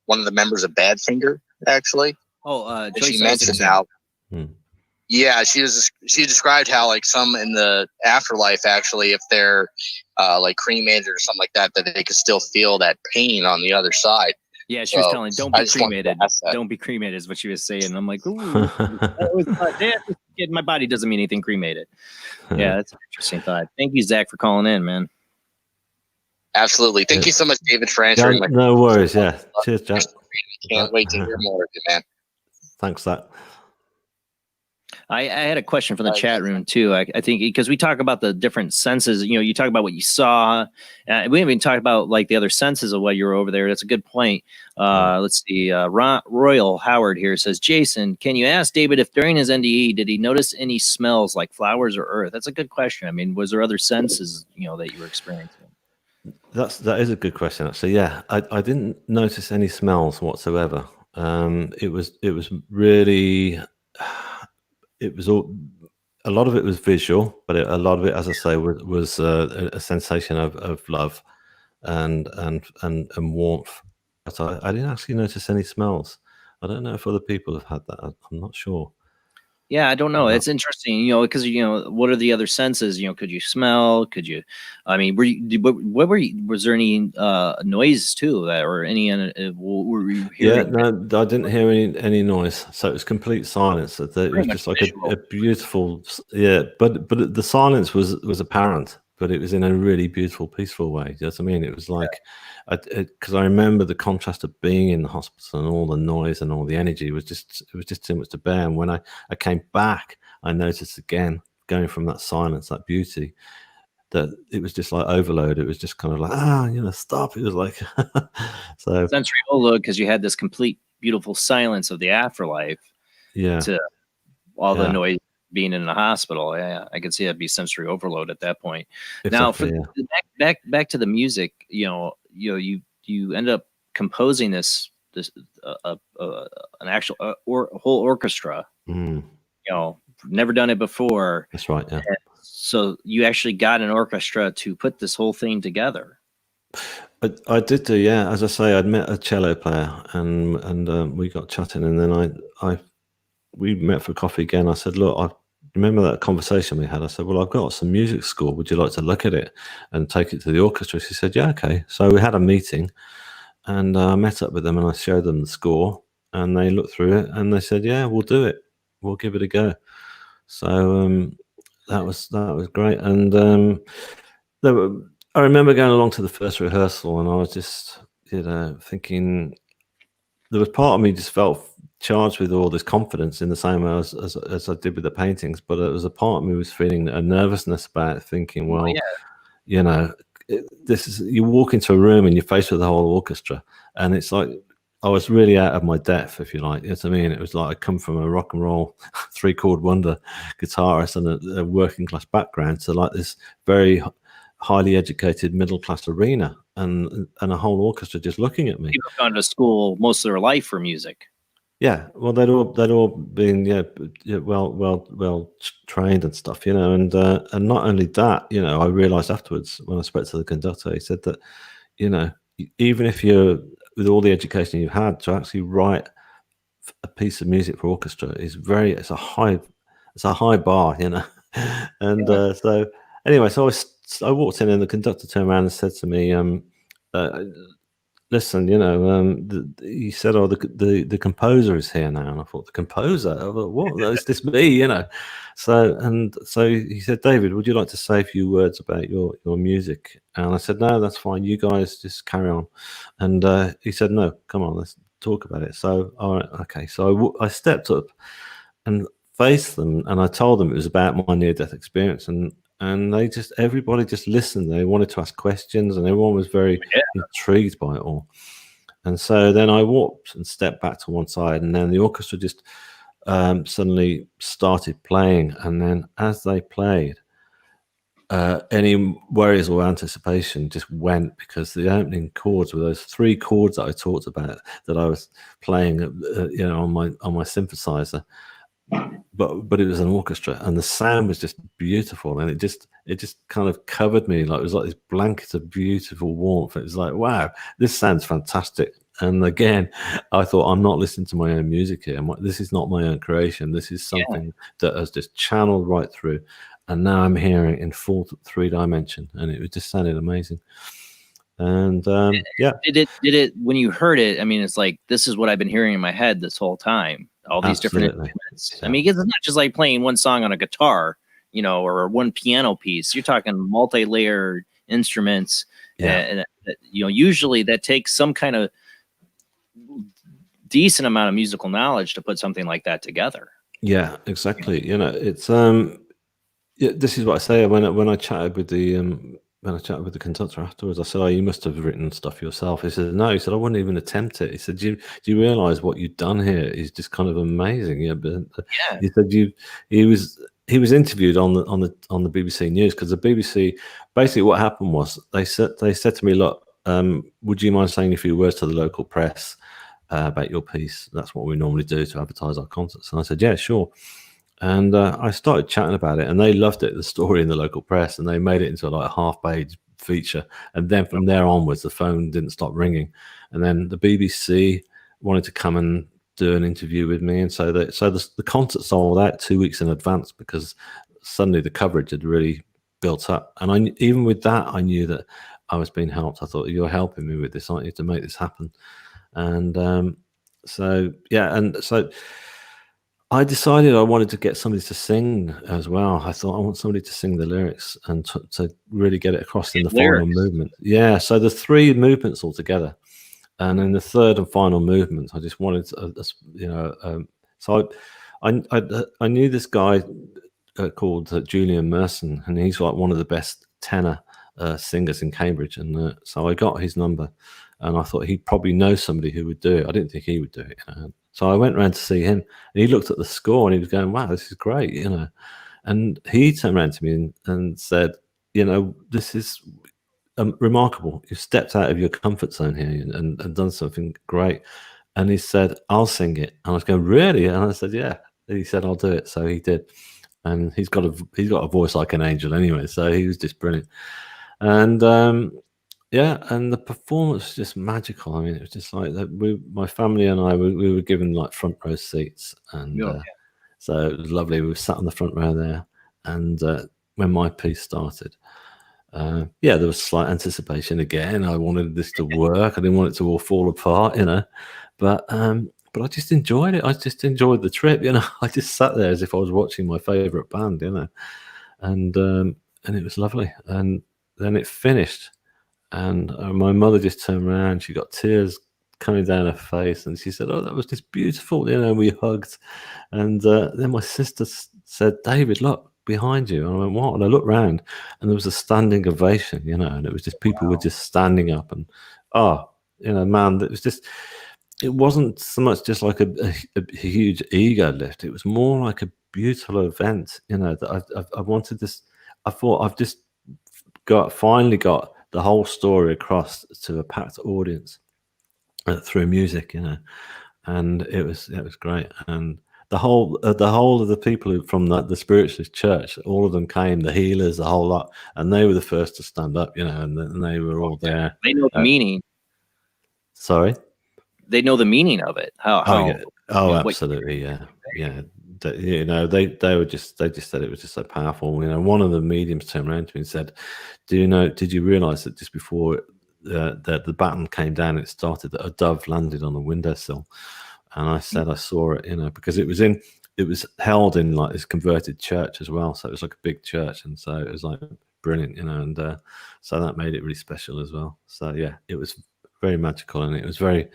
one of the members of Badfinger, actually. And she mentioned how yeah, she described how like some in the afterlife actually, if they're like cremated or something like that, that they could still feel that pain on the other side. Yeah, she was telling, don't be cremated. Don't be cremated is what she was saying. And I'm like, ooh, my body doesn't mean anything cremated. Yeah, that's an interesting thought. Thank you, Zach, for calling in, man. Absolutely. Thank you so much, David, for answering my No worries. Yeah. Cheers, Jack. Can't wait to hear more of you, man. Thanks, Zach. I had a question from the chat room too. I think because we talk about the different senses, you know, you talk about what you saw. We haven't even talked about like the other senses of what you were over there. That's a good point. Let's see. Royal Howard here says, Jason, can you ask David if during his NDE, did he notice any smells like flowers or earth? That's a good question. I mean, was there other senses, you know, that you were experiencing? That is a good question, actually. Yeah, I didn't notice any smells whatsoever. It was really... It was all, a lot of it was visual, but a lot of it, as I say, was a sensation of love and warmth. But I didn't actually notice any smells. I don't know if other people have had that. I'm not sure. Yeah, I don't know. It's interesting, you know, because, you know, what are the other senses? You know, could you smell? Could you, I mean, what were you, was there any noise too, or any, were you hearing? Yeah, no, I didn't hear any noise. So it was complete silence. It was just like a beautiful, yeah, but the silence was apparent but it was in a really beautiful, peaceful way. You know what I mean? It was like, because I remember the contrast of being in the hospital and all the noise and all the energy it was just too much to bear. And when I came back, I noticed again, going from that silence, that beauty, that it was just like overload. It was just kind of like, stop. It was like, so sensory overload, because you had this complete beautiful silence of the afterlife. Yeah. To all the Yeah. noise being in the hospital. Yeah, I could see that'd be sensory overload at that point. Exactly, Now, back to the music. You end up composing this an actual whole orchestra. Mm. Never done it before. That's right. Yeah. And so you actually got an orchestra to put this whole thing together. I did do, yeah. As I say, I'd met a cello player, and we got chatting, and then we met for coffee again. I said, look, I remember that conversation we had. I said, well, I've got some music score. Would you like to look at it and take it to the orchestra? She said, yeah, okay. So we had a meeting, and I met up with them, and I showed them the score, and they looked through it, and they said, yeah, we'll do it. We'll give it a go. So that was great. And I remember going along to the first rehearsal, and I was just, thinking, there was part of me just felt charged with all this confidence in the same way as I did with the paintings, but it was a part of me was feeling a nervousness about it, thinking, well, this is, you walk into a room and you're faced with the whole orchestra, and it's like I was really out of my depth, if you like. You know what I mean? It was like I come from a rock and roll 3-chord wonder guitarist and a working class background to like this very highly educated middle class arena, and a whole orchestra just looking at me. People have gone to school most of their life for music. Yeah, well, they'd all been well trained and stuff, and not only that, I realised afterwards when I spoke to the conductor, he said that, even if you're with all the education you've had, to actually write a piece of music for orchestra is it's a high bar, and so anyway, so I walked in, and the conductor turned around and said to me, listen, he said, oh, the composer is here now. And I thought, the composer? I thought, what? Is this me? So he said, David, would you like to say a few words about your music? And I said, no, that's fine. You guys just carry on. And he said, no, come on, let's talk about it. So, all right, okay. So I stepped up and faced them, and I told them it was about my near-death experience, and everybody just listened. They wanted to ask questions, and everyone was very intrigued by it all. And so then I walked and stepped back to one side, and then the orchestra just suddenly started playing. And then as they played, any worries or anticipation just went, because the opening chords were those 3 chords that I talked about that I was playing, on my synthesizer. But it was an orchestra, and the sound was just beautiful, and it just kind of covered me, like it was like this blanket of beautiful warmth. It was like, wow, this sounds fantastic. And again, I thought, I'm not listening to my own music here. This is not my own creation. This is something that has just channeled right through, and now I'm hearing it in full 3 dimension, and it just sounded amazing. And did it when you heard it? I mean, it's like, this is what I've been hearing in my head this whole time. All these different instruments. I mean, it's not just like playing one song on a guitar, or one piano piece. You're talking multi-layered instruments. And usually that takes some kind of decent amount of musical knowledge to put something like that together. Yeah, exactly. It's this is what I say when I chatted with the conductor afterwards. I said, oh, you must have written stuff yourself. He said, no. He said, I wouldn't even attempt it. He said, do you realize what you've done here is just kind of amazing? He said, he was interviewed on the BBC News, because the BBC, basically what happened was they said to me, look, would you mind saying a few words to the local press about your piece? That's what we normally do to advertise our concerts. And I said, yeah, sure. And I started chatting about it, and they loved it, the story in the local press, and they made it into like a half-page feature. And then from there onwards, the phone didn't stop ringing. And then the BBC wanted to come and do an interview with me, and so the concert sold out 2 weeks in advance, because suddenly the coverage had really built up. And even with that, I knew that I was being helped. I thought, you're helping me with this, aren't you, to make this happen? And so I decided I wanted to get somebody to sing as well. I thought I want somebody to sing the lyrics and to really get it across in the final movement. Yeah, so the 3 movements all together, and in the third and final movement, I just wanted to, so I knew this guy called Julian Merson, and he's like one of the best tenor singers in Cambridge, and so I got his number, and I thought he'd probably know somebody who would do it. I didn't think he would do it. So I went round to see him, and he looked at the score, and he was going, "Wow, this is great," And he turned around to me and said, "This is remarkable. You've stepped out of your comfort zone here and done something great." And he said, "I'll sing it." And I was going, "Really?" And I said, "Yeah." And he said, "I'll do it." So he did. And he's got a voice like an angel anyway. So he was just brilliant. And and the performance was just magical. I mean, it was just like that. My family and I, we were given like front row seats, and so it was lovely. We sat on the front row there, and when my piece started, there was slight anticipation again. I wanted this to work. I didn't want it to all fall apart, but I just enjoyed it. I just enjoyed the trip, I just sat there as if I was watching my favorite band, and it was lovely. And then it finished, and my mother just turned around. She got tears coming down her face, and she said, "Oh, that was just beautiful." We hugged, and then my sister said, "David, look behind you." And I went, "What?" And I looked round, and there was a standing ovation, and it was just people were just standing up, and man, it was just. It wasn't so much just like a huge ego lift. It was more like a beautiful event, that I wanted this. I thought I've just finally got the whole story across to a packed audience through music, and it was great. And the whole of the people from the spiritualist church, all of them came, the healers, the whole lot, and they were the first to stand up, and they were all there. They know the meaning. Sorry. They know the meaning of it. Absolutely, yeah. They just said it was just so powerful. One of the mediums turned around to me and said, did you realize that just before the baton came down, it started that a dove landed on the windowsill? And I said I saw it, because it was held in like this converted church as well, so it was like a big church, and so it was like brilliant, and so that made it really special as well. So yeah, it was very magical, and it was very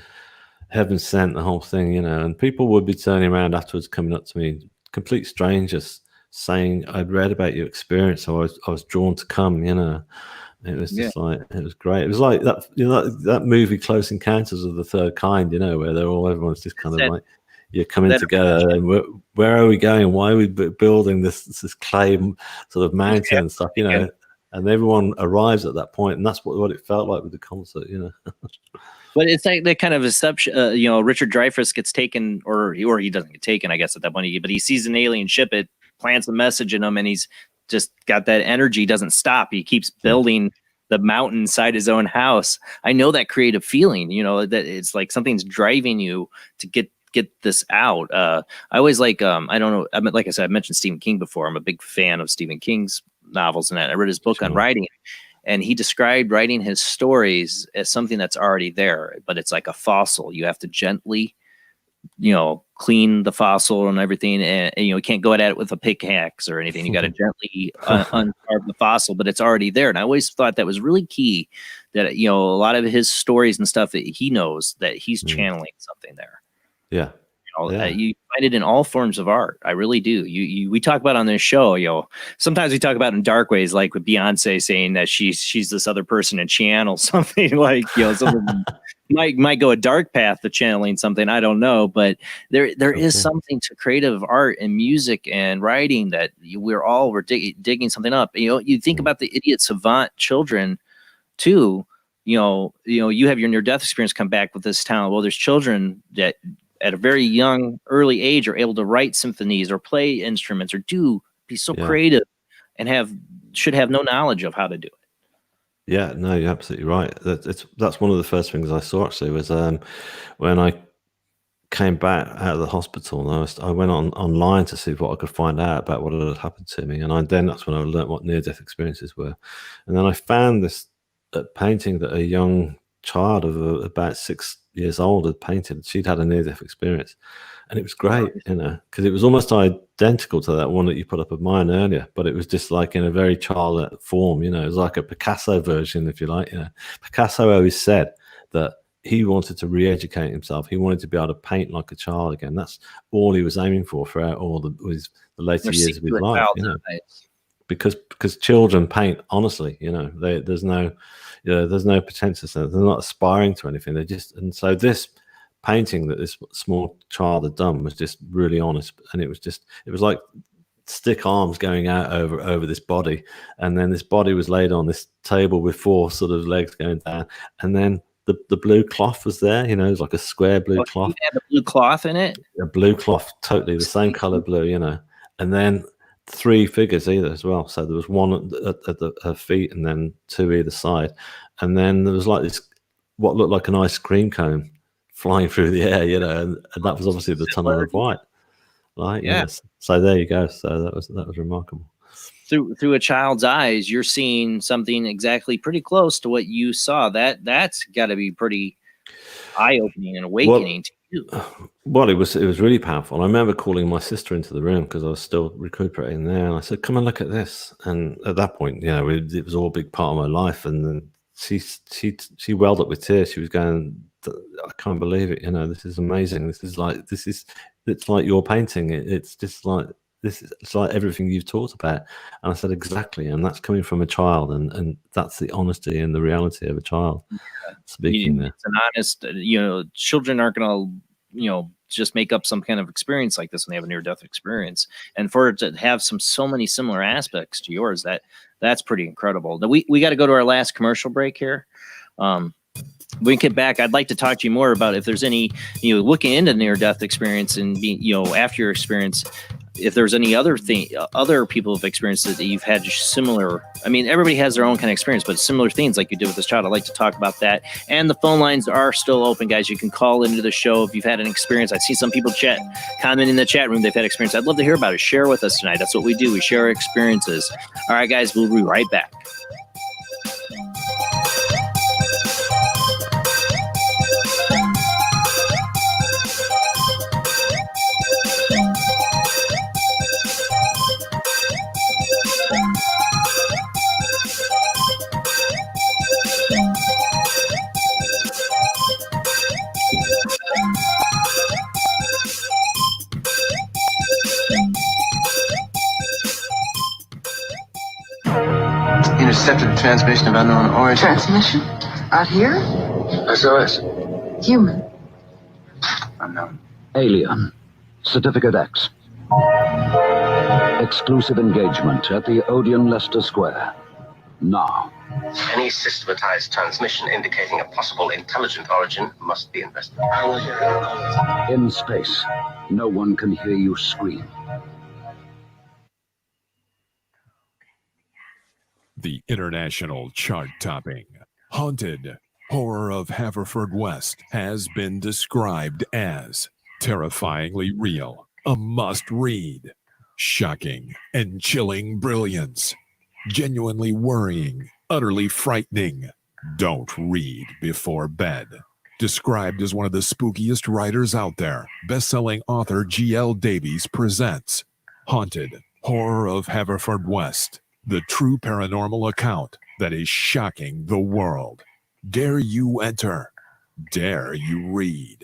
heaven sent, the whole thing, and people would be turning around afterwards, coming up to me, complete strangers, saying, "I'd read about your experience, so I was drawn to come." It was just like, it was great. It was like that, that movie Close Encounters of the Third Kind, where everyone's just kind of like, you're coming together, and where are we going? Why are we building this clay sort of mountain and stuff, and everyone arrives at that point, and that's what it felt like with the concert, But it's like that kind of assumption, Richard Dreyfuss gets taken, or he doesn't get taken, I guess, at that point, but he sees an alien ship, it plants a message in him, and he's just got that energy, doesn't stop. He keeps building the mountain inside his own house. I know that creative feeling, that it's like something's driving you to get this out. I always like, I don't know, like I said, I mentioned Stephen King before. I'm a big fan of Stephen King's novels, and I read his book on writing. And he described writing his stories as something that's already there, but it's like a fossil. You have to gently, clean the fossil and everything. And you can't go at it with a pickaxe or anything. You got to gently uncarve the fossil, but it's already there. And I always thought that was really key, that, a lot of his stories and stuff, that he knows that he's channeling something there. Yeah. You find it in all forms of art. I really do. We talk about on this show, sometimes we talk about in dark ways, like with Beyonce saying that she's this other person and channel something, like, someone might go a dark path to channeling something. I don't know, but there is something to creative art and music and writing that we're digging something up. You think about the idiot savant children too. You have your near-death experience come back with this talent. Well, there's children that at a very young, early age are able to write symphonies or play instruments or be so creative and should have no knowledge of how to do it. Yeah, no, you're absolutely right. That's one of the first things I saw, actually, was when I came back out of the hospital, and I went online to see what I could find out about what had happened to me, and that's when I learned what near-death experiences were. And then I found this painting that a young child of about 6 years old had painted. She'd had a near-death experience, and it was great, because it was almost identical to that one that you put up of mine earlier, but it was just like in a very childlike form. It was like a Picasso version, if you like. Picasso always said that he wanted to re-educate himself. He wanted to be able to paint like a child again. That's all he was aiming for throughout all the later years of his life. Because children paint honestly. There's no pretentious. They're not aspiring to anything. And so this painting that this small child had done was just really honest, and it was like stick arms going out over this body, and then this body was laid on this table with 4 sort of legs going down, and then the blue cloth was there. It was like a square blue cloth. It had a blue cloth in it. A blue cloth, totally the same color blue. And then 3 figures either as well. So there was one at her feet, and then 2 either side, and then there was like this what looked like an ice cream cone flying through the air, and that was obviously the tunnel of white. Right? Yeah. Yes. So there you go. So that was remarkable. Through a child's eyes, you're seeing something exactly pretty close to what you saw. That's got to be pretty eye-opening and awakening to you. Well, it was really powerful. I remember calling my sister into the room because I was still recuperating there, and I said, "Come and look at this." And at that point, it was all a big part of my life. And then she welled up with tears. She was going, "I can't believe it! This is amazing. It's like your painting. It's just like." It's like everything you've talked about. And I said, exactly. And that's coming from a child. And that's the honesty and the reality of a child speaking there. It's an honest, children aren't going to, just make up some kind of experience like this when they have a near-death experience. And for it to have so many similar aspects to yours, that's pretty incredible. Now, we got to go to our last commercial break here. When we get back, I'd like to talk to you more about if there's any, looking into near-death experience and being, after your experience, if there's any other people have experienced that you've had similar. I mean, everybody has their own kind of experience, but similar things like you did with this child. I'd like to talk about that. And the phone lines are still open, guys. You can call into the show if you've had an experience. I see some people comment in the chat room. They've had experience. I'd love to hear about it. Share with us tonight. That's what we do. We share our experiences. All right, guys, we'll be right back. Intercepted a transmission of unknown origin. Transmission? Out here? SOS. Human. Unknown. Alien. Certificate X. Exclusive engagement at the Odeon Leicester Square. Now. Any systematized transmission indicating a possible intelligent origin must be investigated. In space, no one can hear you scream. The international chart-topping Haunted Horror of Haverfordwest has been described as terrifyingly real, a must-read, shocking and chilling brilliance, genuinely worrying, utterly frightening. Don't read before bed. Described as one of the spookiest writers out there, best-selling author G.L. Davies presents Haunted Horror of Haverfordwest, the true paranormal account that is shocking the world. Dare you enter? Dare you read?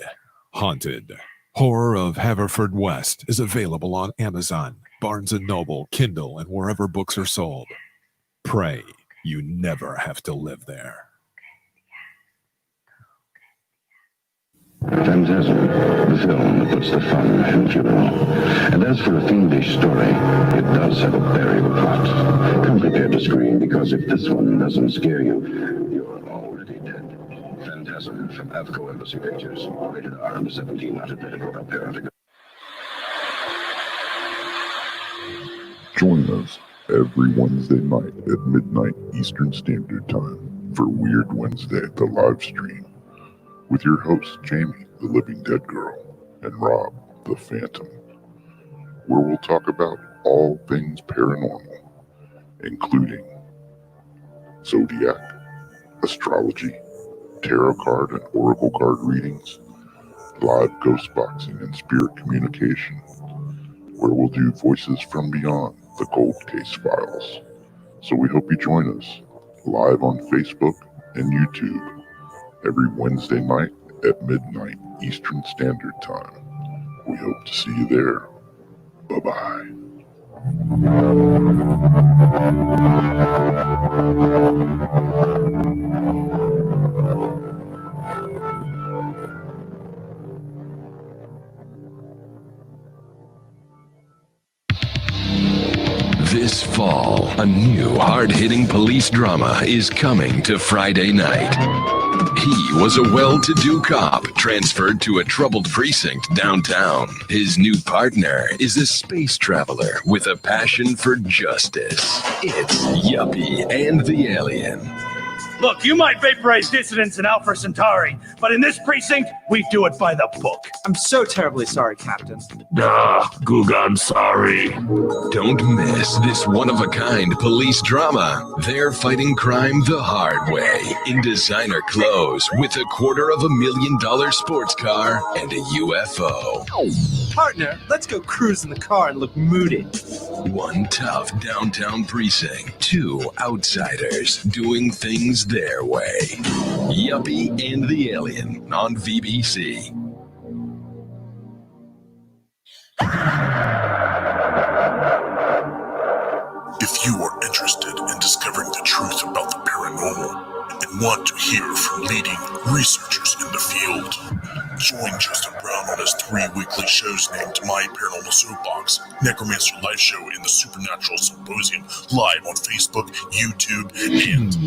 Haunted Horror of Haverfordwest is available on Amazon, Barnes & Noble, Kindle, and wherever books are sold. Pray you never have to live there. Phantasm, the film that puts the fun in funeral. And as for a fiendish story, it does have a burial plot. Come prepared to scream, because if this one doesn't scare you, you're already dead. Phantasm from Avco Embassy Pictures. Rated R under 17, not admitted without parent. Join us every Wednesday night at midnight Eastern Standard Time for Weird Wednesday, the live stream, with your hosts Jamie, the Living Dead Girl, and Rob, the Phantom, where we'll talk about all things paranormal, including zodiac, astrology, tarot card and oracle card readings, live ghost boxing and spirit communication, where we'll do voices from beyond the cold case files. So we hope you join us live on Facebook and YouTube every Wednesday night at midnight Eastern Standard Time. We hope to see you there. Bye-bye. This fall, a new hard-hitting police drama is coming to Friday night. He was a well-to-do cop transferred to a troubled precinct downtown. His new partner is a space traveler with a passion for justice. It's Yuppie and the Alien. Look, you might vaporize dissidents in Alpha Centauri, but in this precinct, we do it by the book. I'm so terribly sorry, Captain. Googa, I'm sorry. Don't miss this one-of-a-kind police drama. They're fighting crime the hard way, in designer clothes, with $250,000 sports car and a UFO. Partner, let's go cruise in the car and look moody. One tough downtown precinct, two outsiders doing things their way. Yuppie and the Alien on VBC. If you are interested in discovering the truth about the paranormal and want to hear from leading researchers in the field, join Justin Brown on his 3 weekly shows named My Paranormal Soapbox, Necromancer Live Show, and the Supernatural Symposium, live on Facebook, YouTube, and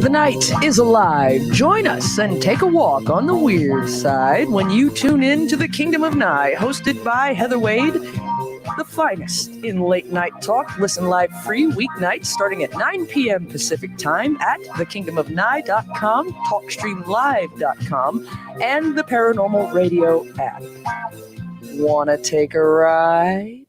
The night is alive. Join us and take a walk on the weird side when you tune in to the Kingdom of Nye, hosted by Heather Wade, the finest in late night talk. Listen live free weeknights starting at 9 p.m. Pacific time at thekingdomofnye.com, talkstreamlive.com, and the Paranormal Radio app. Wanna take a ride?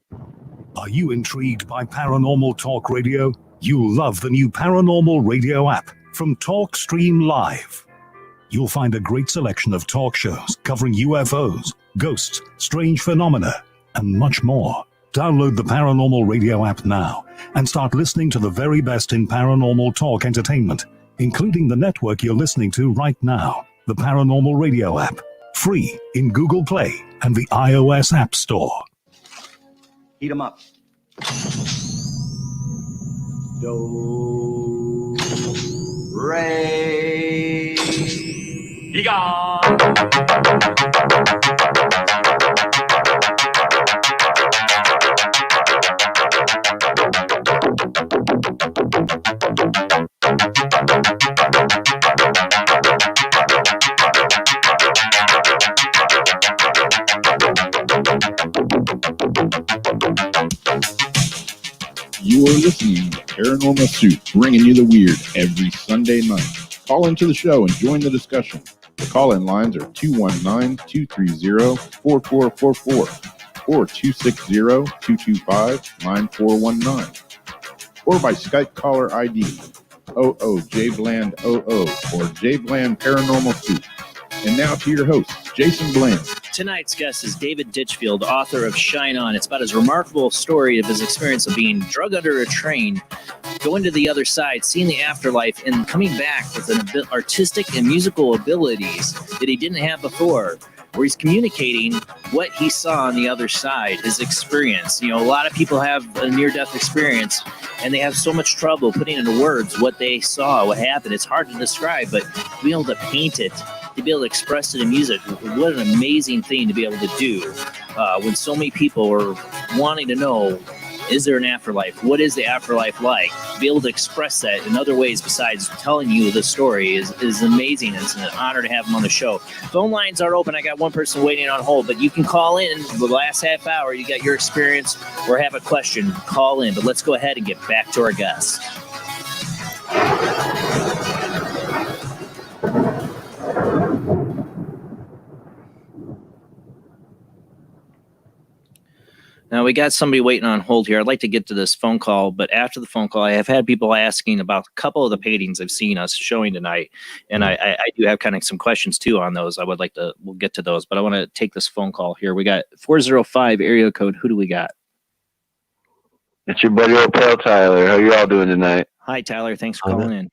Are you intrigued by Paranormal Talk Radio? You'll love the new Paranormal Radio app from Talkstream Live. You'll find a great selection of talk shows covering UFOs, ghosts, strange phenomena, and much more. Download the Paranormal Radio app now and start listening to the very best in paranormal talk entertainment, including the network you're listening to right now, the Paranormal Radio app, free in Google Play and the iOS App Store. Heat 'em up. Do, re, be gone. You are listening to Paranormal Soup, bringing you the weird every Sunday night. Call into the show and join the discussion. The call-in lines are 219-230-4444 or 260-225-9419. Or by Skype caller ID OOJBland00 or JBland Paranormal Soup. And now to your host, Jason Bland. Tonight's guest is David Ditchfield, author of Shine On. It's about his remarkable story of his experience of being drugged under a train, going to the other side, seeing the afterlife, and coming back with an artistic and musical abilities that he didn't have before, where he's communicating what he saw on the other side, his experience. You know, a lot of people have a near-death experience, and they have so much trouble putting into words what they saw, what happened. It's hard to describe, but to be able to paint it, to be able to express it in music, what an amazing thing to be able to do when so many people are wanting to know, is there an afterlife? What is the afterlife like? To be able to express that in other ways besides telling you the story is amazing. It's an honor to have him on the show. Phone lines are open. I got one person waiting on hold, but you can call in the last half hour. You got your experience or have a question, call in. But let's go ahead and get back to our guest. We got somebody waiting on hold here. I'd like to get to this phone call, but after the phone call, I have had people asking about a couple of the paintings I've seen us showing tonight, and I do have kind of some questions too on those. We'll get to those, but I want to take this phone call here. We got 405 area code. Who do we got? It's your buddy old pal Tyler. How you all doing tonight? Hi, Tyler. Thanks for calling in.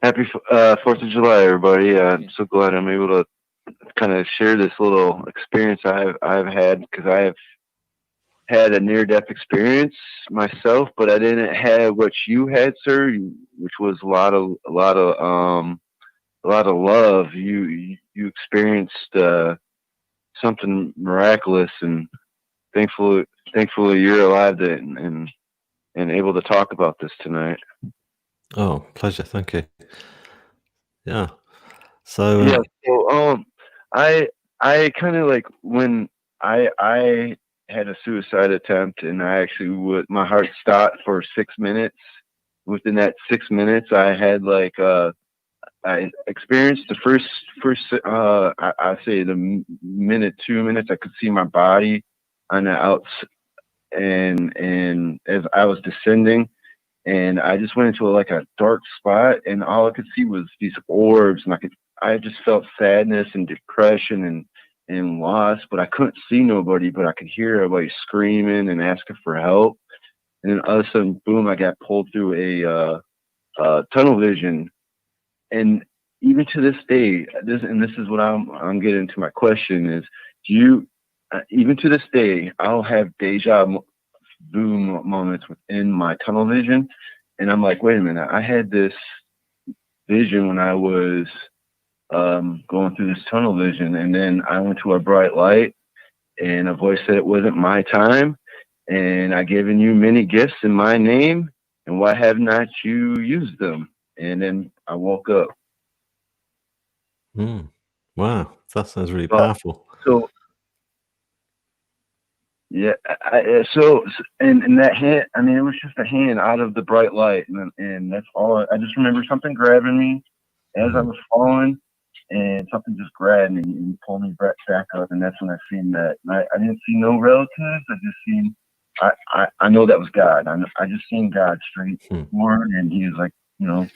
Happy 4th of July, everybody. I'm so glad I'm able to kind of share this little experience I've had, because I have had a near-death experience myself, but I didn't have what you had, sir, which was a lot of love. You experienced something miraculous, and thankfully you're alive and able to talk about this tonight. Oh, pleasure. Thank you. Yeah. So yeah. So I kind of like when I had a suicide attempt, and I actually my heart stopped for 6 minutes. Within that 6 minutes, I had like I experienced the first I say the minute, 2 minutes, I could see my body on the outs, and as I was descending, and I just went into like a dark spot, and all I could see was these orbs, and I just felt sadness and depression and loss, but I couldn't see nobody, but I could hear everybody screaming and asking for help. And then all of a sudden, boom, I got pulled through a tunnel vision. And even to this day, this is what I'm getting to my question is, even to this day, I'll have deja vu moments within my tunnel vision, and I'm like, wait a minute, I had this vision when I was going through this tunnel vision, and then I went to a bright light, and a voice said it wasn't my time, and I given you many gifts in my name, and why have not you used them? And then I woke up. Wow, that sounds really powerful. So yeah, and that hand, I mean, it was just a hand out of the bright light, and that's all. I just remember something grabbing me as I was falling, and something just grabbed me and pulled me back up, and that's when I seen that. And I didn't see no relatives. I just seen, I know that was God. I just seen God straight forward, and he was like, you know.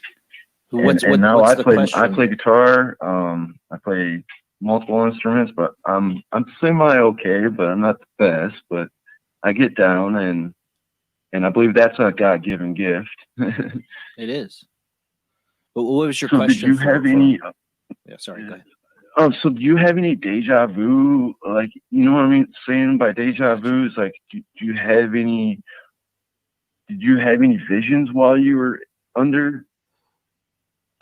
Now I play guitar. I play multiple instruments, but I'm semi okay, but I'm not the best. But I get down, and I believe that's a God-given gift. It is. But what was your so question? Did you have any? Yeah, sorry. Go ahead. So do you have any deja vu? Like, you know what I mean? Saying by deja vu is like, do you have any? Did you have any visions while you were under?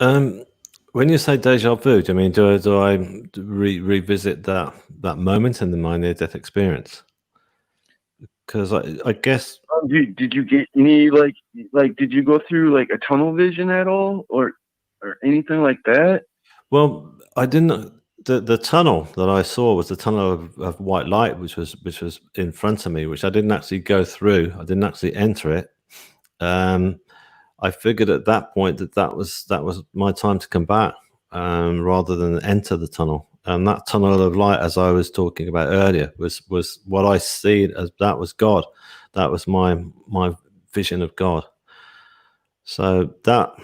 When you say deja vu, do you mean do I revisit that moment in my near-death experience? Because I guess. Did you get any like did you go through like a tunnel vision at all, or anything like that? Well, I didn't. The tunnel that I saw was the tunnel of white light, which was in front of me, which I didn't actually go through. I didn't actually enter it. I figured at that point that was my time to come back, rather than enter the tunnel. And that tunnel of light, as I was talking about earlier, was what I see as that was God. That was my vision of God. So that,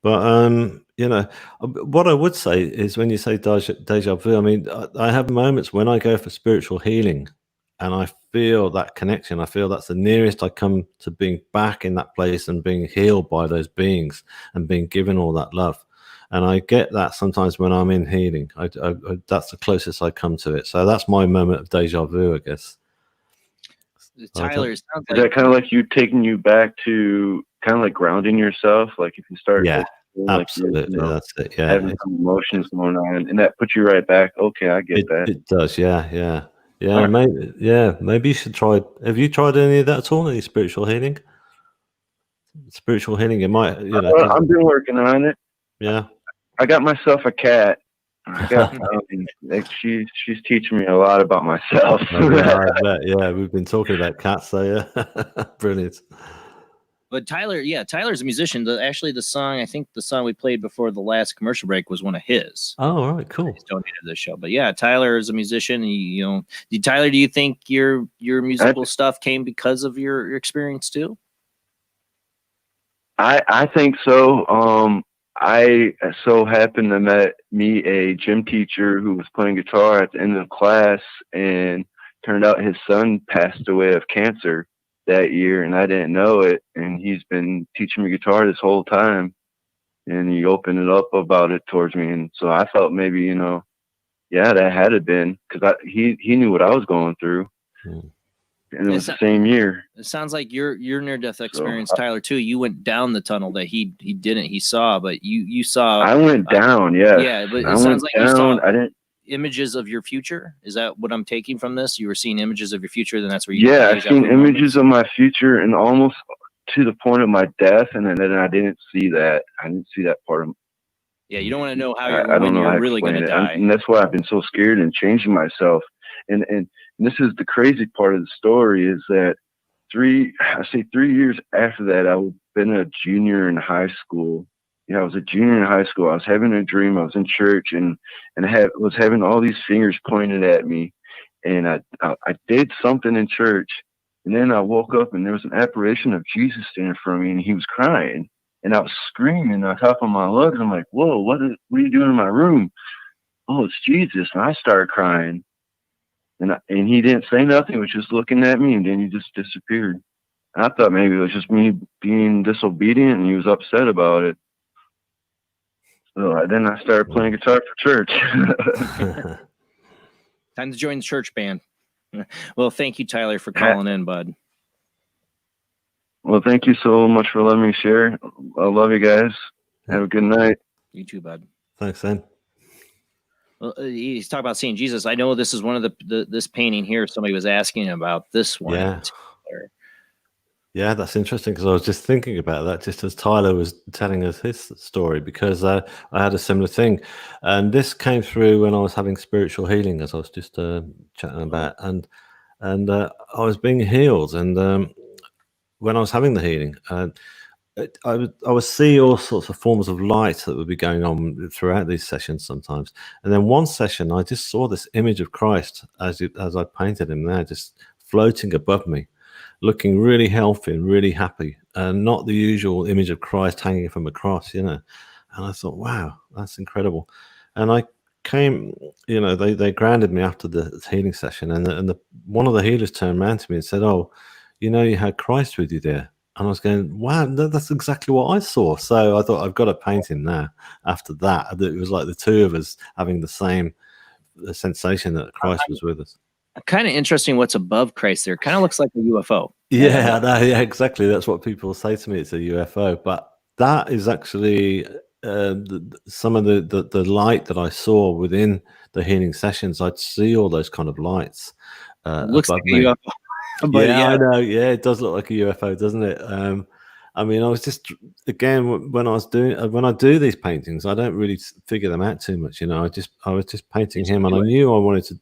but you know, what I would say is when you say deja vu, I mean, I have moments when I go for spiritual healing, and I feel that connection. I feel that's the nearest I come to being back in that place and being healed by those beings and being given all that love. And I get that sometimes when I'm in healing. That's the closest I come to it. So that's my moment of deja vu, I guess. Tyler, Is that kind of like you taking you back to kind of like grounding yourself? Like if you start, absolutely, that's it. Yeah, having some emotions going on, and that puts you right back. Okay, I get that. It does. Yeah. Maybe you should try. Have you tried any of that at all? Any spiritual healing? Spiritual healing. It might. I've been working on it. Yeah. I got myself a cat. I got she's teaching me a lot about myself. I bet. Yeah, we've been talking about cats, so yeah, brilliant. But Tyler's a musician. Actually, the song, I think the song we played before the last commercial break was one of his. Oh, all right, cool. He's donated to the show. But yeah, Tyler is a musician. Tyler, do you think your musical stuff came because of your experience too? I think so. I so happened to meet a gym teacher who was playing guitar at the end of class, and turned out his son passed away of cancer that year, and I didn't know it. And he's been teaching me guitar this whole time, and he opened it up about it towards me. And so I felt maybe, yeah, that had it been, because he knew what I was going through. And it was the same year. It sounds like your near-death experience, Tyler, too. You went down the tunnel that he didn't. He saw, but you saw. I went down, yeah. Yeah, but it sounds like you saw images of your future. Is that what I'm taking from this? You were seeing images of your future, then that's where you. Yeah, I've seen images of my future, and almost to the point of my death, and then I didn't see that. I didn't see that part of. Yeah, you don't want to know how you're really going to die. And that's why I've been so scared and changing myself. And this is the crazy part of the story, is that 3 years after that, I was been a junior in high school. Yeah, I was a junior in high school. I was having a dream. I was in church, and was having all these fingers pointed at me. And I did something in church, and then I woke up, and there was an apparition of Jesus standing in front of me, and he was crying. And I was screaming on top of my lungs. I'm like, whoa, what are you doing in my room? Oh, it's Jesus. And I started crying. And he didn't say nothing. He was just looking at me, and then he just disappeared. And I thought maybe it was just me being disobedient, and he was upset about it. So then I started playing guitar for church. Time to join the church band. Well, thank you, Tyler, for calling in, bud. Well, thank you so much for letting me share. I love you guys. Have a good night. You too, bud. Thanks, Sam. Well, he's talking about seeing Jesus. I know this is one of this painting here. Somebody was asking about this one. Yeah. Yeah, that's interesting, because I was just thinking about that just as Tyler was telling us his story, because I had a similar thing. And this came through when I was having spiritual healing, as I was just chatting about. And I was being healed. And when I was having the healing, I would see all sorts of forms of light that would be going on throughout these sessions sometimes. And then one session, I just saw this image of Christ as I painted him there, just floating above me, looking really healthy and really happy, and not the usual image of Christ hanging from a cross, And I thought, wow, that's incredible. And I came, they grounded me after the healing session, and one of the healers turned around to me and said, "Oh, you had Christ with you there." And I was going, wow, that's exactly what I saw. So I thought, I've got to paint him now. After that, it was like the two of us having the same sensation that Christ was with us. Kind of interesting what's above Christ there. Kind of looks like a UFO. Yeah, yeah, exactly. That's what people say to me. It's a UFO. But that is actually some of the light that I saw within the healing sessions. I'd see all those kind of lights. Looks like me. a UFO. But yeah, I know. Yeah, it does look like a UFO, doesn't it? I mean, I was just, again, when I do these paintings, I don't really figure them out too much. I was just painting him, and I knew I wanted to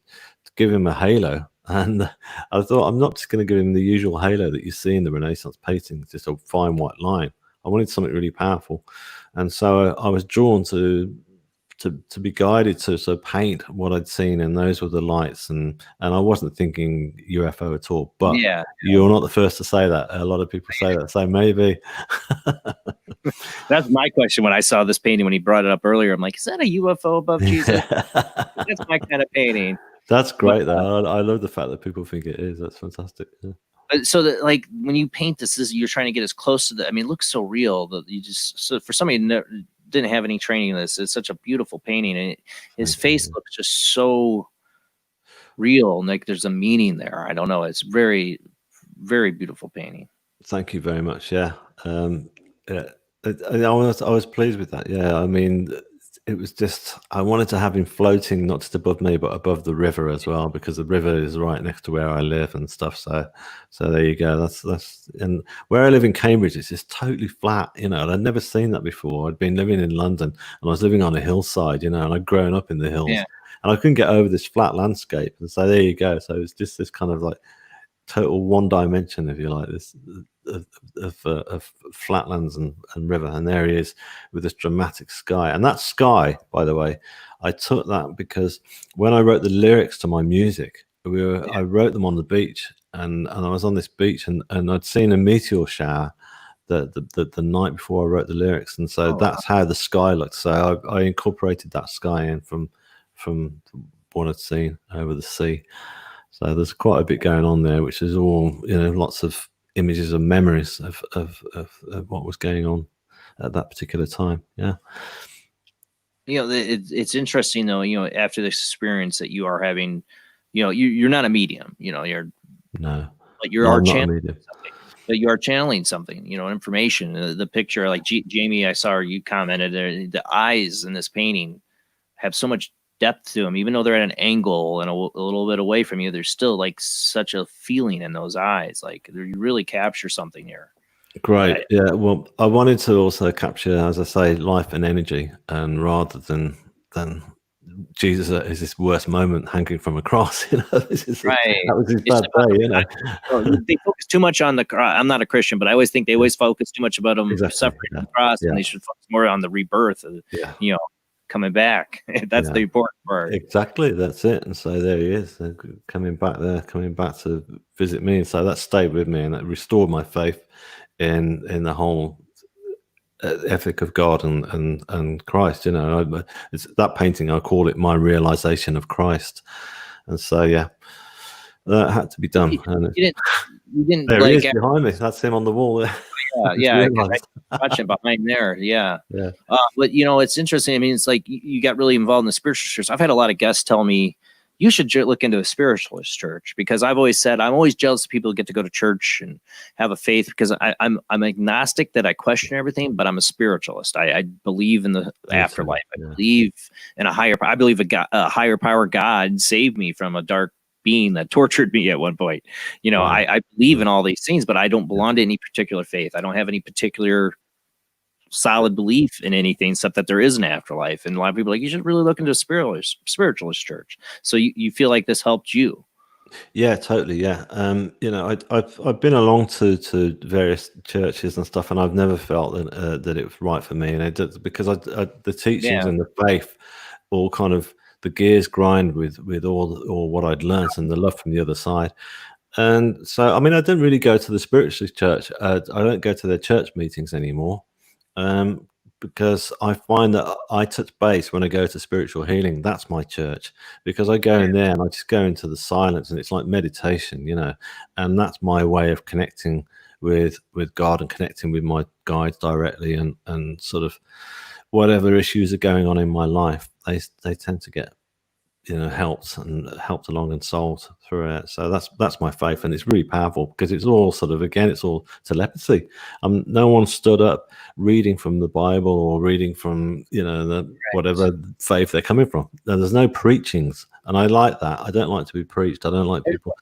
give him a halo. And I thought, I'm not just going to give him the usual halo that you see in the Renaissance paintings, just a fine white line. I wanted something really powerful. And so I was drawn to be guided to paint what I'd seen, and those were the lights, and I wasn't thinking UFO at all. But yeah, you're not the first to say that. A lot of people say that, so maybe. That's my question when I saw this painting when he brought it up earlier. I'm like, is that a UFO above Jesus? That's my kind of painting. That's great, though. I love the fact that people think it is. That's fantastic. Yeah. So that, like, when you paint this, you're trying to get as close to it looks so real that so for somebody who didn't have any training in this, it's such a beautiful painting, and his face looks just so real, and like there's a meaning there. I don't know. It's very, very beautiful painting. Thank you very much. Yeah. I was pleased with that. Yeah. I mean, it was just, I wanted to have him floating, not just above me, but above the river as well, because the river is right next to where I live and stuff. So there you go. That's and where I live in Cambridge, it's just totally flat, and I'd never seen that before. I'd been living in London, and I was living on a hillside, and I'd grown up in the hills, and I couldn't get over this flat landscape. And so there you go. So it's just this kind of like total one dimension, if you like, this of flatlands and river, and there he is with this dramatic sky. And that sky, by the way, I took that because when I wrote the lyrics to my music, I wrote them on the beach, and I was on this beach, and I'd seen a meteor shower the night before I wrote the lyrics, and so that's how the sky looked. So I incorporated that sky in from what I'd seen over the sea. So there's quite a bit going on there, which is all, lots of images and memories of what was going on at that particular time. Yeah. It's interesting though, after this experience that you are having, you're not a medium, you're but you are channeling something. But you are channeling something, information. The picture, like Jamie, I saw you commented there, the eyes in this painting have so much depth to them, even though they're at an angle and a little bit away from you. There's still like such a feeling in those eyes, like you really capture something here. Great. Yeah. Well, I wanted to also capture, as I say, life and energy, and rather than Jesus is this worst moment hanging from a cross. This is that was his bad day. They focus too much on the cross. I'm not a Christian, but I always think they always focus too much about him suffering on the cross, and they should focus more on the rebirth. Coming back. That's the important part. Exactly, that's it. And so there he is, coming back to visit me. And so that stayed with me, and that restored my faith in the whole ethic of God and Christ. It's that painting, I call it my realization of Christ. And so that had to be done. You didn't there he is behind me. That's him on the wall there. Yeah, watching behind there. Yeah. But it's interesting. I mean, it's like you got really involved in the spiritual church. I've had a lot of guests tell me you should look into a spiritualist church, because I've always said I'm always jealous of people who get to go to church and have a faith, because I'm agnostic, that I question everything, but I'm a spiritualist. I believe in the afterlife. I believe in I believe a higher power, God, saved me from a dark being that tortured me at one point. I believe in all these things, but I don't belong to any particular faith. I don't have any particular solid belief in anything except that there is an afterlife. And a lot of people are like, you should really look into a spiritualist church. So you feel like this helped you? Yeah, totally. Yeah. I've been along to various churches and stuff, and I've never felt that it was right for me. And because the teachings and the faith all kind of, the gears grind with all what I'd learned and the love from the other side. And so, I mean, I don't really go to the spiritualist church. I don't go to their church meetings anymore, because I find that I touch base when I go to spiritual healing. That's my church, because I go in there and I just go into the silence, and it's like meditation, and that's my way of connecting with God and connecting with my guides directly, and sort of whatever issues are going on in my life, they tend to get helped along and solved through it. So that's my faith, and it's really powerful, because it's all sort of, again, it's all telepathy. No one stood up reading from the Bible or reading from whatever faith they're coming from. There's no preachings, and I like that. I don't like to be preached. I don't like people.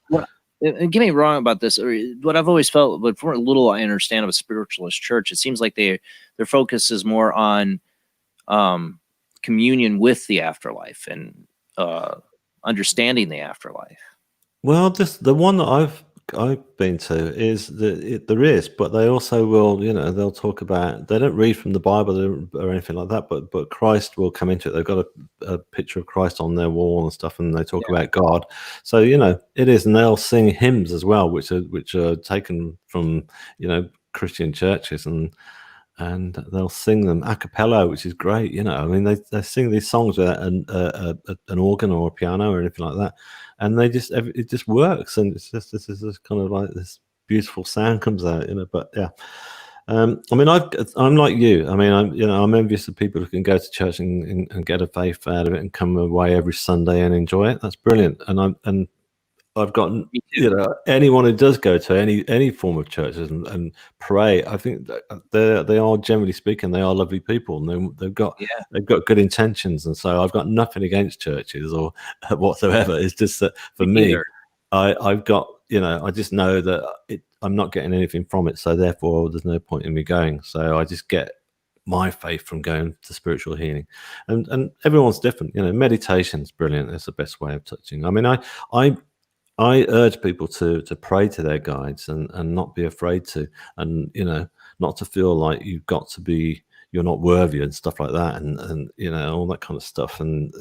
And get me wrong about this. What I've always felt, but for a little I understand of a spiritualist church, it seems like their focus is more on communion with the afterlife and understanding the afterlife. Well, the one that I've been to is that there is, but they also will, they'll talk about, they don't read from the Bible or anything like that, but Christ will come into it. They've got a picture of Christ on their wall and stuff, and they talk about God. So it is, and they'll sing hymns as well, which are taken from Christian churches, and they'll sing them a cappella, which is great. I mean, they sing these songs without an organ or a piano or anything like that, and it just works, and it's just this is kind of like this beautiful sound comes out. But yeah, I mean, I'm like you. I mean, I'm envious of people who can go to church and get a faith out of it and come away every Sunday and enjoy it. That's brilliant, and I've got anyone who does go to any form of churches and pray, I think they are, generally speaking, they are lovely people, and they've got good intentions. And so I've got nothing against churches or whatsoever. It's just that for me, I've got I just know that I'm not getting anything from it, so therefore there's no point in me going. So I just get my faith from going to spiritual healing, and everyone's different. Meditation's brilliant. It's the best way of touching. I mean, I urge people to pray to their guides and not be afraid to, and not to feel like you're not worthy and stuff like that, and all that kind of stuff, and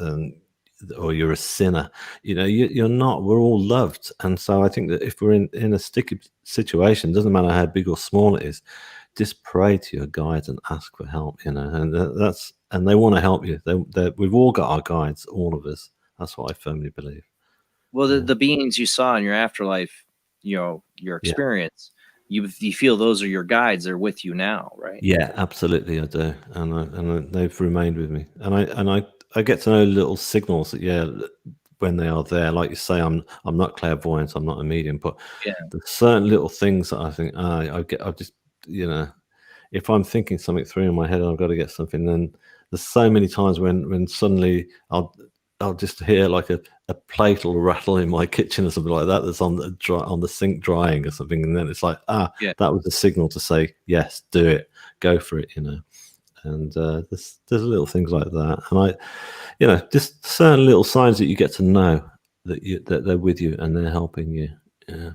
or you're a sinner. You're not. We're all loved, and so I think that if we're in a sticky situation, doesn't matter how big or small it is, just pray to your guides and ask for help. And they want to help you. We've all got our guides, all of us. That's what I firmly believe. Well, the beings you saw in your afterlife, your experience, you feel those are your guides. They're with you now, right? Yeah, absolutely, I do, and they've remained with me, and I get to know little signals that when they are there, like you say, I'm not clairvoyant, I'm not a medium, but there's certain little things that I think I just if I'm thinking something through in my head and I've got to get something, then there's so many times when suddenly I'll just hear like a plate will rattle in my kitchen or something like that that's on the sink drying or something, and then it's like that was a signal to say yes, do it, go for it, and there's little things like that, and I just certain little signs that you get to know that they're with you and they're helping you. Yeah.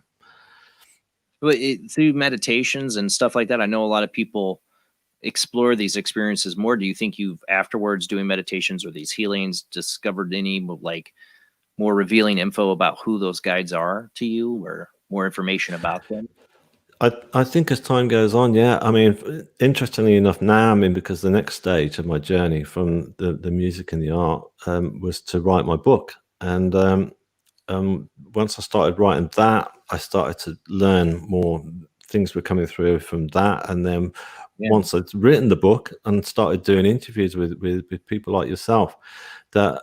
But through meditations and stuff like that, I know a lot of people explore these experiences more. Do you think you've afterwards doing meditations or these healings discovered any like more revealing info about who those guides are to you, or more information about them? I think as time goes on, I mean, interestingly enough, now because the next stage of my journey from the music and the art was to write my book, and once I started writing that, I started to learn more. Things were coming through from that, and then once I'd written the book and started doing interviews with people like yourself, that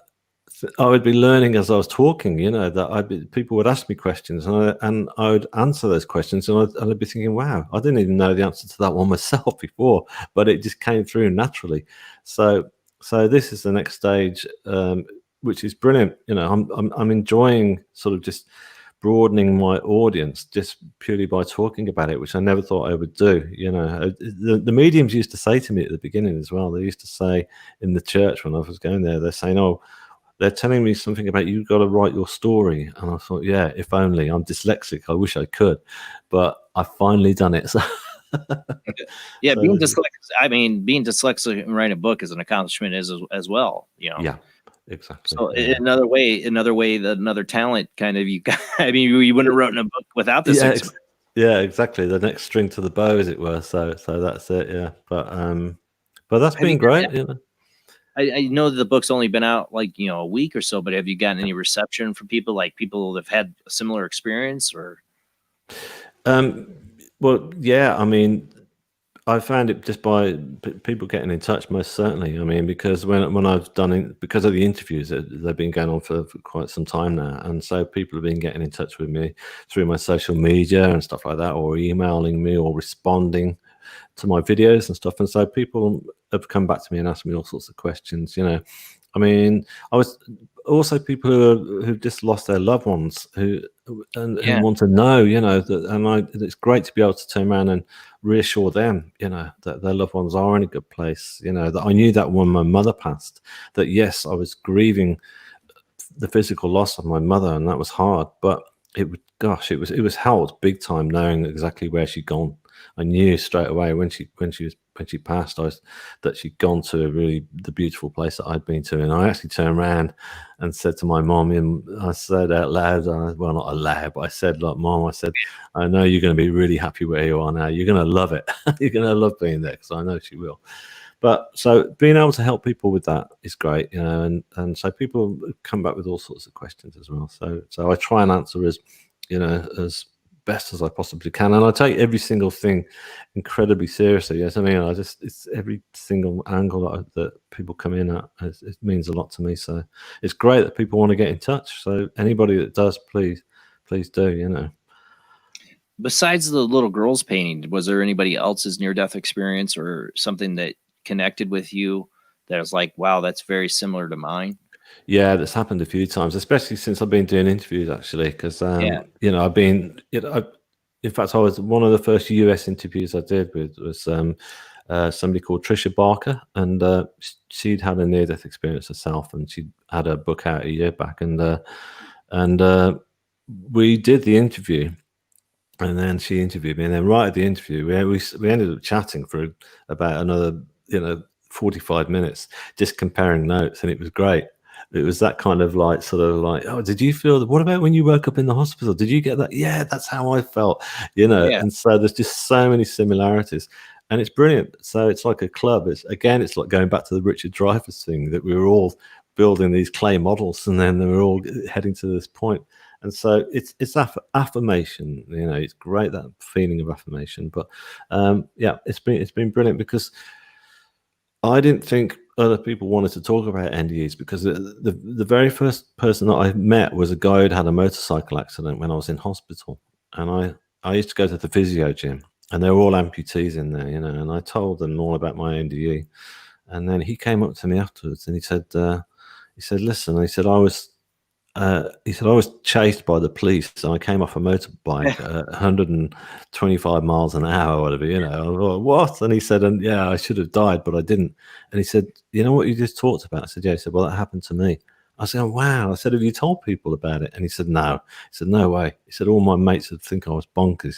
I would be learning as I was talking. That people would ask me questions, and I would answer those questions, and I'd be thinking, wow, I didn't even know the answer to that one myself before, but it just came through naturally. So this is the next stage, which is brilliant. I'm enjoying sort of just broadening my audience just purely by talking about it, which I never thought I would do. The mediums used to say to me at the beginning as well. They used to say in the church when I was going there, they're saying, "Oh, they're telling me something about you've got to write your story." And I thought, yeah, if only. I'm dyslexic. I wish I could, but I've finally done it. So being dyslexic and writing a book is an accomplishment as well. Yeah. Exactly. So another talent kind of you wouldn't have written a book without this. Yeah, exactly. The next string to the bow, as it were. So that's it. Yeah, but that's been great. I know that the book's only been out like a week or so, but have you gotten any reception from people that have had a similar experience, or? Well, yeah. I mean, I found it just by people getting in touch, most certainly. I mean, because when I've done it, because of the interviews, they've been going on for quite some time now, and so people have been getting in touch with me through my social media and stuff like that, or emailing me, or responding to my videos and stuff. And so people have come back to me and asked me all sorts of questions. I mean, I was also people who've just lost their loved ones who want to know, it's great to be able to turn around and reassure them, that their loved ones are in a good place. That I knew that when my mother passed, that yes, I was grieving the physical loss of my mother, and that was hard, but it was helped big time knowing exactly where she'd gone. I knew straight away when she passed, that she'd gone to the beautiful place that I'd been to. And I actually turned around and said to my mom, and I said out loud, well, not aloud, but I said, like, Mom, I said, I know you're going to be really happy where you are now. You're going to love it. You're going to love being there, because I know she will. But so being able to help people with that is great, and so people come back with all sorts of questions as well. So I try and answer as best as I possibly can, and I take every single thing incredibly seriously. Yes, I mean, it's every single angle that people come in at. It means a lot to me. So it's great that people want to get in touch. So anybody that does, please do. Besides the little girl's painting, was there anybody else's near-death experience or something that connected with you that was like, wow, that's very similar to mine? Yeah, that's happened a few times, especially since I've been doing interviews, actually, because I've been, in fact, I was one of the first US interviews I did was somebody called Trisha Barker, and she'd had a near-death experience herself, and she had a book out a year back, and we did the interview, and then she interviewed me, and then right at the interview, we ended up chatting for about another 45 minutes, just comparing notes, and it was great. It was that kind of like, sort of like, oh, did you feel that? What about when you woke up in the hospital? Did you get that? Yeah, that's how I felt, Yeah. And so there's just so many similarities, and it's brilliant. So it's like a club. It's like going back to the Richard Dreyfuss thing, that we were all building these clay models, and then they were all heading to this point. And so it's affirmation, it's great, that feeling of affirmation. But yeah, it's been brilliant, because I didn't think other people wanted to talk about NDEs, because the very first person that I met was a guy who'd had a motorcycle accident when I was in hospital, and I used to go to the physio gym, and they were all amputees in there, and I told them all about my NDE, and then he came up to me afterwards, and he said, listen, he said, I was chased by the police, and I came off a motorbike at 125 miles an hour, or whatever, I thought, what? And he said, and yeah, I should have died, but I didn't. And he said, you know what you just talked about? I said, yeah. He said, well, that happened to me. I said, oh, wow. I said, have you told people about it? And he said, no. He said, no way. He said, all my mates would think I was bonkers,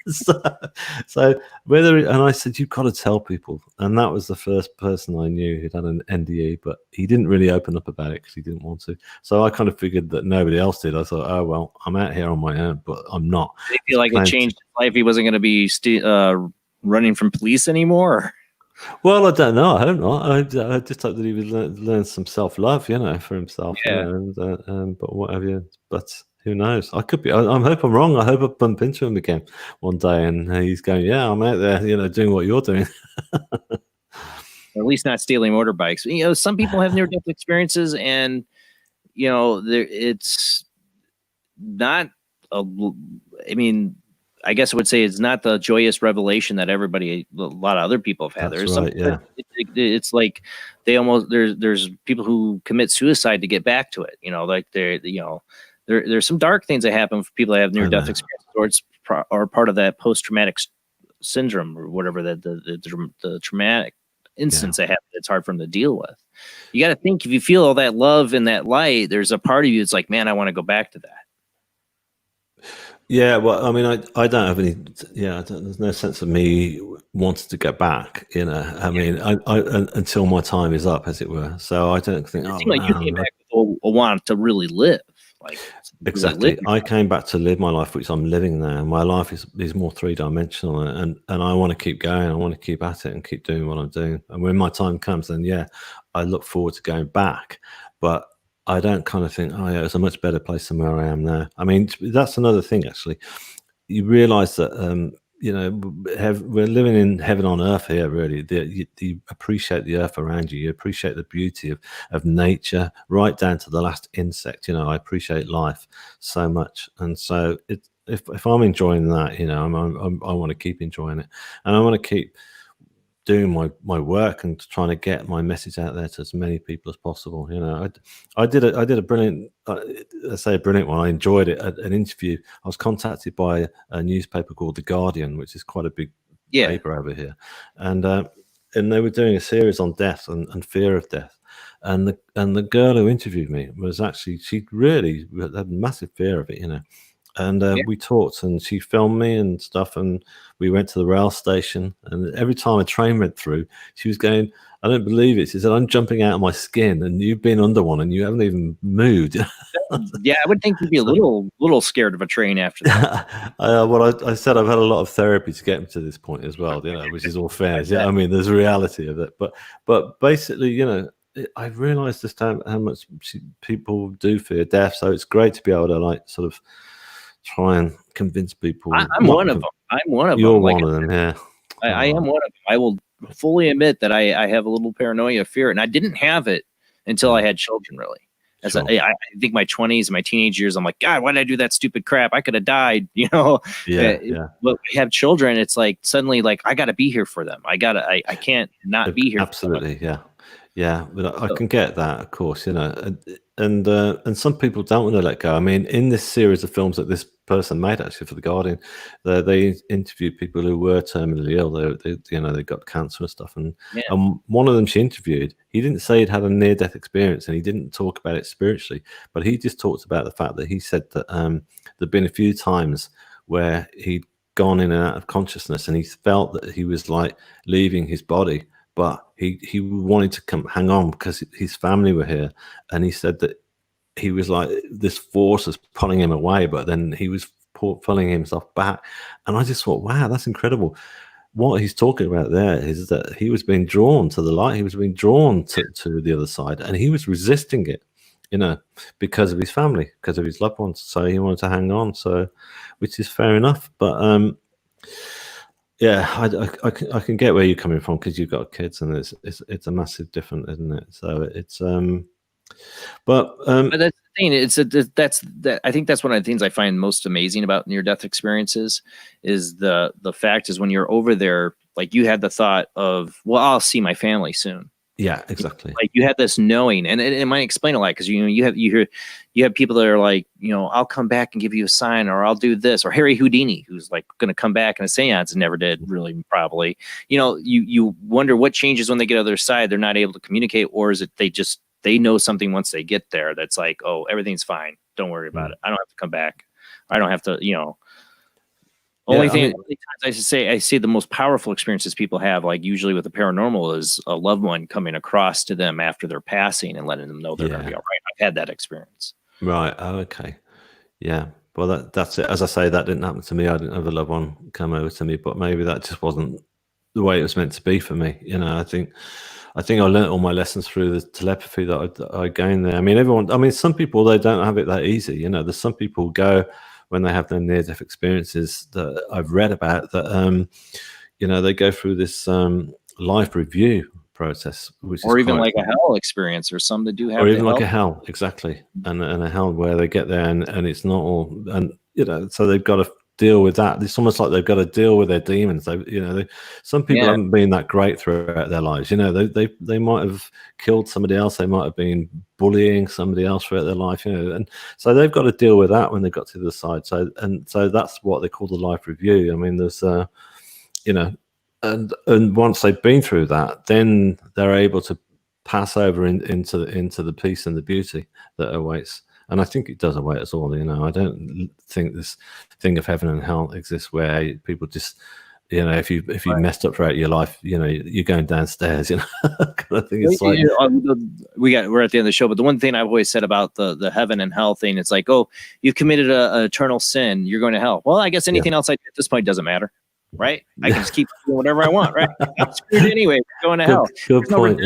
so and I said, you've got to tell people. And that was the first person I knew who'd had an NDE, but he didn't really open up about it because he didn't want to. So I kind of figured that nobody else did. I thought, oh, well, I'm out here on my own, but I'm not. Did he feel like it changed his life? He wasn't going to be running from police anymore? Well, I don't know. I hope not. I just hope that he would learn some self-love, for himself. Yeah. But what have you? But who knows? I could be. I hope I'm wrong. I hope I bump into him again one day, and he's going, "Yeah, I'm out there, doing what you're doing." Or at least not stealing motorbikes. Some people have near-death experiences, and it's not. I guess I would say it's not the joyous revelation that a lot of other people have had. That's right, yeah. It's like they almost there's people who commit suicide to get back to it. Like there's some dark things that happen for people that have near death experience, or part of that post traumatic syndrome, or whatever the traumatic instance that happened. It's hard for them to deal with. You got to think, if you feel all that love and that light, there's a part of you that's like, man, I want to go back to that. Yeah, well, I mean, I don't have any. Yeah, there's no sense of me wanting to go back. I mean, I until my time is up, as it were. So I don't think. It seemed like you came back with a want to really live. Exactly. I came back to live my life, which I'm living now. My life is more three-dimensional, and I want to keep going. I want to keep at it and keep doing what I'm doing. And when my time comes, then yeah, I look forward to going back. But I don't kind of think, oh yeah, it's a much better place than where I am now. I mean, that's another thing, actually. You realize that, we're living in heaven on earth here, really. You appreciate the earth around you. You appreciate the beauty of nature, right down to the last insect. I appreciate life so much. And so if I'm enjoying that, I want to keep enjoying it. And I want to keep doing my work and trying to get my message out there to as many people as possible. I did a brilliant, I say a brilliant one. I enjoyed it. An interview. I was contacted by a newspaper called The Guardian, which is quite a big paper over here, and they were doing a series on death and fear of death. And the girl who interviewed me was actually, she really had a massive fear of it, And we talked, and she filmed me and stuff, and we went to the rail station, and every time a train went through, she was going, I don't believe it. She said, I'm jumping out of my skin, and you've been under one, and you haven't even moved. Yeah, I would think you'd be a little scared of a train after that. Well, I said I've had a lot of therapy to get me to this point as well, which is all fair. Yeah, I mean, there's a reality of it. But basically, I realized just how much people do fear death, so it's great to be able to sort of try and convince people. I'm one of them. You're one of them, yeah. I am one of them. I will fully admit that I have a little paranoia fear, and I didn't have it until I had children, really. I think my 20s, my teenage years, I'm like, God, why did I do that stupid crap? I could have died, Yeah. But we have children, it's like suddenly I got to be here for them. I can't not be here. Absolutely, yeah. Yeah, but I can get that, of course, and some people don't want to let go. I mean, in this series of films that this person made actually for the Guardian. They interviewed people who were terminally ill. They got cancer and stuff, and one of them she interviewed, he didn't say he'd had a near-death experience, and he didn't talk about it spiritually, but he just talked about the fact that he said that there'd been a few times where he'd gone in and out of consciousness, and he felt that he was like leaving his body, but he wanted to hang on because his family were here, and he said that he was like, this force was pulling him away, but then he was pulling himself back. And I just thought, wow, that's incredible. What he's talking about there is that he was being drawn to the light. He was being drawn to the other side, and he was resisting it, because of his family, because of his loved ones. So he wanted to hang on. So, which is fair enough. But yeah, I can get where you're coming from, because you've got kids, and it's a massive difference, isn't it? So it's but that's the thing. I think that's one of the things I find most amazing about near-death experiences is the fact is when you're over there, like you had the thought of, well, I'll see my family soon. Yeah, exactly. Like you had this knowing, and it might explain a lot, because you have people that are like, I'll come back and give you a sign, or I'll do this, or Harry Houdini, who's like going to come back in a seance and never did, really, probably. You wonder what changes when they get to the other side. They're not able to communicate, or is it they know something once they get there that's like, oh, everything's fine, don't worry about it, I don't have to come back, I don't have to, Only times I see the most powerful experiences people have, like usually with the paranormal, is a loved one coming across to them after they're passing and letting them know they're going to be all right. I've had that experience. Right. Oh, okay. Yeah. Well, that's it. As I say, that didn't happen to me. I didn't have a loved one come over to me, but maybe that just wasn't the way it was meant to be for me. I think I learned all my lessons through the telepathy that I gained there. I mean, some people, they don't have it that easy. There's some people who go when they have their near-death experiences that I've read about that, they go through this life review process, or even like a hell experience, or some that do have, or even like a hell, exactly, and a hell where they get there and it's not all, and so they've got to deal with that. It's almost like they've got to deal with their demons. Some people haven't been that great throughout their lives. They might have killed somebody else. They might have been bullying somebody else throughout their life. And so they've got to deal with that when they got to the side. So that's what they call the life review. I mean, there's and once they've been through that, then they're able to pass over into the peace and the beauty that awaits. And I think it does await us all. I don't think this thing of heaven and hell exists where people just, if you messed up throughout your life, you're going downstairs. I think it's like we're at the end of the show. But the one thing I've always said about the heaven and hell thing, it's like, oh, you've committed a eternal sin, you're going to hell. Well, I guess anything else I do at this point doesn't matter, right? I can just keep doing whatever I want, right? I'm screwed anyway. We're going to hell. Good point.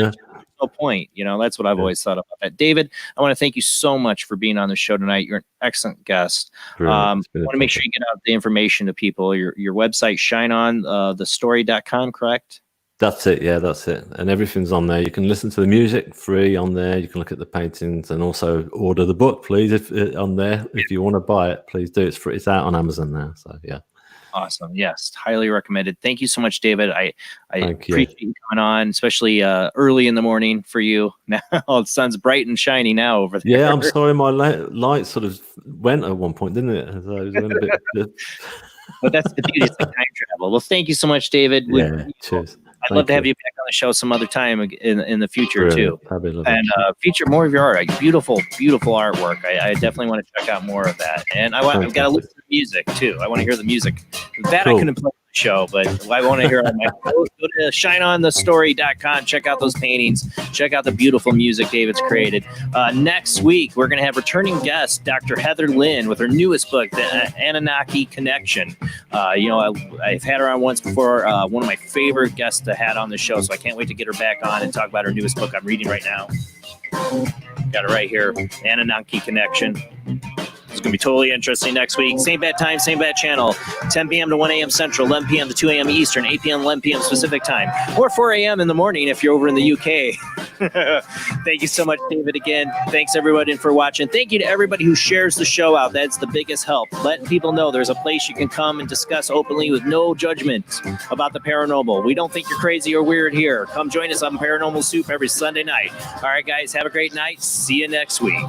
No point. That's what I've always thought about that. David, I want to thank you so much for being on the show tonight. You're an excellent guest. I want to make sure you get out the information to people. Your website, shineonthestory.com, correct? That's it. Yeah, that's it. And everything's on there. You can listen to the music free on there. You can look at the paintings and also order the book, please, if on there. If you want to buy it, please do. It's free. It's out on Amazon now. So yeah. Awesome. Yes. Highly recommended. Thank you so much, David. I appreciate you coming on, especially early in the morning for you. Now the sun's bright and shiny now over there. Yeah, I'm sorry. My light sort of went at one point, didn't it? So it went a bit. But that's the beauty. It's like time travel. Well, thank you so much, David. Cheers. I'd love to have you back on the show some other time in the future too, and feature more of your art. Like, beautiful, beautiful artwork. I definitely want to check out more of that. And I've got to listen to the music too. I want to hear the music. That I couldn't play on the show, but I want to hear it. Go to shineonthestory.com. Check out those paintings. Check out the beautiful music David's created. Next week, we're going to have returning guest Dr. Heather Lynn with her newest book, The Anunnaki Connection. I've had her on once before. One of my favorite guests to had on the show, so I can't wait to get her back on and talk about her newest book I'm reading right now. Got it right here, Anunnaki Connection. It's going to be totally interesting next week. Same bad time, same bad channel. 10 p.m. to 1 a.m. Central, 11 p.m. to 2 a.m. Eastern, 8 p.m. to 11 p.m. Pacific time, or 4 a.m. in the morning if you're over in the UK. Thank you so much, David, again. Thanks, everybody, for watching. Thank you to everybody who shares the show out. That's the biggest help. Letting people know there's a place you can come and discuss openly with no judgment about the paranormal. We don't think you're crazy or weird here. Come join us on Paranormal Soup every Sunday night. All right, guys, have a great night. See you next week.